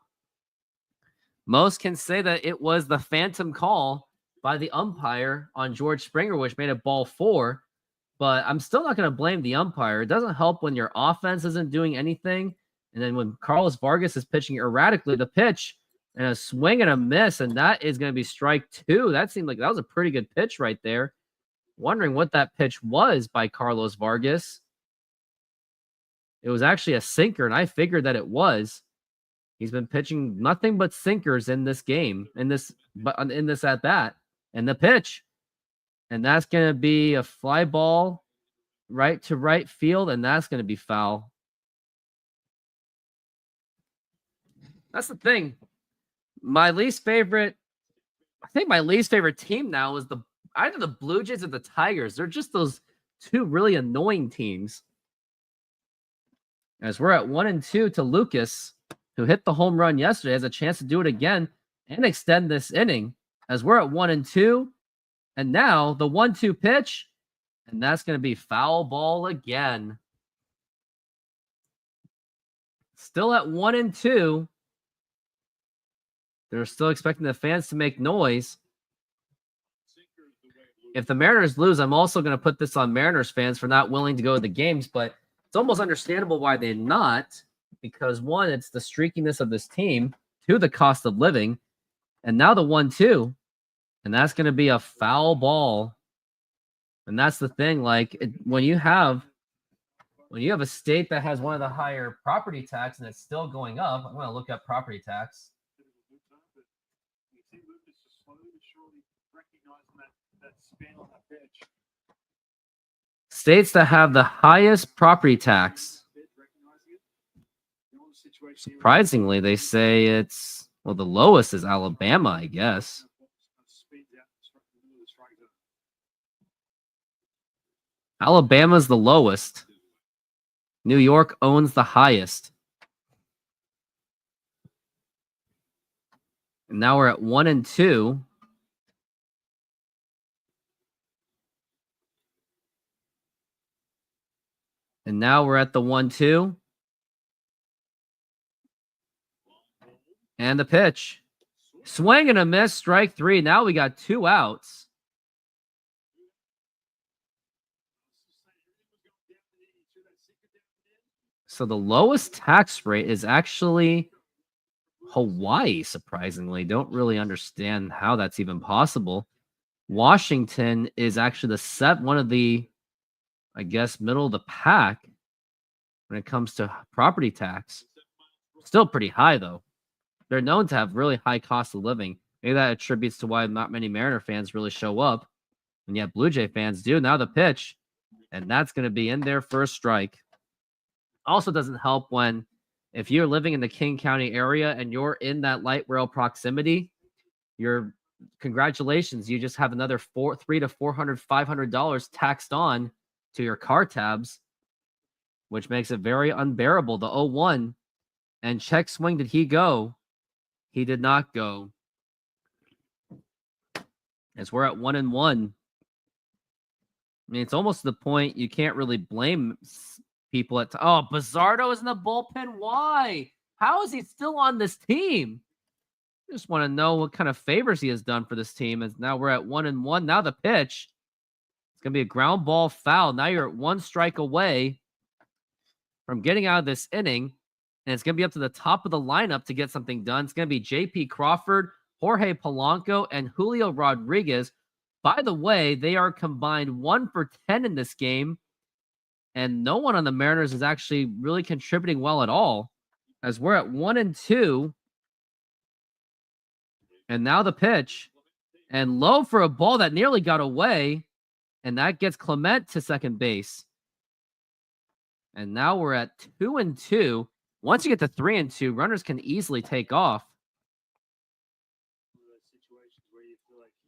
Most can say that it was the phantom call by the umpire on George Springer, which made it ball 4. But I'm still not going to blame the umpire. It doesn't help when your offense isn't doing anything. And then when Carlos Vargas is pitching erratically, the pitch and a swing and a miss, and that is going to be strike 2. That seemed like that was a pretty good pitch right there. Wondering what that pitch was by Carlos Vargas. It was actually a sinker, and I figured that it was. He's been pitching nothing but sinkers in this game, in this at bat, and the pitch. And that's going to be a fly ball right to right field, and that's going to be foul. That's the thing. My least favorite team now is either the Blue Jays or the Tigers. They're just those two really annoying teams. As we're at 1-2 to Lucas, who hit the home run yesterday, has a chance to do it again and extend this inning. As we're at 1-2. And now the 1-2 pitch, and that's going to be foul ball again. Still at 1-2. They're still expecting the fans to make noise. If the Mariners lose, I'm also going to put this on Mariners fans for not willing to go to the games, but it's almost understandable why they're not, because 1, it's the streakiness of this team, 2, the cost of living, and now the 1-2. And that's going to be a foul ball. And that's the thing. When you have a state that has one of the higher property tax and it's still going up, I'm going to look up property tax. States that have the highest property tax. Surprisingly, they say it's, well, the lowest is Alabama, I guess. Alabama's the lowest. New York owns the highest. And now we're at 1-2. And now we're at the 1-2. And the pitch. Swing and a miss, strike 3. Now we got 2 outs. So the lowest tax rate is actually Hawaii, surprisingly. Don't really understand how that's even possible. Washington is actually one of the, I guess, middle of the pack when it comes to property tax. Still pretty high, though. They're known to have really high cost of living. Maybe that attributes to why not many Mariner fans really show up. And yet Blue Jay fans do. Now the pitch. And that's going to be in there for a strike. Also doesn't help when, if you're living in the King County area and you're in that light rail proximity, congratulations, you just have another $300 to $400, $500 taxed on to your car tabs, which makes it very unbearable. The 0-1, and check swing, did he go? He did not go. As we're at 1-1. I mean, it's almost to the point you can't really blame people Bizzardo is in the bullpen. Why? How is he still on this team? I just want to know what kind of favors he has done for this team. As now we're at 1-1. Now the pitch. It's going to be a ground ball foul. Now you're at 1 strike away from getting out of this inning. And it's going to be up to the top of the lineup to get something done. It's going to be J.P. Crawford, Jorge Polanco, and Julio Rodriguez. By the way, they are combined 1 for 10 in this game. And no one on the Mariners is actually really contributing well at all. As we're at 1-2. And now the pitch. And low for a ball that nearly got away. And that gets Clement to second base. And now we're at 2-2. Once you get to 3-2, runners can easily take off.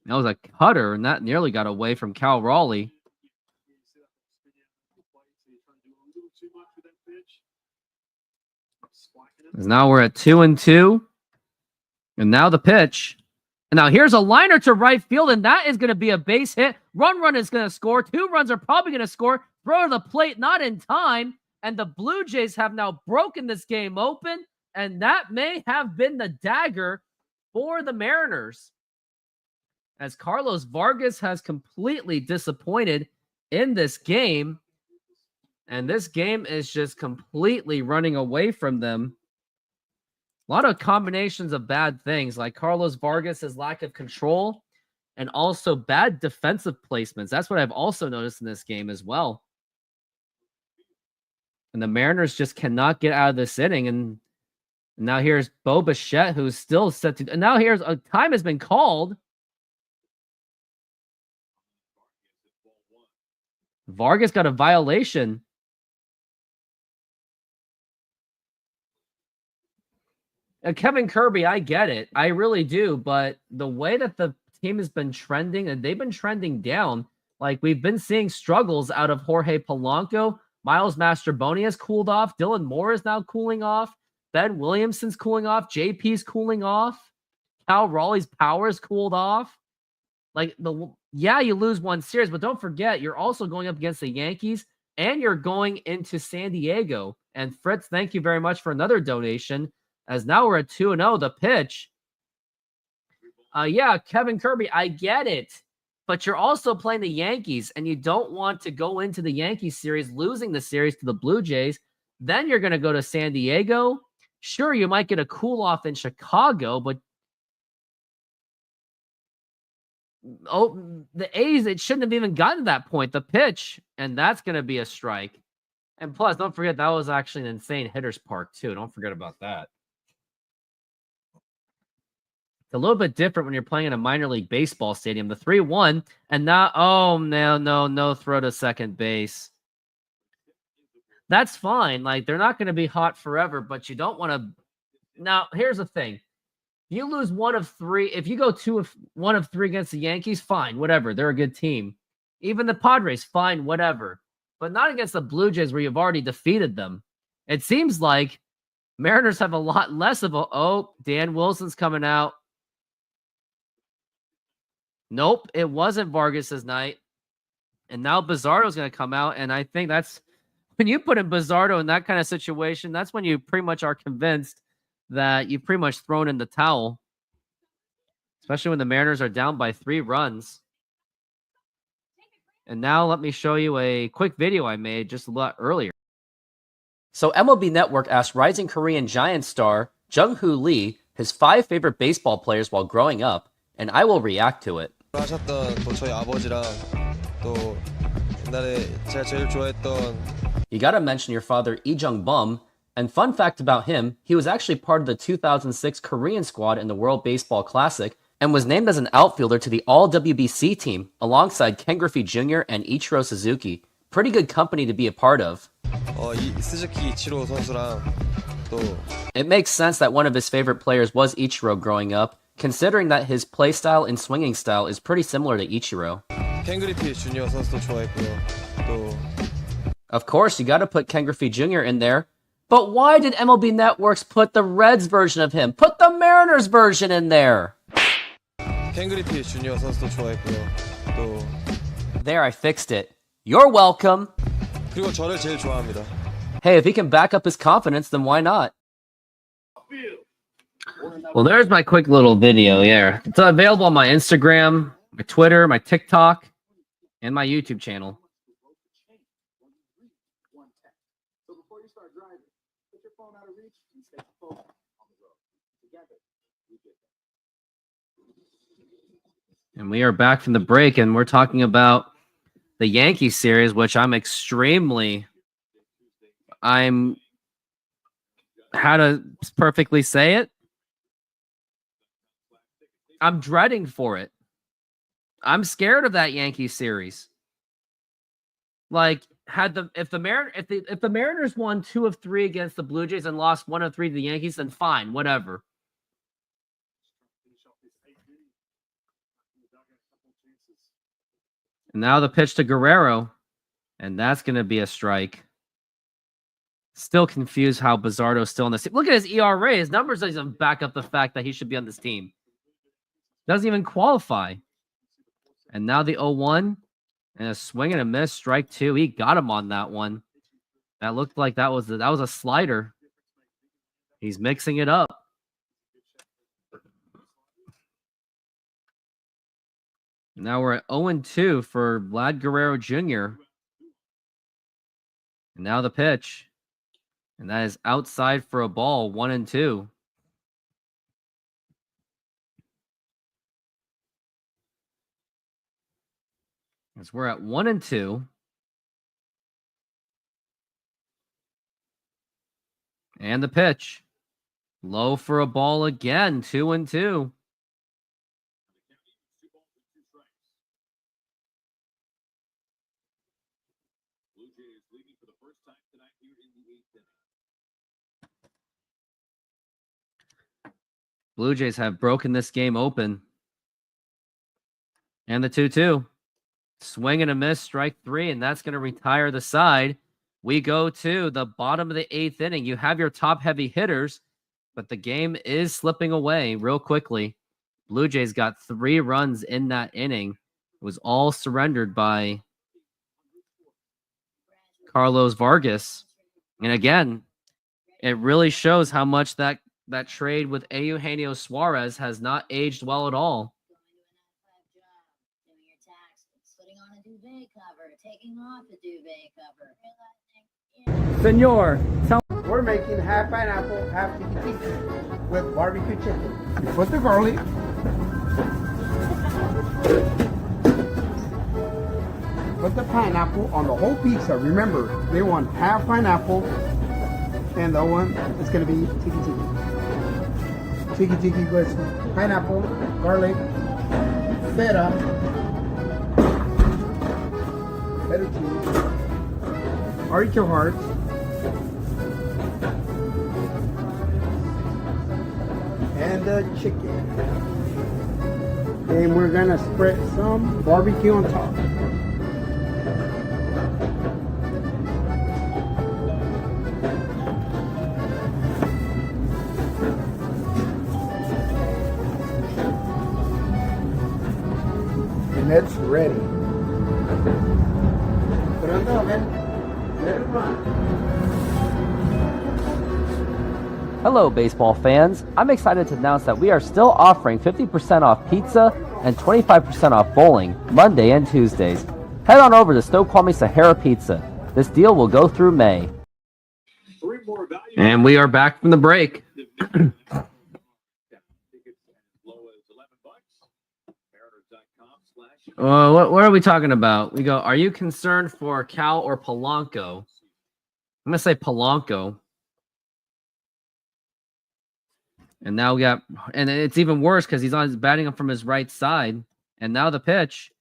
That was a cutter, and that nearly got away from Cal Raleigh. Now we're at 2-2. And now the pitch. And now here's a liner to right field, and that is going to be a base hit. Run is going to score. 2 runs are probably going to score. Throw to the plate, not in time. And the Blue Jays have now broken this game open, and that may have been the dagger for the Mariners, as Carlos Vargas has completely disappointed in this game. And this game is just completely running away from them. A lot of combinations of bad things, like Carlos Vargas' lack of control and also bad defensive placements. That's what I've also noticed in this game as well. And the Mariners just cannot get out of this inning. And now here's Bo Bichette, who's still set to... And now here's a time has been called. Vargas got a violation. Kevin Kirby, I get it. I really do. But the way that the team has been trending, and they've been trending down, like we've been seeing struggles out of Jorge Polanco. Miles Mastroboni has cooled off. Dylan Moore is now cooling off. Ben Williamson's cooling off. JP's cooling off. Cal Raleigh's power is cooled off. Like, you lose one series, but don't forget, you're also going up against the Yankees, and you're going into San Diego. And Fritz, thank you very much for another donation. As now we're at 2-0, the pitch. Kevin Kirby, I get it. But you're also playing the Yankees, and you don't want to go into the Yankees series losing the series to the Blue Jays. Then you're going to go to San Diego. Sure, you might get a cool-off in Chicago, but the A's, it shouldn't have even gotten to that point. The pitch, and that's going to be a strike. And plus, don't forget, that was actually an insane hitter's park, too. Don't forget about that. A little bit different when you're playing in a minor league baseball stadium. The 3-1, and now, no throw to second base. That's fine. Like, they're not going to be hot forever, but you don't want to. Now, here's the thing. If you lose 1 of 3, if you go 1 of 3 against the Yankees, fine, whatever. They're a good team. Even the Padres, fine, whatever. But not against the Blue Jays where you've already defeated them. It seems like Mariners have a lot less of a. Oh, Dan Wilson's coming out. Nope, it wasn't Vargas's night. And now Bizzardo's going to come out, and I think that's when you put in Bizzardo in that kind of situation, that's when you pretty much are convinced that you've pretty much thrown in the towel, especially when the Mariners are down by 3 runs. And now let me show you a quick video I made just a lot earlier. So MLB Network asked rising Korean Giants star Jung-Hoo Lee his 5 favorite baseball players while growing up, and I will react to it. 하셨던 또 저희 아버지랑 또 옛날에 제가 제일 좋아했던. You gotta mention your father Lee Jung-bum, and fun fact about him, he was actually part of the 2006 Korean squad in the World Baseball Classic and was named as an outfielder to the All-WBC team alongside Ken Griffey Jr. and Ichiro Suzuki. Pretty good company to be a part of. 스즈키 이치로 선수랑 또. It makes sense that one of his favorite players was Ichiro growing up, considering that his play style and swinging style is pretty similar to Ichiro. ken griffey jr. 선수도 좋아했고요. 또. Of course, you gotta put Ken Griffey Jr. in there. But why did MLB Networks put the Reds version of him? Put the Mariners version in there! ken griffey jr. 선수도 좋아했고요. 또. There, I fixed it. You're welcome! 그리고 저를 제일 좋아합니다. Hey, if he can back up his confidence, then why not? Well, there's my quick little video. Yeah, it's available on my Instagram, my Twitter, my TikTok, and my YouTube channel. So before you start driving, put your phone out of reach and stay focused on the road. Together, we get there. And we are back from the break, and we're talking about the Yankees series, which I'm how to perfectly say it? I'm dreading for it. I'm scared of that Yankees series. Like, if the Mariners won 2 of 3 against the Blue Jays and lost 1 of 3 to the Yankees, then fine, whatever. And now the pitch to Guerrero, and that's going to be a strike. Still confused how Bizzardo's still on this team. Look at his ERA. His numbers doesn't even back up the fact that he should be on this team. Doesn't even qualify. And now the 0-1 and a swing and a miss, strike two. He got him on that one. That looked like that was a slider. He's mixing it up. Now we're at 0-2 for Vlad Guerrero Jr. And now the pitch. And that is outside for a ball, 1-2. As we're at 1-2. And the pitch. Low for a ball again, 2-2. Blue Jays leading for the first time tonight here in the 8th inning. Blue Jays have broken this game open. And the 2-2. Swing and a miss, strike three, and that's going to retire the side. We go to the bottom of the 8th inning. You have your top-heavy hitters, but the game is slipping away real quickly. Blue Jays got 3 runs in that inning. It was all surrendered by Carlos Vargas. And again, it really shows how much that trade with Eugenio Suarez has not aged well at all. Taking off the duvet cover. Senor, We're making half pineapple, half tiki with barbecue chicken. You put the garlic. Put the pineapple on the whole pizza. Remember, they want half pineapple, and the one is going to be tiki. Tiki tiki goes pineapple, garlic, feta, feta cheese, artichoke hearts, and the chicken. And we're gonna spread some barbecue on top. And it's ready. Put it on the oven. Let it run. hello, baseball fans. I'm excited to announce that we are still offering 50% off pizza and 25% off bowling Monday and Tuesdays. Head on over to Snoqualmie Sahara Pizza. This deal will go through May. And we are back from the break. What are we talking about? We go, are you concerned for Cal or Polanco? I'm going to say Polanco. And now we got, and it's even worse because he's batting him from his right side. And now the pitch.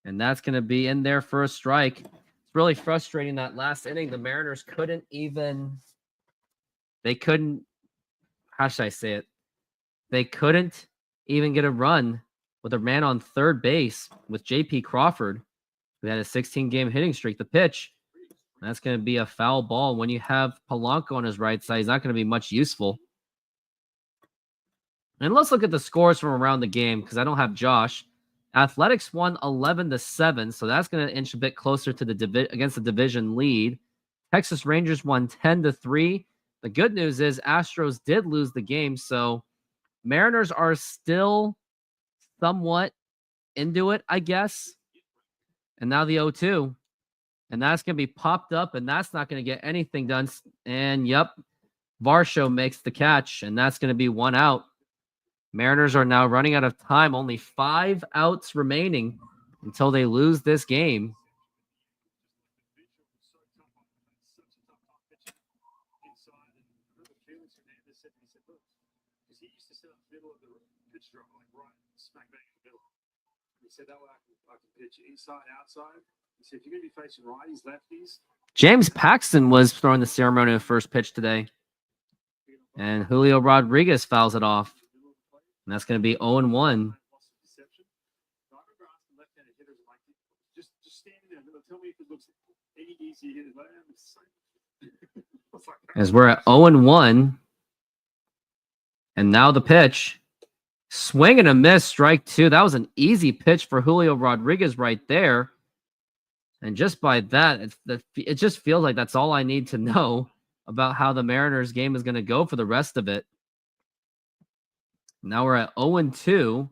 And that's going to be in there for a strike. It's really frustrating that last inning. The Mariners couldn't, how should I say it? They couldn't even get a run with a man on third base with J.P. Crawford, who had a 16-game hitting streak. The pitch, that's going to be a foul ball. When you have Polanco on his right side, he's not going to be much useful. And let's look at the scores from around the game because I don't have Josh. Athletics won 11-7, so that's going to inch a bit closer to the against the division lead. Texas Rangers won 10-3. The good news is Astros did lose the game, so Mariners are still somewhat into it, I guess. And now the 0-2. And that's going to be popped up, and that's not going to get anything done. And, yep, Varsho makes the catch, and that's going to be one out. Mariners are now running out of time. Only 5 outs remaining until they lose this game. James Paxton was throwing the ceremonial first pitch today. And Julio Rodriguez fouls it off. And that's going to be 0-1. As we're at 0-1. And now the pitch. Swing and a miss, strike 2. That was an easy pitch for Julio Rodriguez right there. And just by that, it just feels like that's all I need to know about how the Mariners game is going to go for the rest of it. Now we're at 0-2.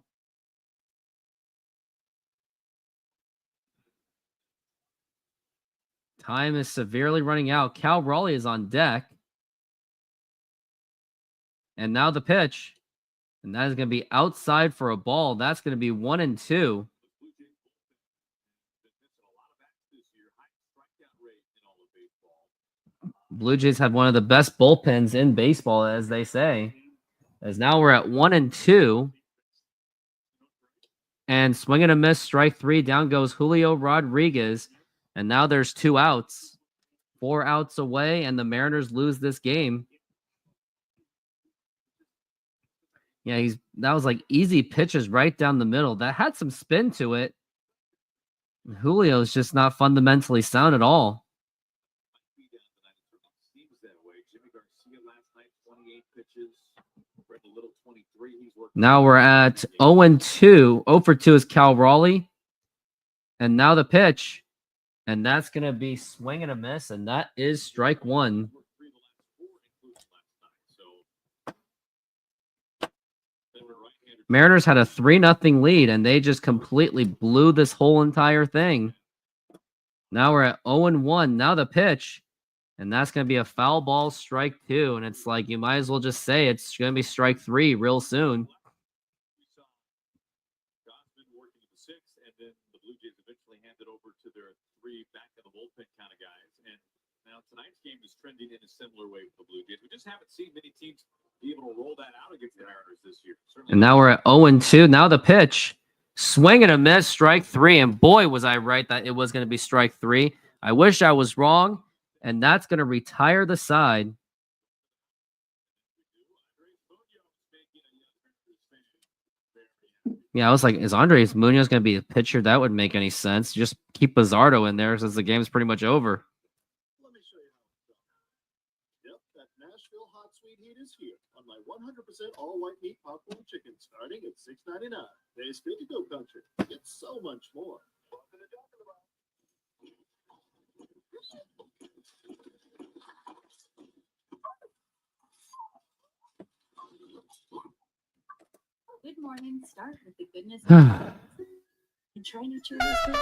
Time is severely running out. Cal Raleigh is on deck. And now the pitch. And that is going to be outside for a ball. That's going to be 1-2. Blue Jays have one of the best bullpens in baseball, as they say. As now we're at 1-2. And swing and a miss, strike 3. Down goes Julio Rodriguez. And now there's 2 outs. 4 outs away, and the Mariners lose this game. Yeah, that was like easy pitches right down the middle. That had some spin to it. Julio's just not fundamentally sound at all. Now we're at 0-2. 0-2 is Cal Raleigh. And now the pitch. And that's going to be swing and a miss. And that is strike 1. Mariners had a 3-0 lead, and they just completely blew this whole entire thing. Now we're at 0-1. Now the pitch. And that's going to be a foul ball, strike 2. And it's like, you might as well just say it's going to be strike 3 real soon. And then the Blue Jays eventually handed over to their 3 back in the bullpen kind of guys. And now tonight's game is trending in a similar way with the Blue Jays. We just haven't seen many teams be able to roll that out against the Mariners this year. And now we're at 0-2. Now the pitch. Swing and a miss, strike 3. And boy, was I right that it was going to be strike 3. I wish I was wrong. And that's going to retire the side. Yeah, I was like, is Andres Munoz going to be a pitcher? That would make any sense. Just keep Bizardo in there since the game's pretty much over. Let me show you how it's done. Yep, that Nashville hot sweet heat is here on my 100% all white meat popcorn chicken starting at $6.99. Tastes good to go country. Get so much more. Good morning. Start with the goodness and try not to listen.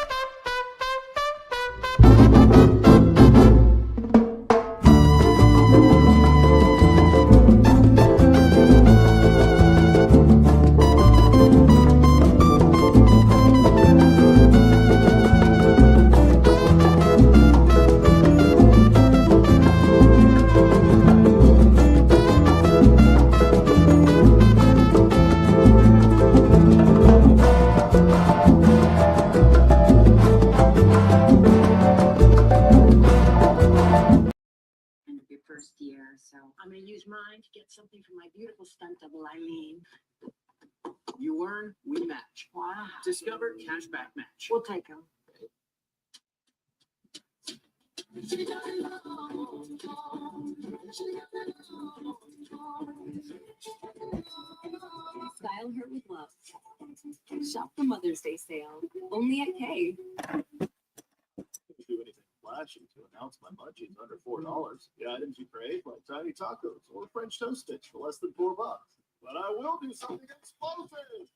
Year, so I'm going to use mine to get something for my beautiful stunt double, Eileen. You earn, we match. Wow. Discover Cashback Match. We'll take them. Style her with love. Shop the Mother's Day sale. Only at K. Do anything flashy to announce my budget's under $4. The items you crave, like tiny tacos or French toast sticks for less than $4. But I will do something explosive.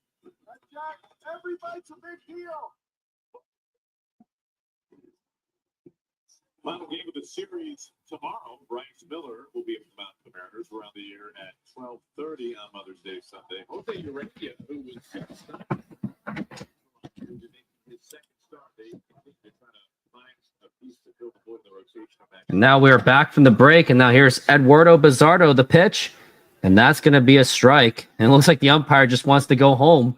Jack, every bite's a big deal. Final game of the series tomorrow. Bryce Miller will be able to mount the Mariners around the air at 12:30 on Mother's Day Sunday. Jose Urania, who was his second start, they're trying to find a piece to fill the void in the rotation. And now we're back from the break, and now here's Eduardo Bizardo, the pitch, and that's going to be a strike. And it looks like the umpire just wants to go home.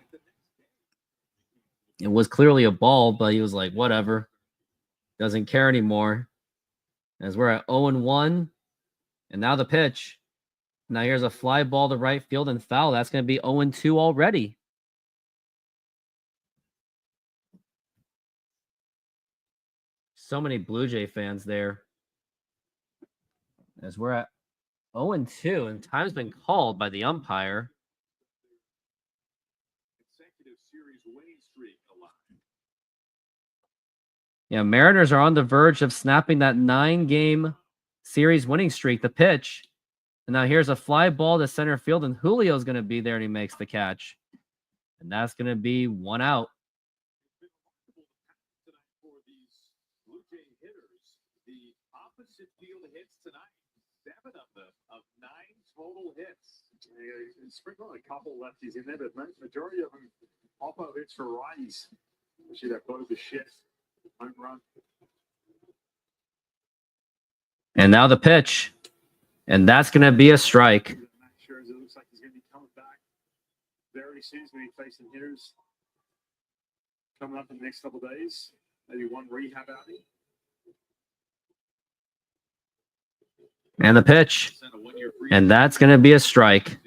It was clearly a ball, but he was like, whatever. Doesn't care anymore. As we're at 0-1, and now the pitch. Now here's a fly ball to right field and foul. That's going to be 0-2 already. So many Blue Jay fans there. As we're at 0-2, and time's been called by the umpire. Consecutive series winning streak alive. Yeah, Mariners are on the verge of snapping that 9-game series winning streak. The pitch. And now here's a fly ball to center field, and Julio's going to be there, and he makes the catch. And that's going to be 1 out. Tonight for these Blue Jay hitters, the opposite field hits tonight. 7 of 9 total hits. Sprinkle a couple lefties in there, but majority of them off-out hits for righties. You see that photo of the shit home run. And now the pitch. And that's going to be a strike. Sure, it looks like he's going to be coming back very soon. He's going to be facing hitters coming up in the next couple of days. Maybe one rehab outing. And the pitch. And that's going to be a strike.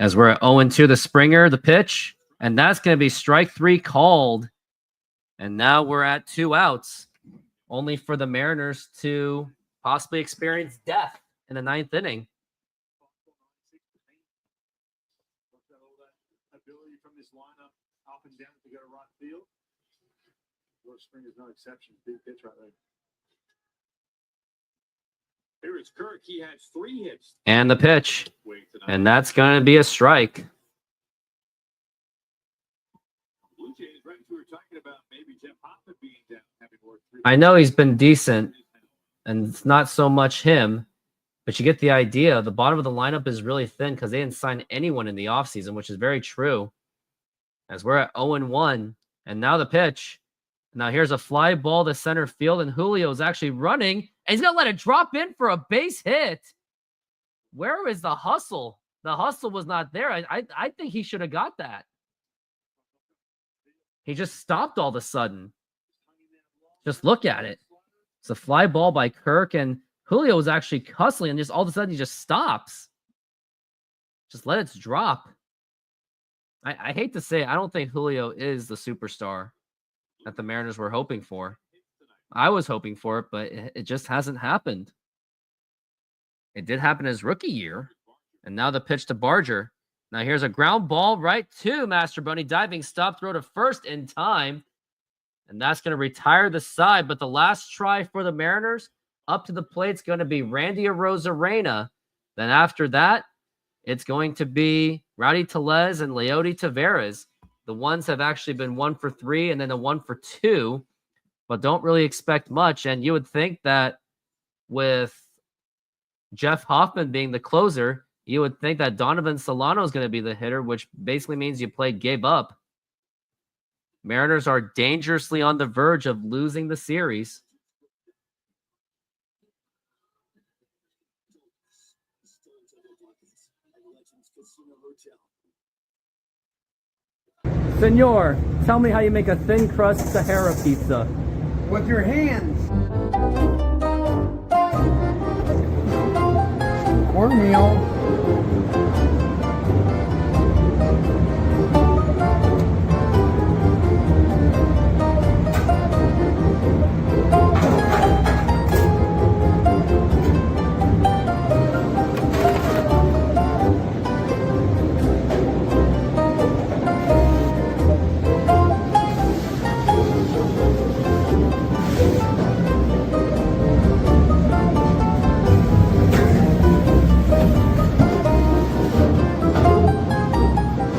As we're at 0-2, the Springer, the pitch, and that's going to be strike 3 called. And now we're at 2 outs, only for the Mariners to possibly experience death in the 9th inning. Ability from this lineup up and down to go to right field. Springer's no exception. Big pitch right there. Here is Kirk. He has 3 hits. And the pitch. And that's going to be a strike. Blue Jays, right, we were talking about maybe Jeff Hoffman being down, having worked 3. I know he's been decent, and it's not so much him, but you get the idea. The bottom of the lineup is really thin because they didn't sign anyone in the offseason, which is very true. As we're at 0-1, and now the pitch. Now here's a fly ball to center field, and Julio is actually running, and he's going to let it drop in for a base hit. Where is the hustle? The hustle was not there. I think he should have got that. He just stopped all of a sudden. Just look at it. It's a fly ball by Kirk, and Julio was actually hustling, and just all of a sudden he just stops. Just let it drop. I hate to say it, I don't think Julio is the superstar that the Mariners were hoping for. I was hoping for it, but it just hasn't happened. It did happen his rookie year. And now the pitch to Barger. Now here's a ground ball right to Master Bunny. Diving stop, throw to first in time. And that's going to retire the side. But the last try for the Mariners, up to the plate, is going to be Randy Arozarena. Then after that, it's going to be Rowdy Tellez and Leody Taveras. The ones have actually been 1 for 3 and then a 1 for 2, but don't really expect much. And you would think that with Jeff Hoffman being the closer, you would think that Donovan Solano is going to be the hitter, which basically means you played Gabe up. Mariners are dangerously on the verge of losing the series. Senor, tell me how you make a thin crust Sahara pizza. With your hands. Cornmeal.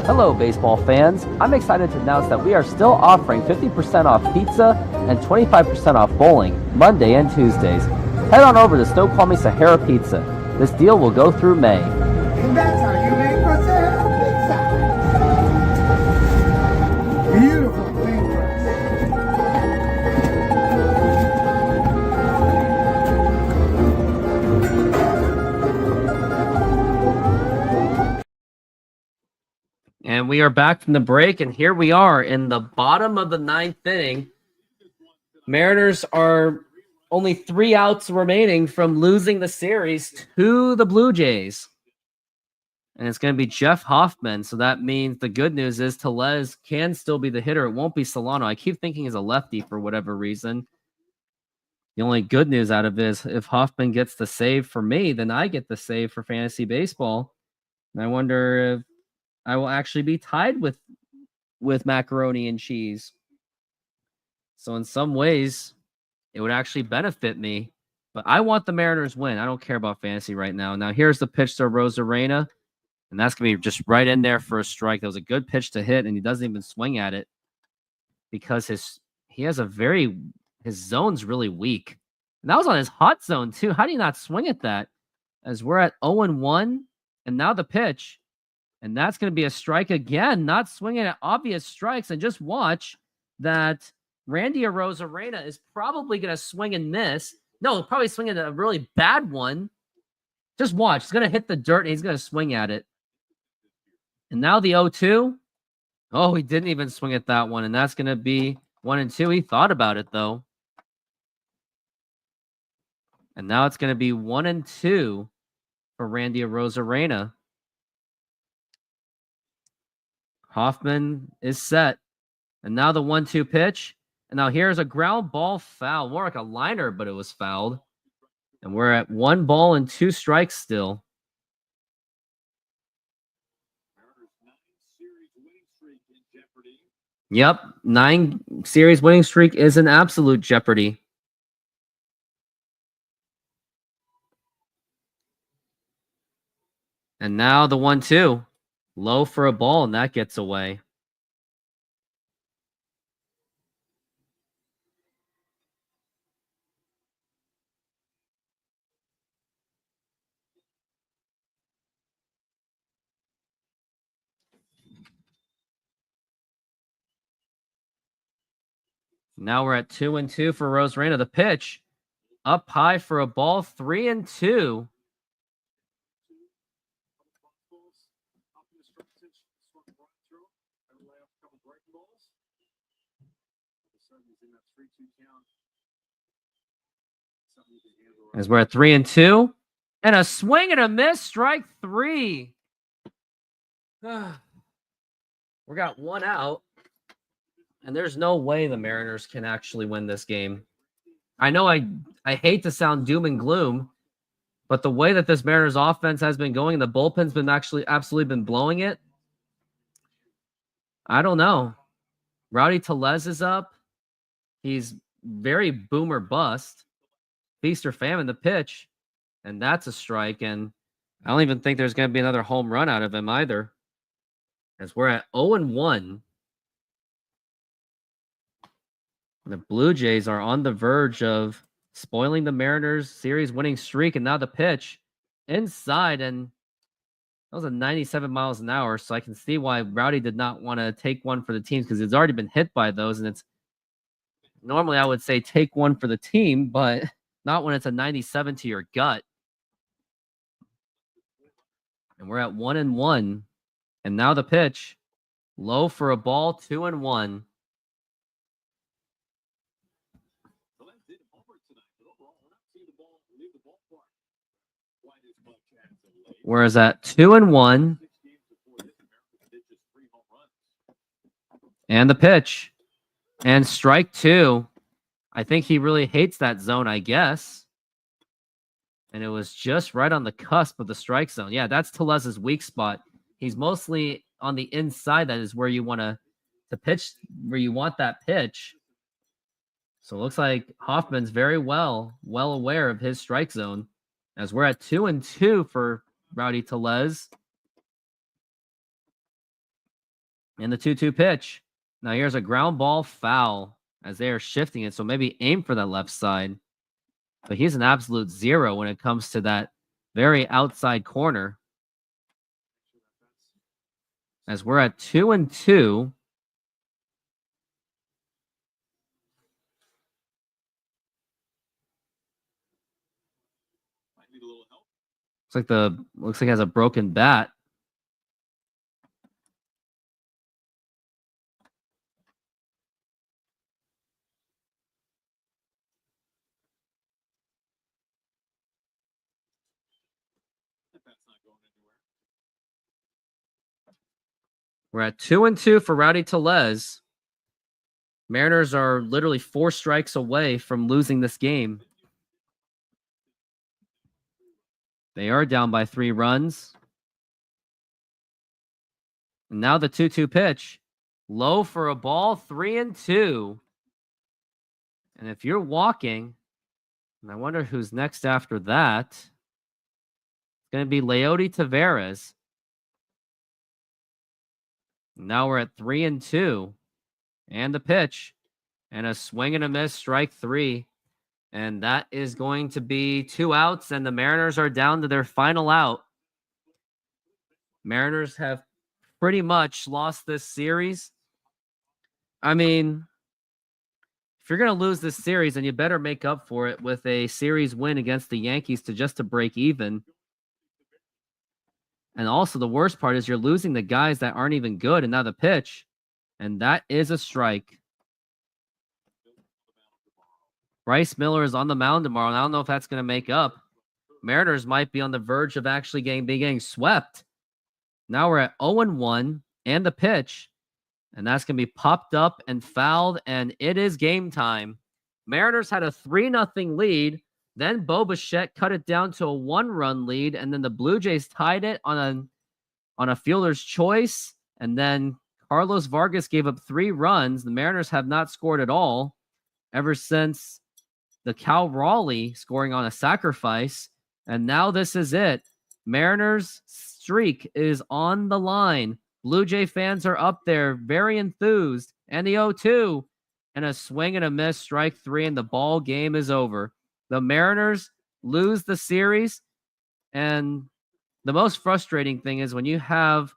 Hello, baseball fans. I'm excited to announce that we are still offering 50% off pizza and 25% off bowling Monday and Tuesdays. Head on over to Snoqualmie Sahara Pizza. This deal will go through May. And that's how you make a Sahara pizza. Beautiful thing. And we are back from the break, and here we are in the bottom of the 9th inning. Mariners are only 3 outs remaining from losing the series to the Blue Jays. And it's going to be Jeff Hoffman. So that means the good news is Tellez can still be the hitter. It won't be Solano. I keep thinking he's a lefty for whatever reason. The only good news out of it is if Hoffman gets the save for me, then I get the save for fantasy baseball. And I wonder if I will actually be tied with macaroni and cheese. So in some ways, it would actually benefit me. But I want the Mariners win. I don't care about fantasy right now. Now here's the pitch to Rosarena. And that's going to be just right in there for a strike. That was a good pitch to hit, and he doesn't even swing at it because his zone's really weak. And that was on his hot zone, too. How do you not swing at that? As we're at 0-1, and now the pitch. And that's going to be a strike again, not swinging at obvious strikes. And just watch that Randy Arozarena is probably going to swing and miss. No, probably swing at a really bad one. Just watch. He's going to hit the dirt, and he's going to swing at it. And now the 0-2. Oh, he didn't even swing at that one. And that's going to be 1-2. He thought about it, though. And now it's going to be 1-2 for Randy Arozarena. Hoffman is set. And now the 1-2 pitch. And now here's a ground ball foul. More like a liner, but it was fouled. And we're at 1 ball and 2 strikes still. Yep, 9 series winning streak is in absolute jeopardy. And now the 1-2. Low for a ball, and that gets away. Now we're at 2-2 for Rosarena. The pitch up high for a ball, 3-2. As we're at 3-2. And a swing and a miss, strike 3. We got 1 out. And there's no way the Mariners can actually win this game. I know I hate to sound doom and gloom, but the way that this Mariners offense has been going, the bullpen's been absolutely been blowing it. I don't know. Rowdy Tellez is up. He's very boom or bust. Feast or famine, the pitch. And that's a strike. And I don't even think there's going to be another home run out of him either. As we're at 0-1. The Blue Jays are on the verge of spoiling the Mariners' series winning streak. And now the pitch inside. And that was a 97 miles an hour. So I can see why Rowdy did not want to take one for the teams because it's already been hit by those. And it's normally I would say take one for the team, but not when it's a 97 to your gut. And we're at 1-1. And now the pitch low for a ball, 2-1. Whereas at 2-1, and the pitch, and strike 2. I think he really hates that zone, I guess. And it was just right on the cusp of the strike zone. Yeah, that's Tellez's weak spot. He's mostly on the inside. That is where you want to pitch, where you want that pitch. So it looks like Hoffman's very well aware of his strike zone. As we're at 2-2 for Rowdy Tellez. And the 2-2 pitch. Now here's a ground ball foul as they are shifting it. So maybe aim for that left side. But he's an absolute zero when it comes to that very outside corner. As we're at 2-2. Looks like he has a broken bat. We're at 2-2 for Rowdy Tellez. Mariners are literally 4 strikes away from losing this game. They are down by 3 runs. And now the 2-2 pitch. Low for a ball, 3-2. And if you're walking, and I wonder who's next after that, it's going to be Leody Taveras. Now we're at 3-2. And the pitch. And a swing and a miss, strike 3. And that is going to be 2 outs, and the Mariners are down to their final out. Mariners have pretty much lost this series. I mean, if you're going to lose this series, then you better make up for it with a series win against the Yankees to break even. And also the worst part is you're losing the guys that aren't even good, and now the pitch. And that is a strike. Bryce Miller is on the mound tomorrow, and I don't know if that's going to make up. Mariners might be on the verge of actually getting swept. Now we're at 0-1, and the pitch. And that's going to be popped up and fouled, and it is game time. Mariners had a 3-0 lead. Then Bo Bichette cut it down to a 1-run lead, and then the Blue Jays tied it on a fielder's choice. And then Carlos Vargas gave up 3 runs. The Mariners have not scored at all ever since the Cal Raleigh scoring on a sacrifice. And now this is it. Mariners streak is on the line. Blue Jay fans are up there, very enthused. And the 0-2. And a swing and a miss, strike 3, and the ball game is over. The Mariners lose the series. And the most frustrating thing is when you have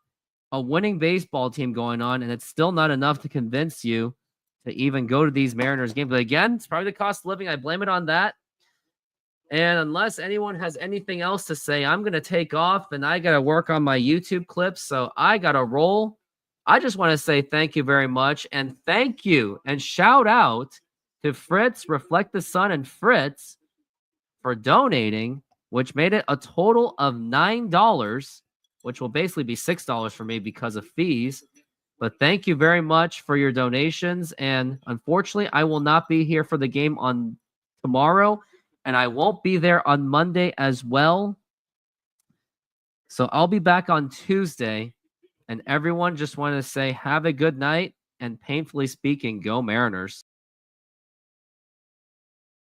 a winning baseball team going on and it's still not enough to convince you to even go to these Mariners games. But again, it's probably the cost of living. I blame it on that. And unless anyone has anything else to say, I'm going to take off, and I got to work on my YouTube clips. So I got to roll. I just want to say thank you very much. And thank you and shout out to Fritz, Reflect the Sun, and Fritz for donating, which made it a total of $9, which will basically be $6 for me because of fees. But thank you very much for your donations. And unfortunately, I will not be here for the game on tomorrow, and I won't be there on Monday as well. So I'll be back on Tuesday. And everyone, just want to say have a good night. And painfully speaking, go Mariners.